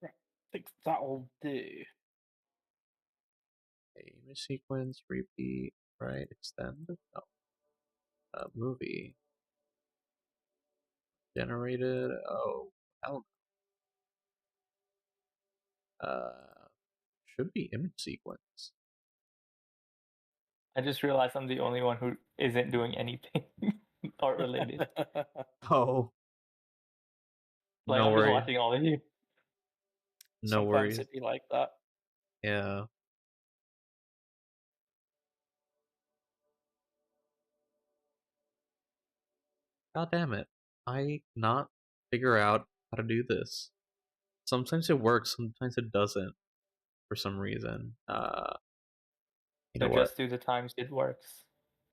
I think that'll do. Okay, image sequence, repeat, right? Extend. No. Movie. Generated. Oh, hell. Should be image sequence. I just realized I'm the only one who isn't doing anything art related. Oh. Like, No I'm just worries. watching all of you. No Sometimes worries. it'd be like that. Yeah. God damn it. I not figure out how to do this? Sometimes it works, sometimes it doesn't for some reason. You So know what? just do the times it works.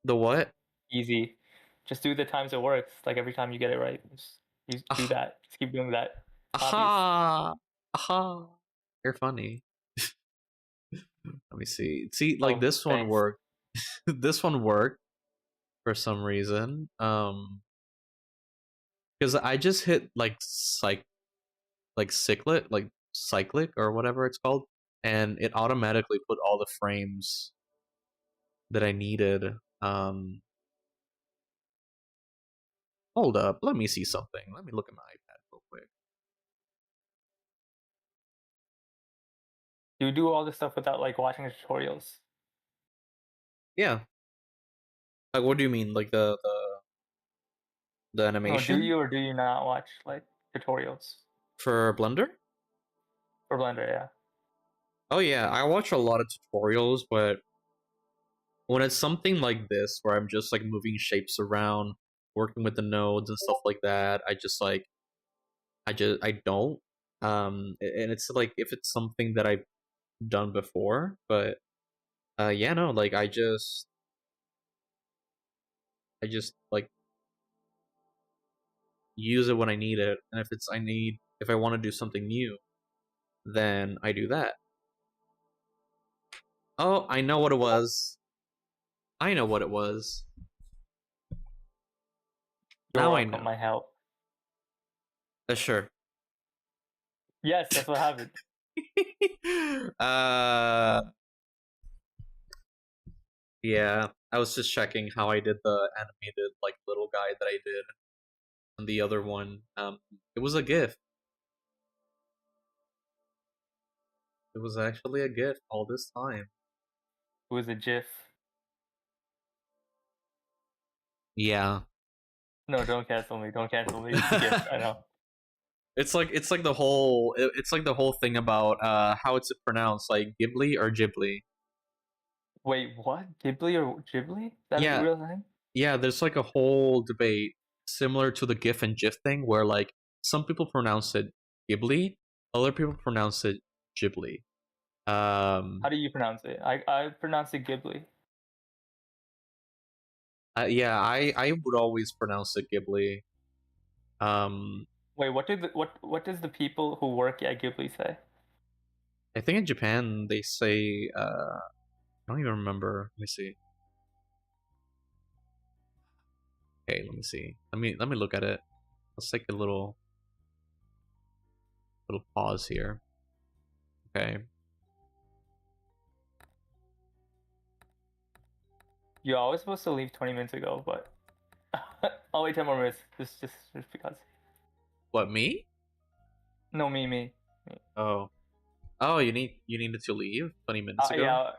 The what? Easy. Just do the times it works. Like every time you get it right, just you do Ah, that. Just keep doing that. Obvious. aha! Aha! You're funny. Let me see. See, like Oh, this one thanks. worked. This one worked for some reason. Because I just hit like cyclic or whatever it's called, and it automatically put all the frames that I needed. Um, Hold up, let me see something. Let me look at my iPad real quick. You do all this stuff without like watching the tutorials. Yeah. Like, what do you mean? Like the No, do animation you or do you not watch like tutorials for Blender? for Blender? Yeah. Oh yeah, I watch a lot of tutorials, but when it's something like this where I'm just like moving shapes around, working with the nodes and stuff like that, I don't. And it's like if it's something that I've done before, but yeah, no, like I just like use it when I need it, and if I want to do something new, then I do that. Oh, I know what it was. I know what it was. You're Now I welcome. know. My help. Sure. Yes, that's what happened. uh, yeah. I was just checking how I did the animated like little guy that I did on the other one. It was a GIF. It was actually a GIF all this time. It was a GIF. Yeah. No, don't cancel me. Don't cancel me. It's a GIF. I know. It's like the whole thing about how it's pronounced, like Ghibli or Ghibli. Wait, what? Ghibli or Ghibli? Is that a Yeah, real thing? yeah, there's like a whole debate similar to the GIF and GIF thing where like some people pronounce it Ghibli, other people pronounce it Ghibli. How do you pronounce it? I pronounce it Ghibli. Yeah, I would always pronounce it Ghibli. Um, Wait, what does the people who work at Ghibli say? I think in Japan they say I don't even remember. Let me see. Okay, let me see. Let me look at it. Let's take a little pause here. Okay. Yeah, I was supposed to leave 20 minutes ago, but I'll wait 10 more minutes. Just because. What, me? No, me. Oh. Oh, you needed to leave 20 minutes ago?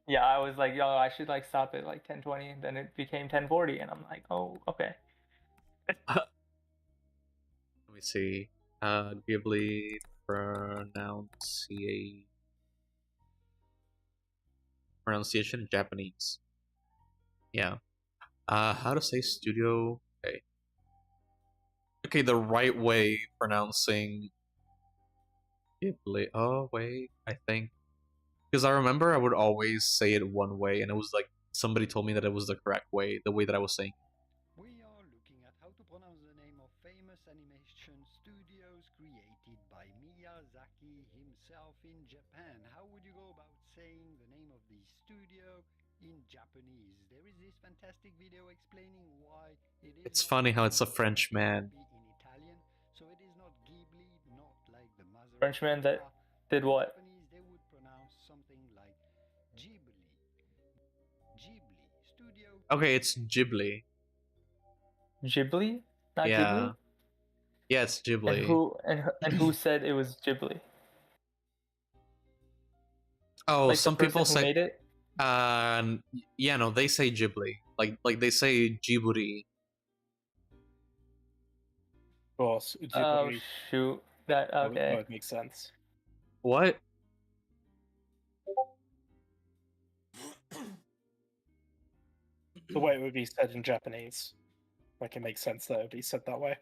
Yeah. I was like, yo, I should like stop at like 10:20, and then it became 10:40, and I'm like, oh, okay. Let me see. Ghibli pronunciation in Japanese. Yeah. How to say studio? Okay. Okay, the right way pronouncing Ghibli. Oh wait, I think because I remember I would always say it one way, and it was like somebody told me that it was the correct way, the way that I was saying. We are looking at how to pronounce the name of famous animation studios created by Miyazaki himself in Japan. How would you go about saying the name of the studio in Japanese? There is this fantastic video explaining why it is It's not funny how called it's a French man. Ghibli in Italian, so it is not Ghibli, not like the mother of Frenchman that cinema. did In what? Japanese, they would pronounce something like Ghibli. Ghibli Studio. Okay, it's Ghibli. Ghibli, not Yeah. Ghibli. Yeah, it's And Ghibli. who said it was Ghibli? Oh, Like the some person people who say made it? uh yeah, no, they say Ghibli. Like they say Djibouti. Of course, Oh Ghibli shoot. That okay. would make sense. What? The way it would be said in Japanese, like it makes sense that it would be said that way.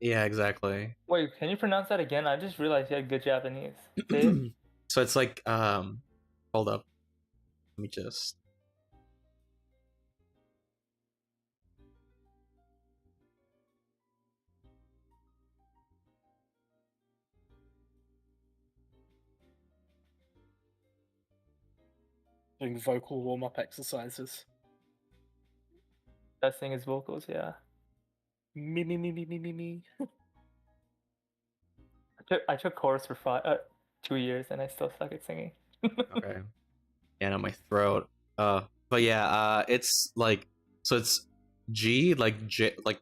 Yeah, exactly. Wait, can you pronounce that again? I just realized you had good Japanese. Say it. So it's like hold up. Let me just Doing vocal warm-up exercises. Testing his vocals, yeah. Me, me, me, me, me, me, me. I took chorus for 2 years and I still suck at singing. okay. Yeah, no, my throat. But yeah, it's like so it's G like J like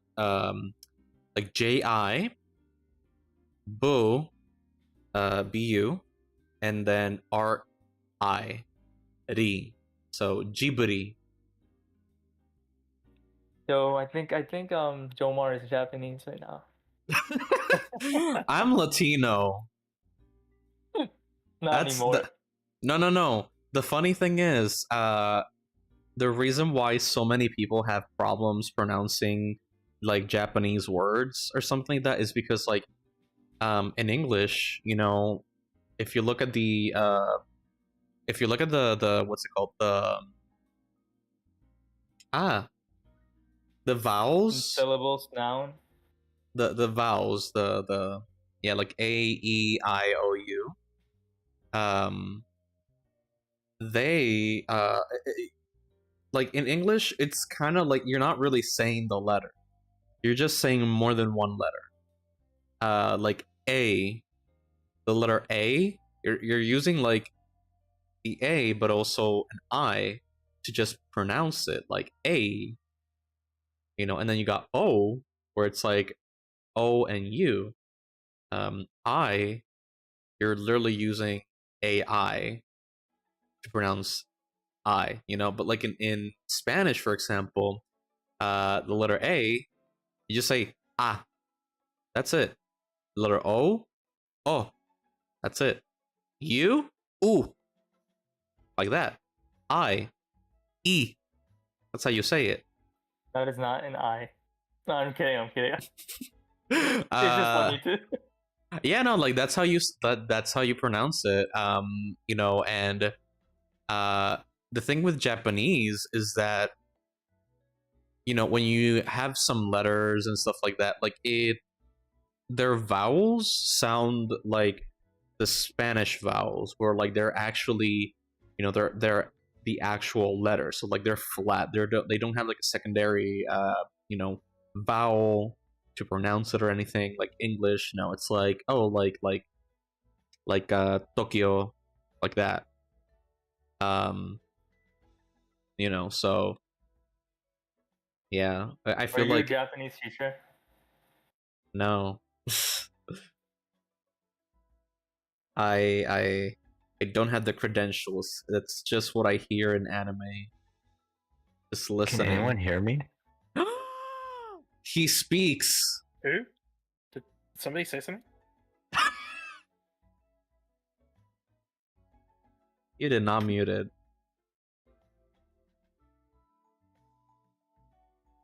J-I Bu B-U and then R-I Ri. So Jiburi. So I think Jomar is Japanese right now. I'm Latino. Not That's anymore. no. The funny thing is, the reason why so many people have problems pronouncing like Japanese words or something like that is because like in English, you know, if you look at the the what's it called, ah the vowels, Syllables, noun. the vowels, the yeah, like A E I O U, um they like in English it's kind of like you're not really saying the letter, you're just saying more than one letter. Like A, the letter A, you're using like the A but also an I to just pronounce it like A, you know, and then you got O where it's like O and U. I, you're literally using AI to pronounce I, you know, but like in Spanish, for example, the letter A, you just say ah, that's it. The letter O, oh, that's it. U, ooh, like that. I, E, that's how you say it. That is not an I. No, I'm kidding. I'm kidding. It's just uh, funny too. yeah, no, like that's how that's how you pronounce it. You know, and uh, the thing with Japanese is that, you know, when you have some letters and stuff like that, like their vowels sound like the Spanish vowels, where like they're actually, you know, they're the actual letters. So like they're flat. They don't have like a secondary, you know, vowel to pronounce it or anything like English. No, it's like, oh, Tokyo, like that. Um, you know, so yeah, I Are feel you a like Japanese teacher? no. I don't have the credentials. That's just what I hear in anime. Just Can listening. anyone hear me? He speaks. Who? Did somebody say something? You did not mute it.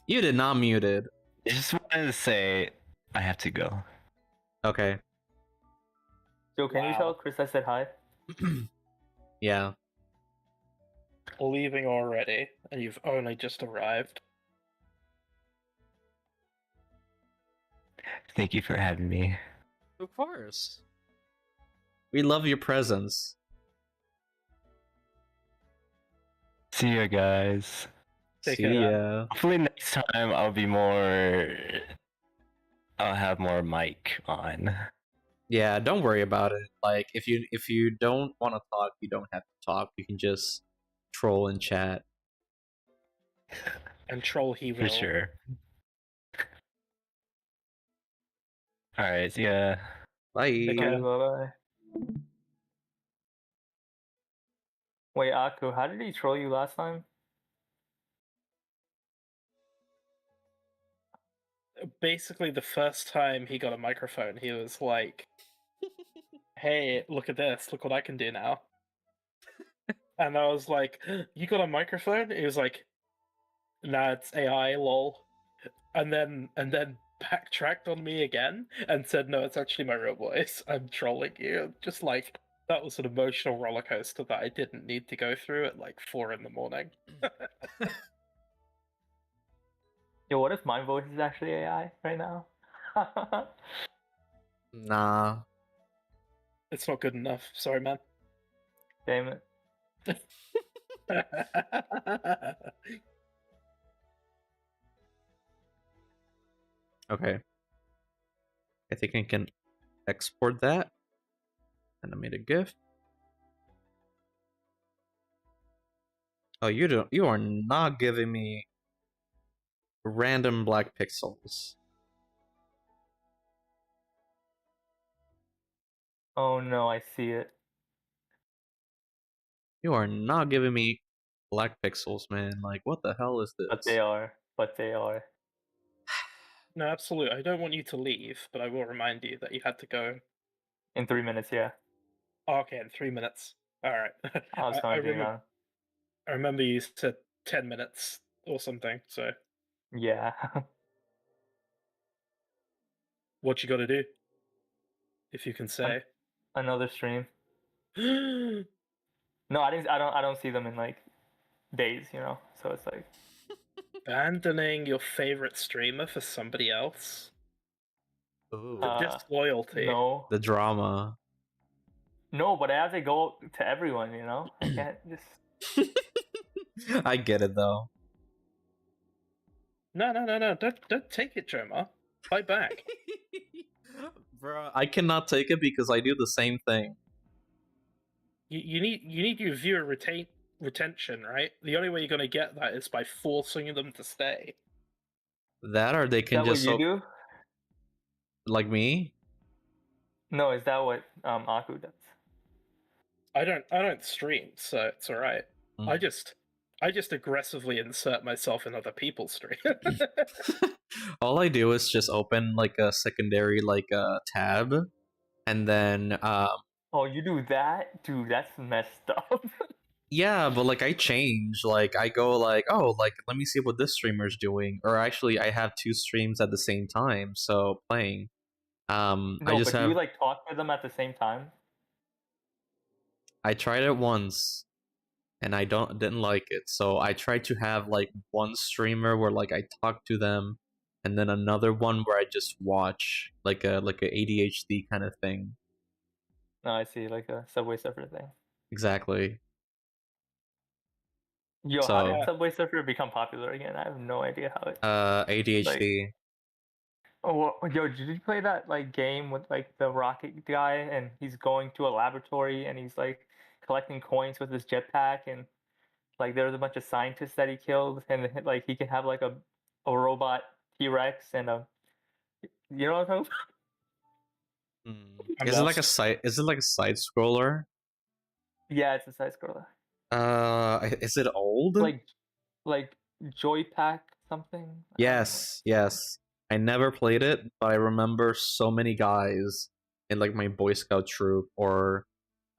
You did not mute it. I just wanted to say I have to go. Okay. Joe, can you tell Wow. Chris I said hi? Yeah. Leaving already, and you've only just arrived. Thank you for having me. Of course. We love your presence. See you guys. Take See care. ya. Hopefully next time I'll have more mic on. Yeah, don't worry about it. Like if you don't want to talk, you don't have to talk. You can just troll and chat. And troll he will. For sure. Alright, see ya. Bye. Take care. Bye. Wait, Aku, how did he troll you last time? Basically, the first time he got a microphone, he was like, "Hey, look at this! Look what I can do now!" And I was like, "You got a microphone?" He was like, "Nah, it's AI, lol." And then backtracked on me again and said, "No, it's actually my real voice. I'm trolling you." Just like that was an emotional roller coaster that I didn't need to go through at like 4 in the morning. Yo, what if my voice is actually AI right now? Nah. It's not good enough. Sorry, man. Damn it. Okay. I think I can export that. And I made a GIF. Oh, you are not giving me random black pixels. Oh no, I see it. You are not giving me black pixels, man. Like, what the hell is this? But they are. But they are. No, absolutely. I don't want you to leave, but I will remind you that you had to go. In 3 minutes, yeah. Oh, okay, in 3 minutes. All right. I was hungry now. I remember you said 10 minutes or something. So, Yeah. what you got to do? If you can say. Another stream. No, I don't see them in like days, you know. So it's like Abandoning your favorite streamer for somebody else? Ooh. The disloyalty. no. The drama. No, but I have to go to everyone, you know? I can't just I get it though. No. Don't take it, Jomar. Fight back. Bruh, I cannot take it because I do the same thing. You need your viewer retention, right? The only way you're gonna get that is by forcing them to stay. That or they Is can that what just you do? like me. No, is that what Aku does? I don't stream, so it's all right. Mm. I just aggressively insert myself in other people's stream. All I do is just open like a secondary tab, and then Oh, you do that? Dude, that's messed up. yeah, but like I change, like I go like, oh, like let me see what this streamer's doing, or actually I have two streams at the same time, so playing. I No, just but do you have like talk to them at the same time? I tried it once and I didn't like it. So I tried to have like one streamer where like I talk to them and then another one where I just watch like a ADHD kind of thing. No, I see, like a Subway Surfer thing. Exactly. Yo, how did So Subway Surfer become popular again? I have no idea how it. ADHD. Oh, yo, did you play that like game with like the rocket guy and he's going to a laboratory and he's like collecting coins with his jetpack and like there's a bunch of scientists that he killed and like he can have like a robot T-Rex and a you know what I'm talking about? I'm Is it like a lost. side? Is it like a side scroller? Yeah, it's a side scroller. Is it old? Like Joy Pack something. I don't know. Yes, yes. I never played it, but I remember so many guys in like my Boy Scout troop or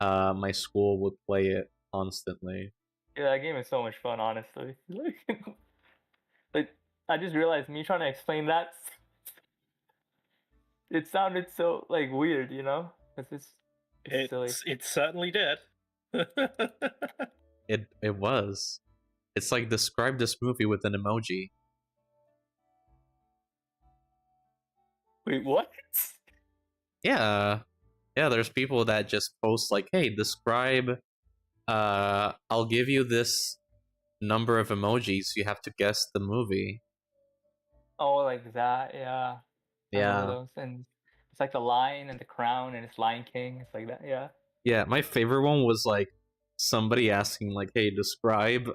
my school would play it constantly. Yeah, that game is so much fun, honestly. Like I just realized me trying to explain that it sounded so like weird, you know? It's silly. It certainly did. It was. It's like describe this movie with an emoji. Wait, what? Yeah. Yeah, there's people that just post like, "Hey, describe I'll give you this number of emojis. You have to guess the movie." Oh, like that, yeah. I remember Yeah. those. And it's like the lion and the crown and it's Lion King. It's like that, yeah. Yeah, my favorite one was like somebody asking like, "Hey, describe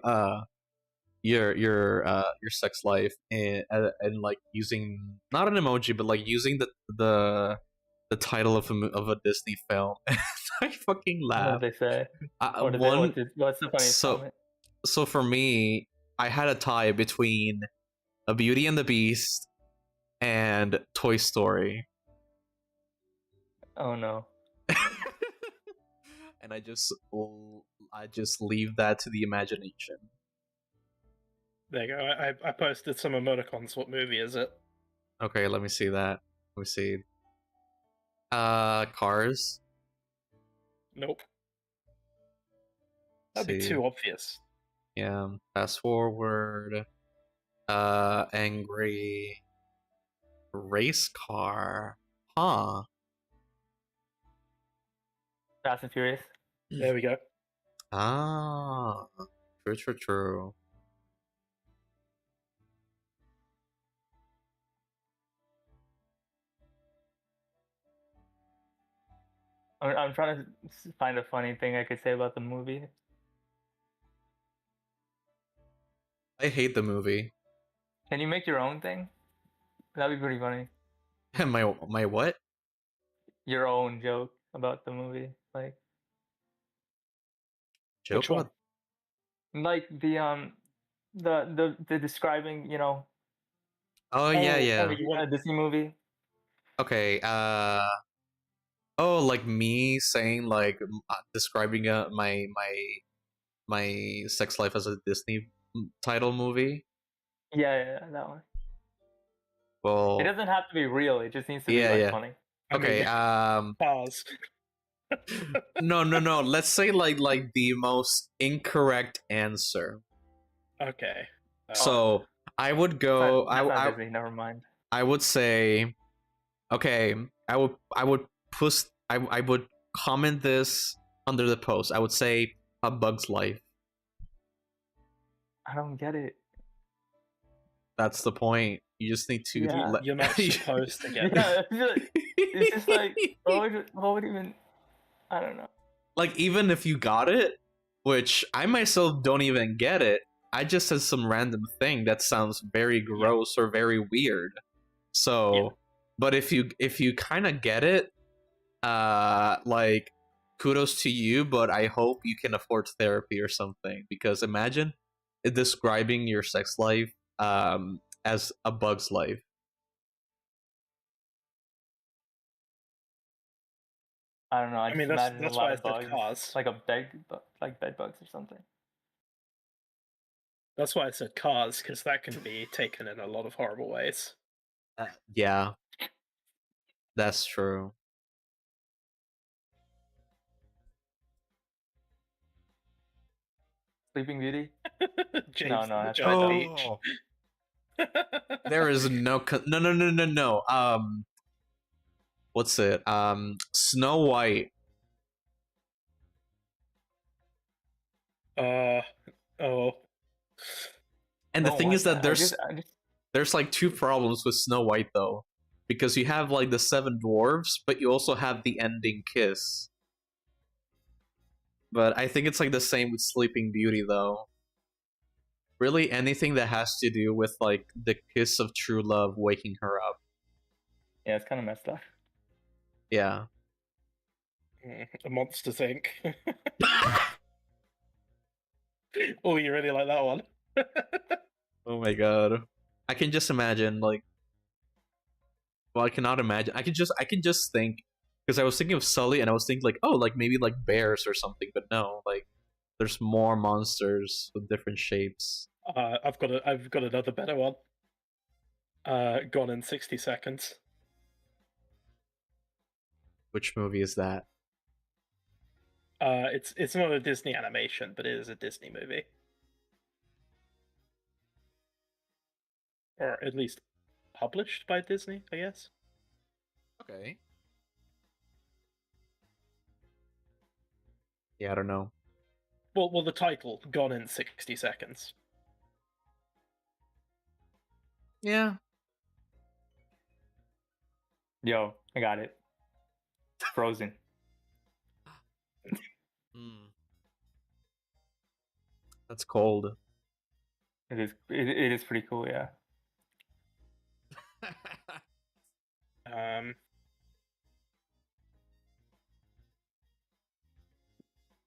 your sex life," and like using not an emoji but like using the title of a Disney film. I fucking What laugh. did they say? One What's the funniest comment? so for me, I had a tie between A Beauty and the Beast and Toy Story. Oh no. And I just leave that to the imagination. There you go. I posted some emoticons. What movie is it? Okay, let me see that. Let me see. Cars. Nope. Let's That'd be see. too obvious. Yeah. Fast forward. Angry race car. Huh. Fast and Furious. There we go. Ah. True. I'm trying to find a funny thing I could say about the movie. I hate the movie. Can you make your own thing? That'd be pretty funny. my what? Your own joke about the movie, like Joke Which one? about- the describing, you know, Oh yeah. you want- a Disney movie. Okay. Oh, like me saying like describing my sex life as a Disney title movie. Yeah, that one. Well, It doesn't have to be real. It just needs to be Yeah, like yeah. funny. I okay. mean, Cars. No. Let's say like the most incorrect answer. Okay. So I would go. That's not I Disney. Never mind. I would say, okay. I would push. I would comment this under the post. I would say A Bug's Life. I don't get it. That's the point. You just need to. Yeah. You're not supposed to get Yeah, it's just like what would even? I don't know. Like, even if you got it, which I myself don't even get it, I just said some random thing that sounds very gross or very weird. So, Yeah. but if you kind of get it, like, kudos to you, but I hope you can afford therapy or something, because imagine describing your sex life as a bug's life. I don't know. I mean, just that's- imagine that's a lot why I of said bugs, cars. like like bed bugs or something. That's why I said Cars, because that can be taken in a lot of horrible ways. Yeah, that's true. Sleeping Beauty. James No, and the that's Giant Oh, Peach. there is no. What's it? Snow White. Oh. And the Oh, thing what? is that I there's just there's like two problems with Snow White though, because you have like the seven dwarves, but you also have the ending kiss. But I think it's like the same with Sleeping Beauty though. Really, anything that has to do with like the kiss of true love waking her up. yeah, it's kind of messed up. Yeah. A Monsters Inc. Oh, you really like that one? Oh my god. I can just imagine like. Well, I cannot imagine. I can just think, because I was thinking of Sully and I was thinking like, oh, like maybe like bears or something, but no, like there's more monsters with different shapes. I've got another better one. Gone in 60 Seconds. Which movie is that? It's not a Disney animation, but it is a Disney movie, or at least published by Disney, I guess. Okay. Yeah, I don't know. Well, the title, Gone in 60 Seconds. Yeah. Yo, I got it. Frozen. That's cold. It is pretty cool, yeah.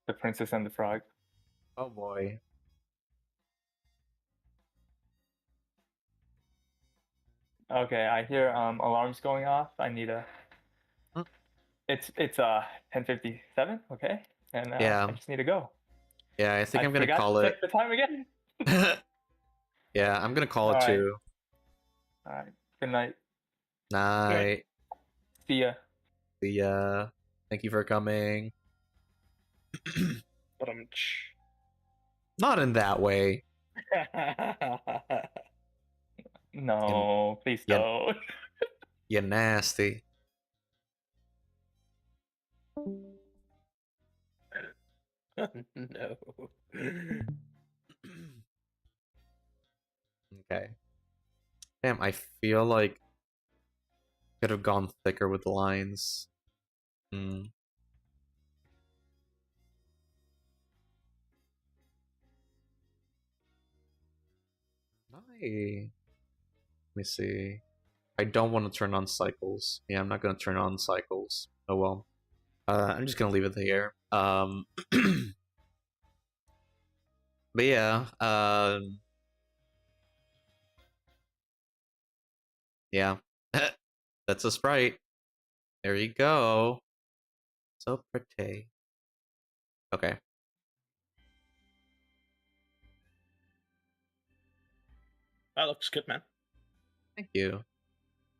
The Princess and the Frog. Oh boy. Okay, I hear alarms going off. I need a. Huh? It's 10:57. Okay, and Yeah. I just need to go. Yeah, I think I'm gonna forgot call to it. check the time again. Yeah, I'm gonna call it Alright. too. All right. Good night. Night. See ya. See ya. Thank you for coming. But I'm. Not in that way. No, please yeah. don't. You nasty. No. Okay. Damn, I feel like could have gone thicker with the lines. Hmm. Nice. Let me see. I don't want to turn on cycles. Yeah, I'm not gonna turn on cycles. Oh well. I'm just gonna leave it there. But yeah, yeah. That's a sprite. There you go. So pretty. Okay. That looks good, man. Thank you.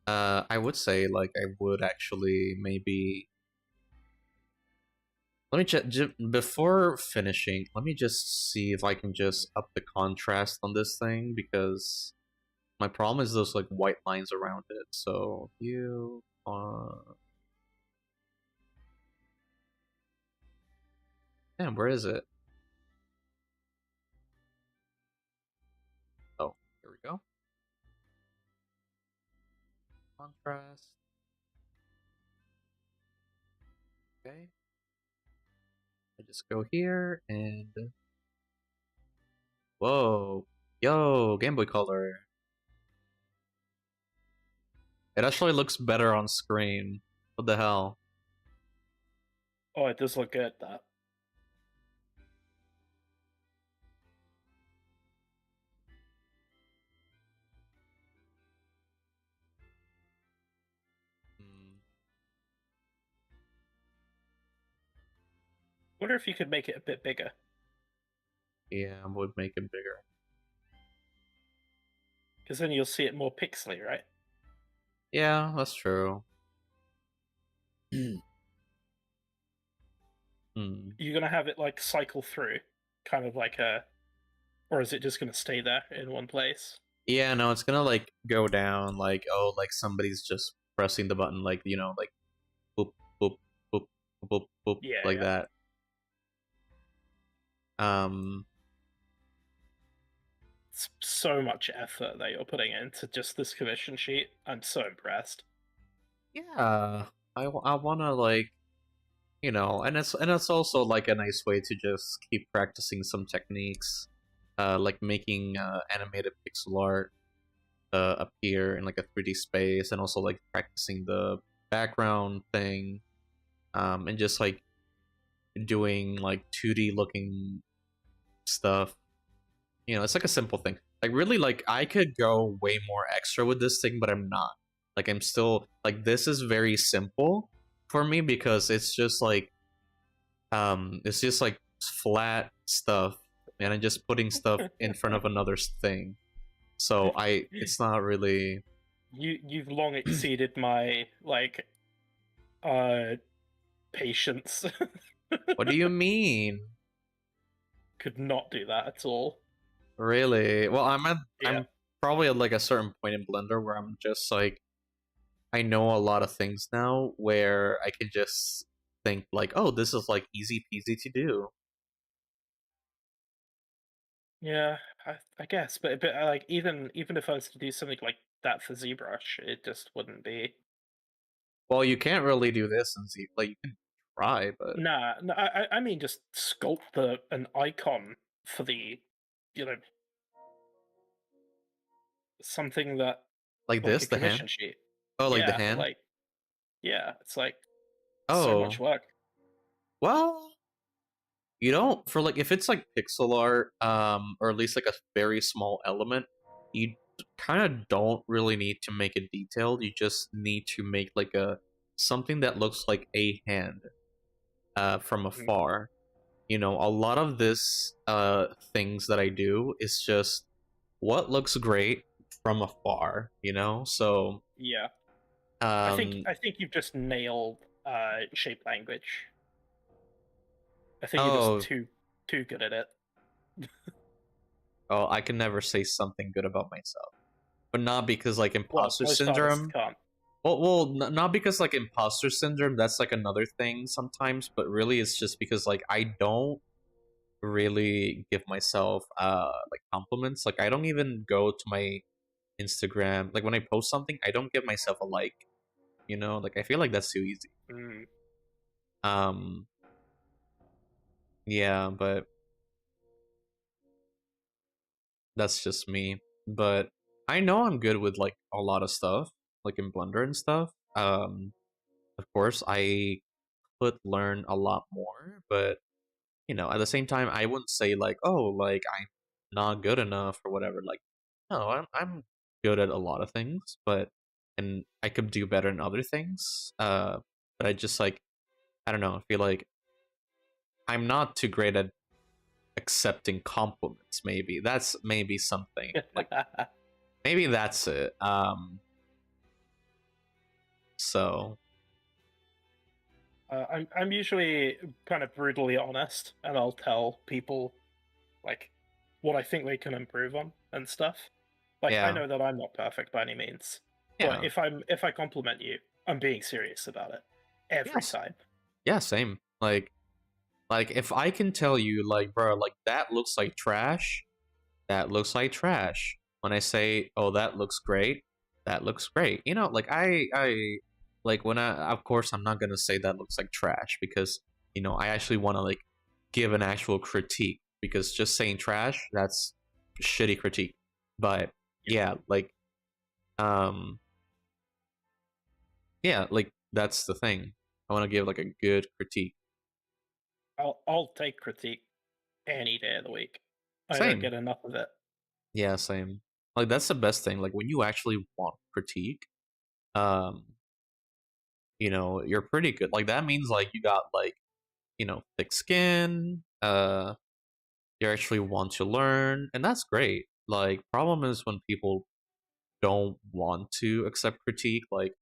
I would say, like, I would actually maybe... Let me check, before finishing, let me just see if I can just up the contrast on this thing, because my problem is those, like, white lines around it, so you are... Damn, where is it? Oh, here we go. Contrast. Okay. I just go here and whoa, yo, Game Boy Color. It actually looks better on screen. What the hell? Oh, it does look good, that. Wonder if you could make it a bit bigger. Yeah, I would make it bigger. Because then you'll see it more pixely, right? Yeah, that's true. You're gonna have it like cycle through, kind of like a, or is it just gonna stay there in one place? Yeah, no, it's gonna like go down like, oh, like somebody's just pressing the button, like, you know, like boop boop boop boop boop Yeah, like yeah. that. It's so much effort that you're putting into just this commission sheet. I'm so impressed. Yeah, I want to, like, you know, and it's also like a nice way to just keep practicing some techniques, like making animated pixel art appear in like a 3D space, and also like practicing the background thing, and just like doing like 2D looking stuff. You know, it's like a simple thing. Like really, like I could go way more extra with this thing, but I'm not. Like I'm still like, this is very simple for me because it's just like flat stuff, and I'm just putting stuff in front of another thing. So it's not really... You've long exceeded my like patience. What do you mean? Could not do that at all. Really? Well, Yeah. I'm probably at like a certain point in Blender where I'm just like, I know a lot of things now where I can just think like, oh, this is like easy peasy to do. Yeah, I guess, but like even if I was to do something like that for ZBrush, it just wouldn't be. Well, you can't really do this and see, like, you can try, but Nah, no, I mean just sculpt an icon for the, you know, something that like like this, a the hand. commission sheet. Oh, like the Yeah, hand. like yeah, it's like so much Oh, work. well, you don't, for like, if it's like pixel art, or at least like a very small element, you kind of don't really need to make it detailed. You just need to make like a something that looks like a hand from afar. You know, a lot of this things that I do is just what looks great from afar, you know? So Yeah. I Um, think you've just nailed shape language. I think you're just oh, too good at it. oh, I can never say something good about myself, but not because like Well, imposter most artists syndrome. can't. Not because like imposter syndrome. That's like another thing sometimes, but really it's just because like I don't really give myself like compliments. Like I don't even go to my Instagram. Like when I post something, I don't give myself a like. You know, like I feel like that's too easy. Mm. Um, yeah, but that's just me. But I know I'm good with like a lot of stuff, like in Blender and stuff. Of course, I could learn a lot more, but you know, at the same time, I wouldn't say like, oh, like I'm not good enough or whatever. Like, no, I'm good at a lot of things, but and I could do better in other things. But I just like I don't know. I feel like I'm not too great at accepting compliments. Maybe that's maybe something like maybe that's it. So I'm usually kind of brutally honest, and I'll tell people like what I think they can improve on and stuff. Like I yeah, know that I'm not perfect by any means, but yeah, if I compliment you, I'm being serious about it every yes, time. yeah, same. Like if I can tell you, like, bro, like that looks like trash. That looks like trash. When I say, oh, that looks great, that looks great. You know, like I like when I, of course, I'm not gonna say that looks like trash because you know I actually want to like give an actual critique because just saying trash, that's shitty critique. But yeah, um, yeah, like that's the thing. I want to give like a good critique. I'll take critique any day of the week. I don't Same. get enough of it. Yeah, same. Like that's the best thing. Like when you actually want critique, um, you know, you're pretty good. Like that means like you got like, you know, thick skin, you actually want to learn, and that's great. Like problem is when people don't want to accept critique, like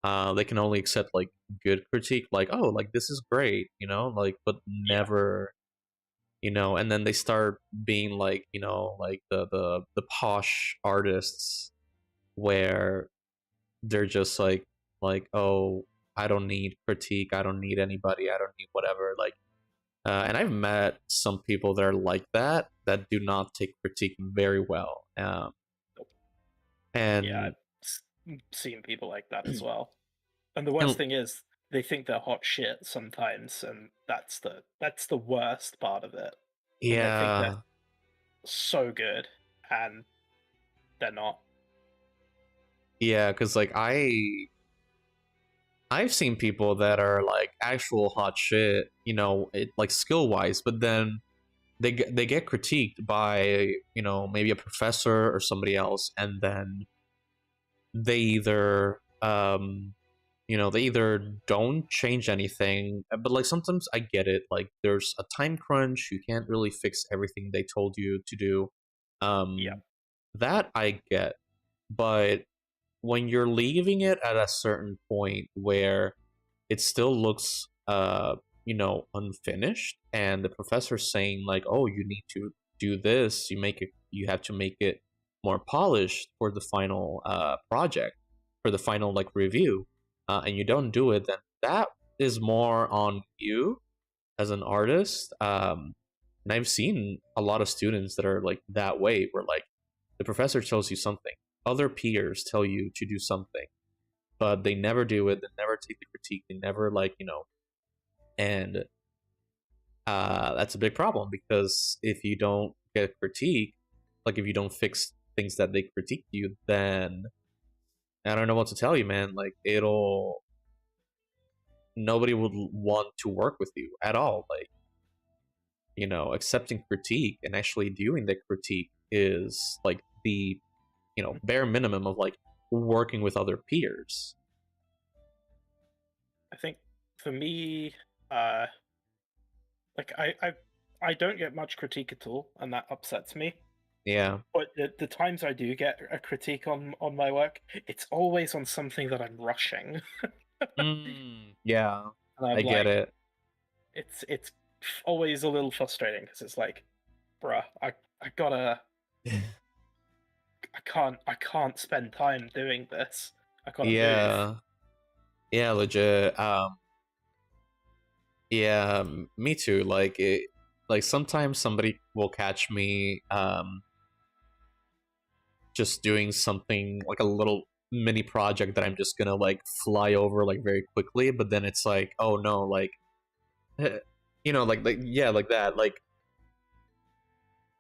they can only accept like good critique, like, oh, like this is great, you know, like but Yeah. never you know, and then they start being like, you know, like the posh artists where they're just like oh I don't need critique, I don't need anybody, I don't need whatever, like and I've met some people that are like that do not take critique very well, Yeah, and I've seen people like that as well. And the worst and thing is they think they're hot shit sometimes, and that's the worst part of it. When they think they're yeah, so good and they're not. yeah, because like I've seen people that are like actual hot shit, you know, like skill wise, but then they get critiqued by you know maybe a professor or somebody else, and then they either you know they either don't change anything, but like sometimes I get it, like there's a time crunch, you can't really fix everything they told you to do, Yeah. um that I get, but when you're leaving it at a certain point where it still looks you know unfinished and the professor's saying like oh you need to do this, you have to make it more polished for the final project, for the final like review, and you don't do it, then that is more on you as an artist, and I've seen a lot of students that are like that way where like the professor tells you something, other peers tell you to do something, but they never do it, they never take the critique, they never like you know, and that's a big problem because if you don't get critique, like if you don't fix things that they critique you, then I don't know what to tell you, man. Like it'll nobody would want to work with you at all. Like you know, accepting critique and actually doing the critique is like the you know bare minimum of like working with other peers. I think for me, uh like I don't get much critique at all, and that upsets me. Yeah. But the times I do get a critique on my work, it's always on something that I'm rushing. Yeah. And I'm I get like, it. it's always a little frustrating because it's like, bruh, I gotta, I can't spend time doing this. I gotta move. Yeah. Yeah, legit. Yeah, me too. Like sometimes somebody will catch me just doing something like a little mini project that I'm just gonna like fly over like very quickly, but then it's like, oh no, like like yeah, like that, like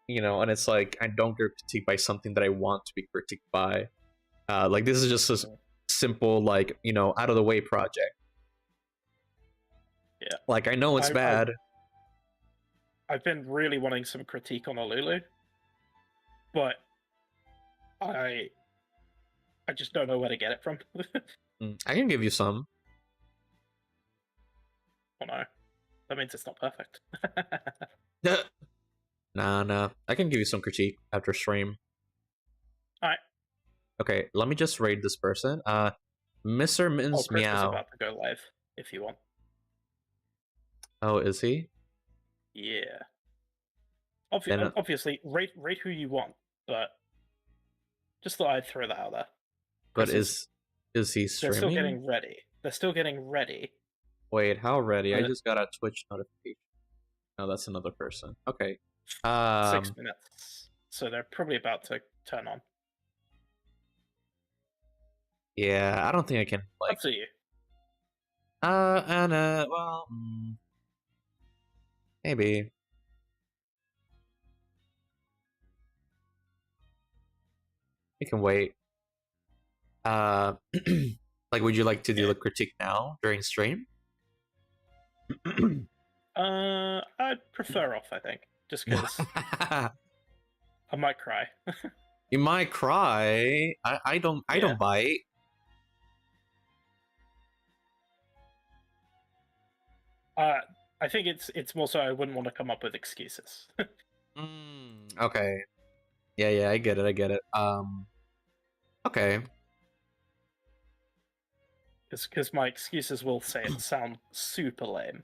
and it's like I don't get critiqued by something that I want to be critiqued by. Like this is just a simple like out of the way project. Yeah. Like I know it's bad. I've been really wanting some critique on Olulu, but I just don't know where to get it from. I can give you some. Oh no, that means it's not perfect. Nah. I can give you some critique after stream. Alright. Okay, let me just raid this person. Mr. Min's Chris is Meow. about to go live, if you want. Oh, is he? Yeah. Then- Obviously, rate who you want, but just thought I'd throw that out there. But Chris is he They're streaming? still getting ready. They're still getting ready. Wait, how ready? I Uh, just got a Twitch notification. No, that's another person. Okay. 6 minutes. So they're probably about to turn on. Yeah, I don't think I can like. Up to you. Well, maybe. We can wait. Like, would you like to do the critique now during stream? I'd prefer off, I think. Just because I might cry. You might cry. I don't bite. I think it's more so I wouldn't want to come up with excuses. Okay. Yeah, I get it. Okay. Because my excuses will sound super lame.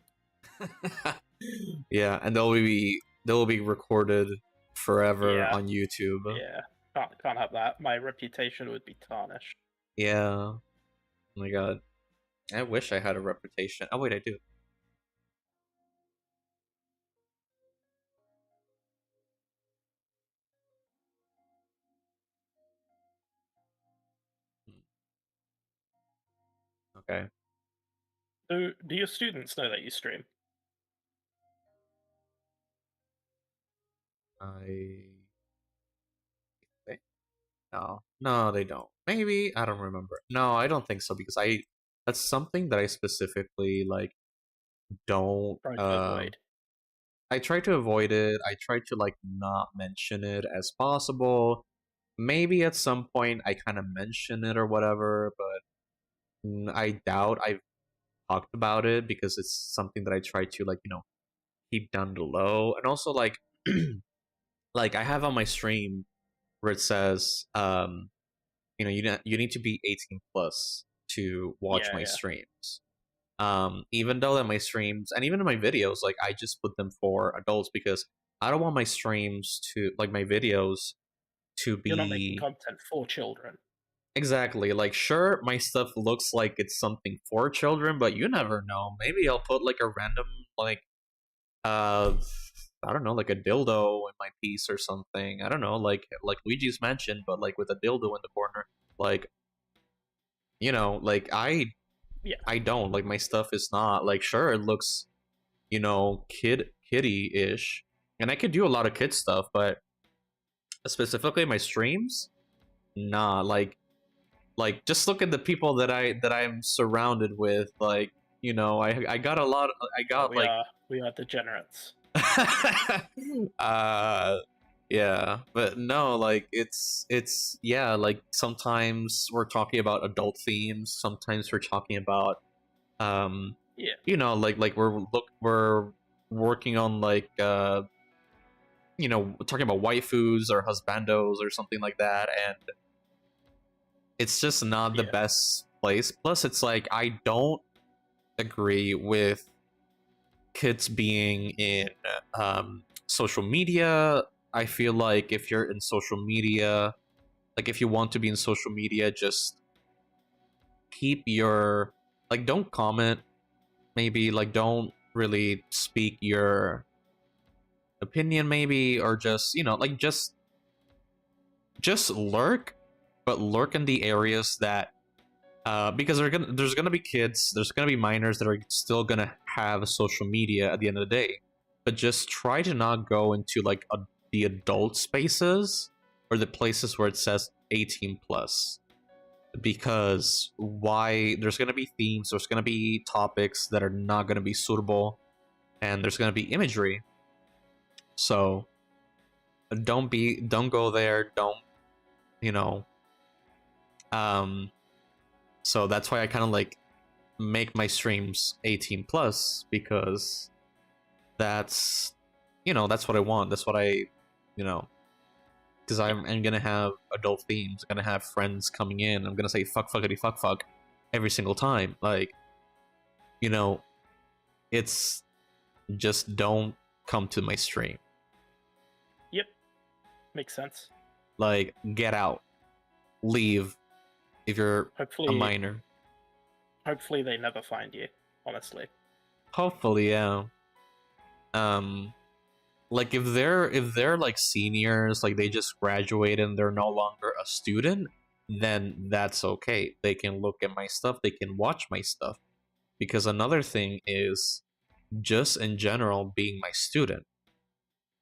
Yeah, and they'll be recorded forever Yeah. on YouTube. Yeah, can't have that. My reputation would be tarnished. Yeah. Oh my god. I wish I had a reputation. Oh wait, I do. Okay. So, do your students know that you stream? I think no, they don't. Maybe I don't remember. No, I don't think so because that's something that I specifically like don't. Try to avoid. I try to avoid it. I try to like not mention it as possible. Maybe at some point I kind of mention it or whatever, but I doubt I've talked about it because it's something that I try to like keep down below. And also like like I have on my stream where it says you need to be 18 plus to watch my streams. Even though that my streams and even in my videos, like I just put them for adults because I don't want my streams to like my videos to be You're not making content for children. Exactly. Like sure my stuff looks like it's something for children, but you never know. Maybe I'll put like a random like I don't know, like a dildo in my piece or something. I don't know, like Luigi's Mansion, but like with a dildo in the corner. Like like I don't like my stuff is not like sure it looks kiddie-ish. And I could do a lot of kid stuff, but specifically my streams, nah, like just look at the people that I'm surrounded with, like, I got a lot I got we are degenerates. Yeah, but no, like it's yeah, like sometimes we're talking about adult themes, sometimes we're talking about like we're working on like talking about waifus or husbandos or something like that, and it's just not the Yeah. best place. Plus, it's like I don't agree with kids being in social media. I feel like if you're in social media, like if you want to be in social media, just keep your don't comment, maybe don't really speak your opinion, maybe, or just just lurk, but lurk in the areas that because there's gonna be kids, there's gonna be minors that are still gonna have social media at the end of the day, but just try to not go into the adult spaces or the places where it says 18 plus, because why there's gonna be themes, there's gonna be topics that are not gonna be suitable, and there's gonna be imagery. So don't go there, don't you know so that's why I kind of make my streams 18 plus, because that's that's what I want, that's what I because I'm gonna have adult themes, I'm gonna have friends coming in, I'm gonna say fuck fuckity fuck every single time, it's just don't come to my stream. Yep. Makes sense. Get out, leave if you're Hopefully, a minor. Hopefully they never find you, honestly. Hopefully, yeah. If they're seniors, they just graduated and they're no longer a student, then that's okay. They can look at my stuff, they can watch my stuff. Because another thing is just in general being my student,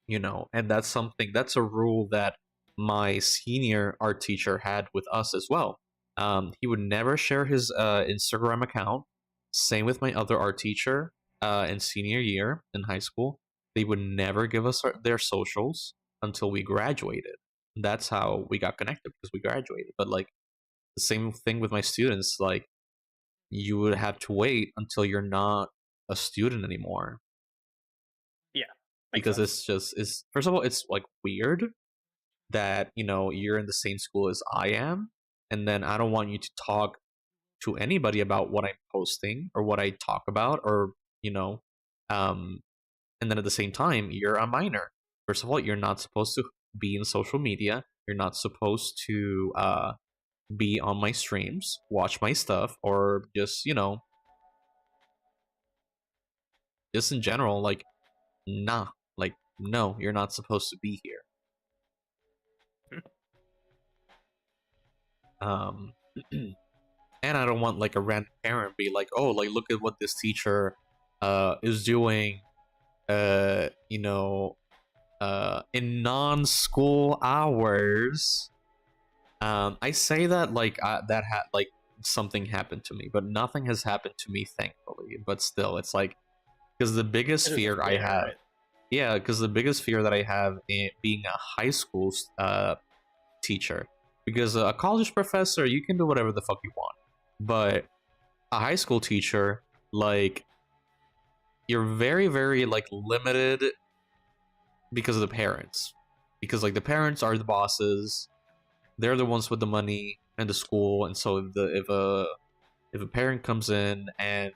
and that's a rule that my senior art teacher had with us as well. He would never share his Instagram account. Same with my other art teacher in senior year in high school. They would never give us their socials until we graduated. That's how we got connected, because we graduated. But the same thing with my students, you would have to wait until you're not a student anymore. Yeah. Because sense. it's first of all, it's weird that you're in the same school as I am, and then I don't want you to talk to anybody about what I'm posting or what I talk about, or and then at the same time you're a minor. First of all, you're not supposed to be in social media, you're not supposed to be on my streams, watch my stuff, or just just in general, nah, no, you're not supposed to be here. And I don't want a random parent be like, oh, look at what this teacher is doing in non-school hours. I say that something happened to me, but nothing has happened to me, thankfully. But still, it's because the biggest fear I have, right? Yeah, because the biggest fear that I have in being a high school teacher, because a college professor, you can do whatever the fuck you want, but a high school teacher, you're very, very limited because of the parents, because the parents are the bosses, they're the ones with the money and the school, and so if a parent comes in and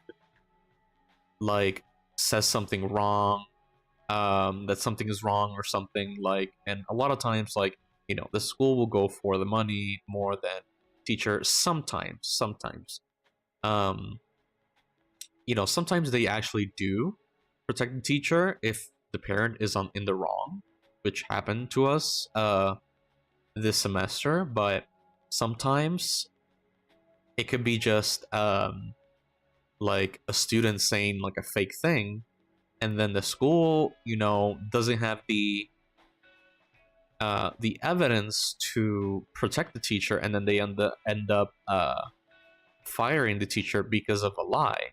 says something wrong, that something is wrong or something, and a lot of times the school will go for the money more than teacher. Sometimes sometimes they actually do protect the teacher if the parent is in the wrong, which happened to us this semester. But sometimes it could be just a student saying a fake thing, and then the school doesn't have the evidence to protect the teacher, and then they end up firing the teacher because of a lie.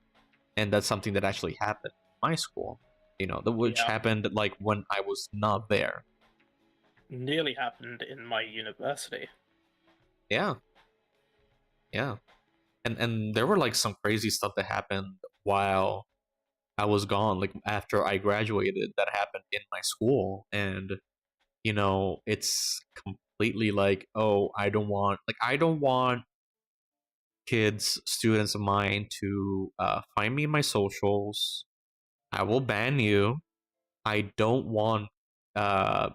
And that's something that actually happened in my school, which happened when I was not there. Nearly happened in my university. Yeah, and there were some crazy stuff that happened while I was gone, after I graduated, that happened in my school. And it's completely like, oh, I don't want kids, students of mine to find me in my socials. I will ban you. I don't want uh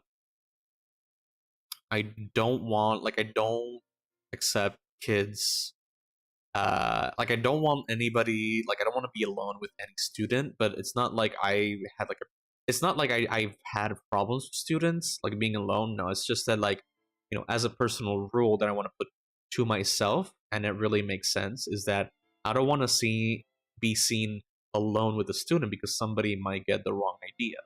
I don't want like I don't accept kids I don't want anybody, like I don't want to be alone with any student, but it's not like I had like a it's not like I've had problems with students like being alone. No, it's just that like, as a personal rule that I want to put to myself, and it really makes sense, is that I don't want to be seen alone with a student because somebody might get the wrong idea,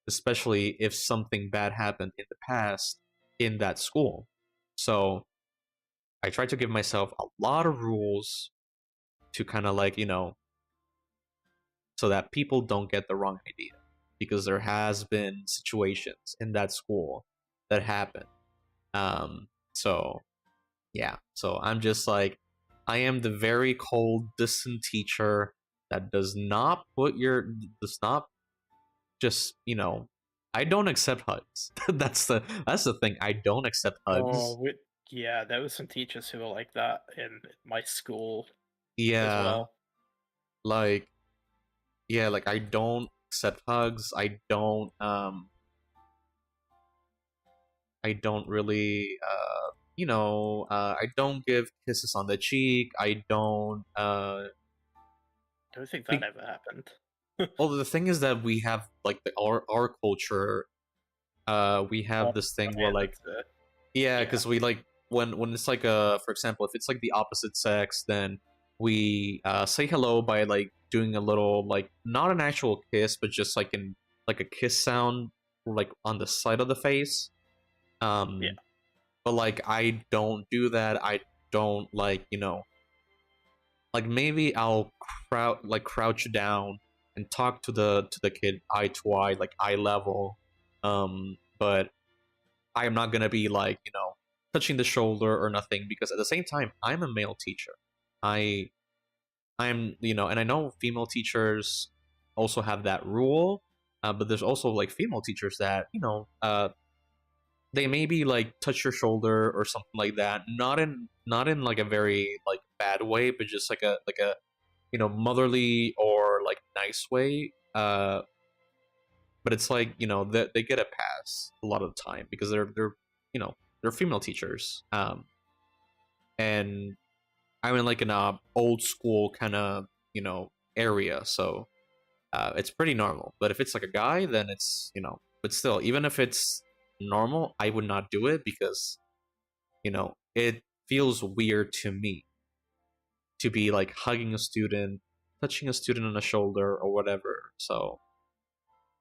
especially if something bad happened in the past in that school. So I try to give myself a lot of rules to kind of like, so that people don't get the wrong idea. Because there has been situations in that school that happen. So yeah. So I'm just like, I am the very cold, distant teacher that does not just, I don't accept hugs. That's the thing. I don't accept hugs. Yeah, there were some teachers who were like that in my school as Yeah. well. Like, yeah, like I don't accept hugs. I don't really I don't give kisses on the cheek. I don't I don't think be- that ever happened. well, the thing is that we have like our culture, we have this thing where like, yeah, yeah. because we like when it's like for example, if it's like the opposite sex, then we say hello by like doing a little, like, not an actual kiss, but just like a kiss sound, like on the side of the face. Yeah. But like I don't do that. I don't like, like maybe I'll crouch down and talk to the kid eye to eye, like eye level. But I am not gonna be like, touching the shoulder or nothing, because at the same time I'm a male teacher. I'm and I know female teachers also have that rule, but there's also like female teachers that they maybe like touch your shoulder or something like that, not in like a very like bad way, but just like a motherly or like nice way. But it's like, that they get a pass a lot of the time because they're female teachers. And I'm in like an old school kind of area, so it's pretty normal. But if it's like a guy, then it's but still, even if it's normal, I would not do it because it feels weird to me to be like hugging a student, touching a student on the shoulder or whatever. So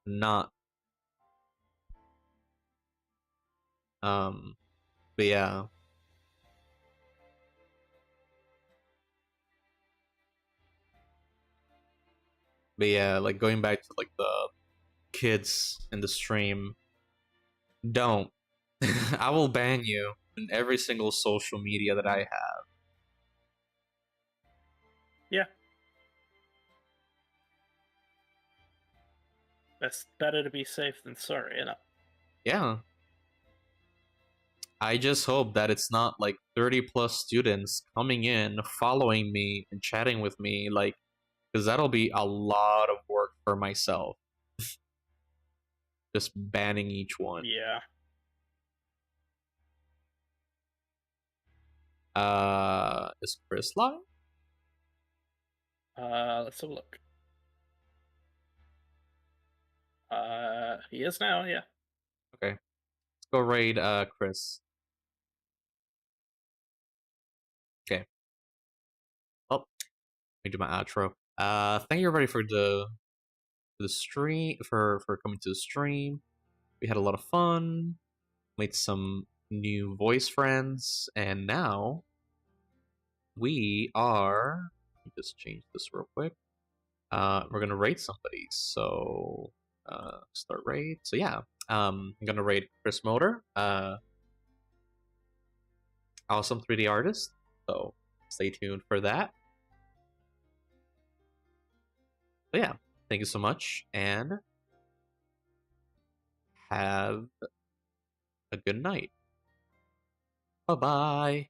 not but yeah. But yeah, like going back to like the kids in the stream, don't. I will ban you in every single social media that I have. Yeah. It's better to be safe than sorry, you know? Yeah. I just hope that it's not like 30 plus students coming in, following me and chatting with me, like, because that'll be a lot of work for myself. Just banning each one. Yeah. Is Chris live? Let's have a look. He is now, yeah. Okay. Let's go raid Chris. Okay. Oh, let me do my outro. Thank you everybody for the stream, for coming to the stream. We had a lot of fun, made some new voice friends, and now we are, let me just change this real quick. We're gonna raid somebody, so start raid. So yeah, I'm gonna raid Chris Motor, awesome 3D artist, so stay tuned for that. But yeah, thank you so much, and have a good night. Bye bye.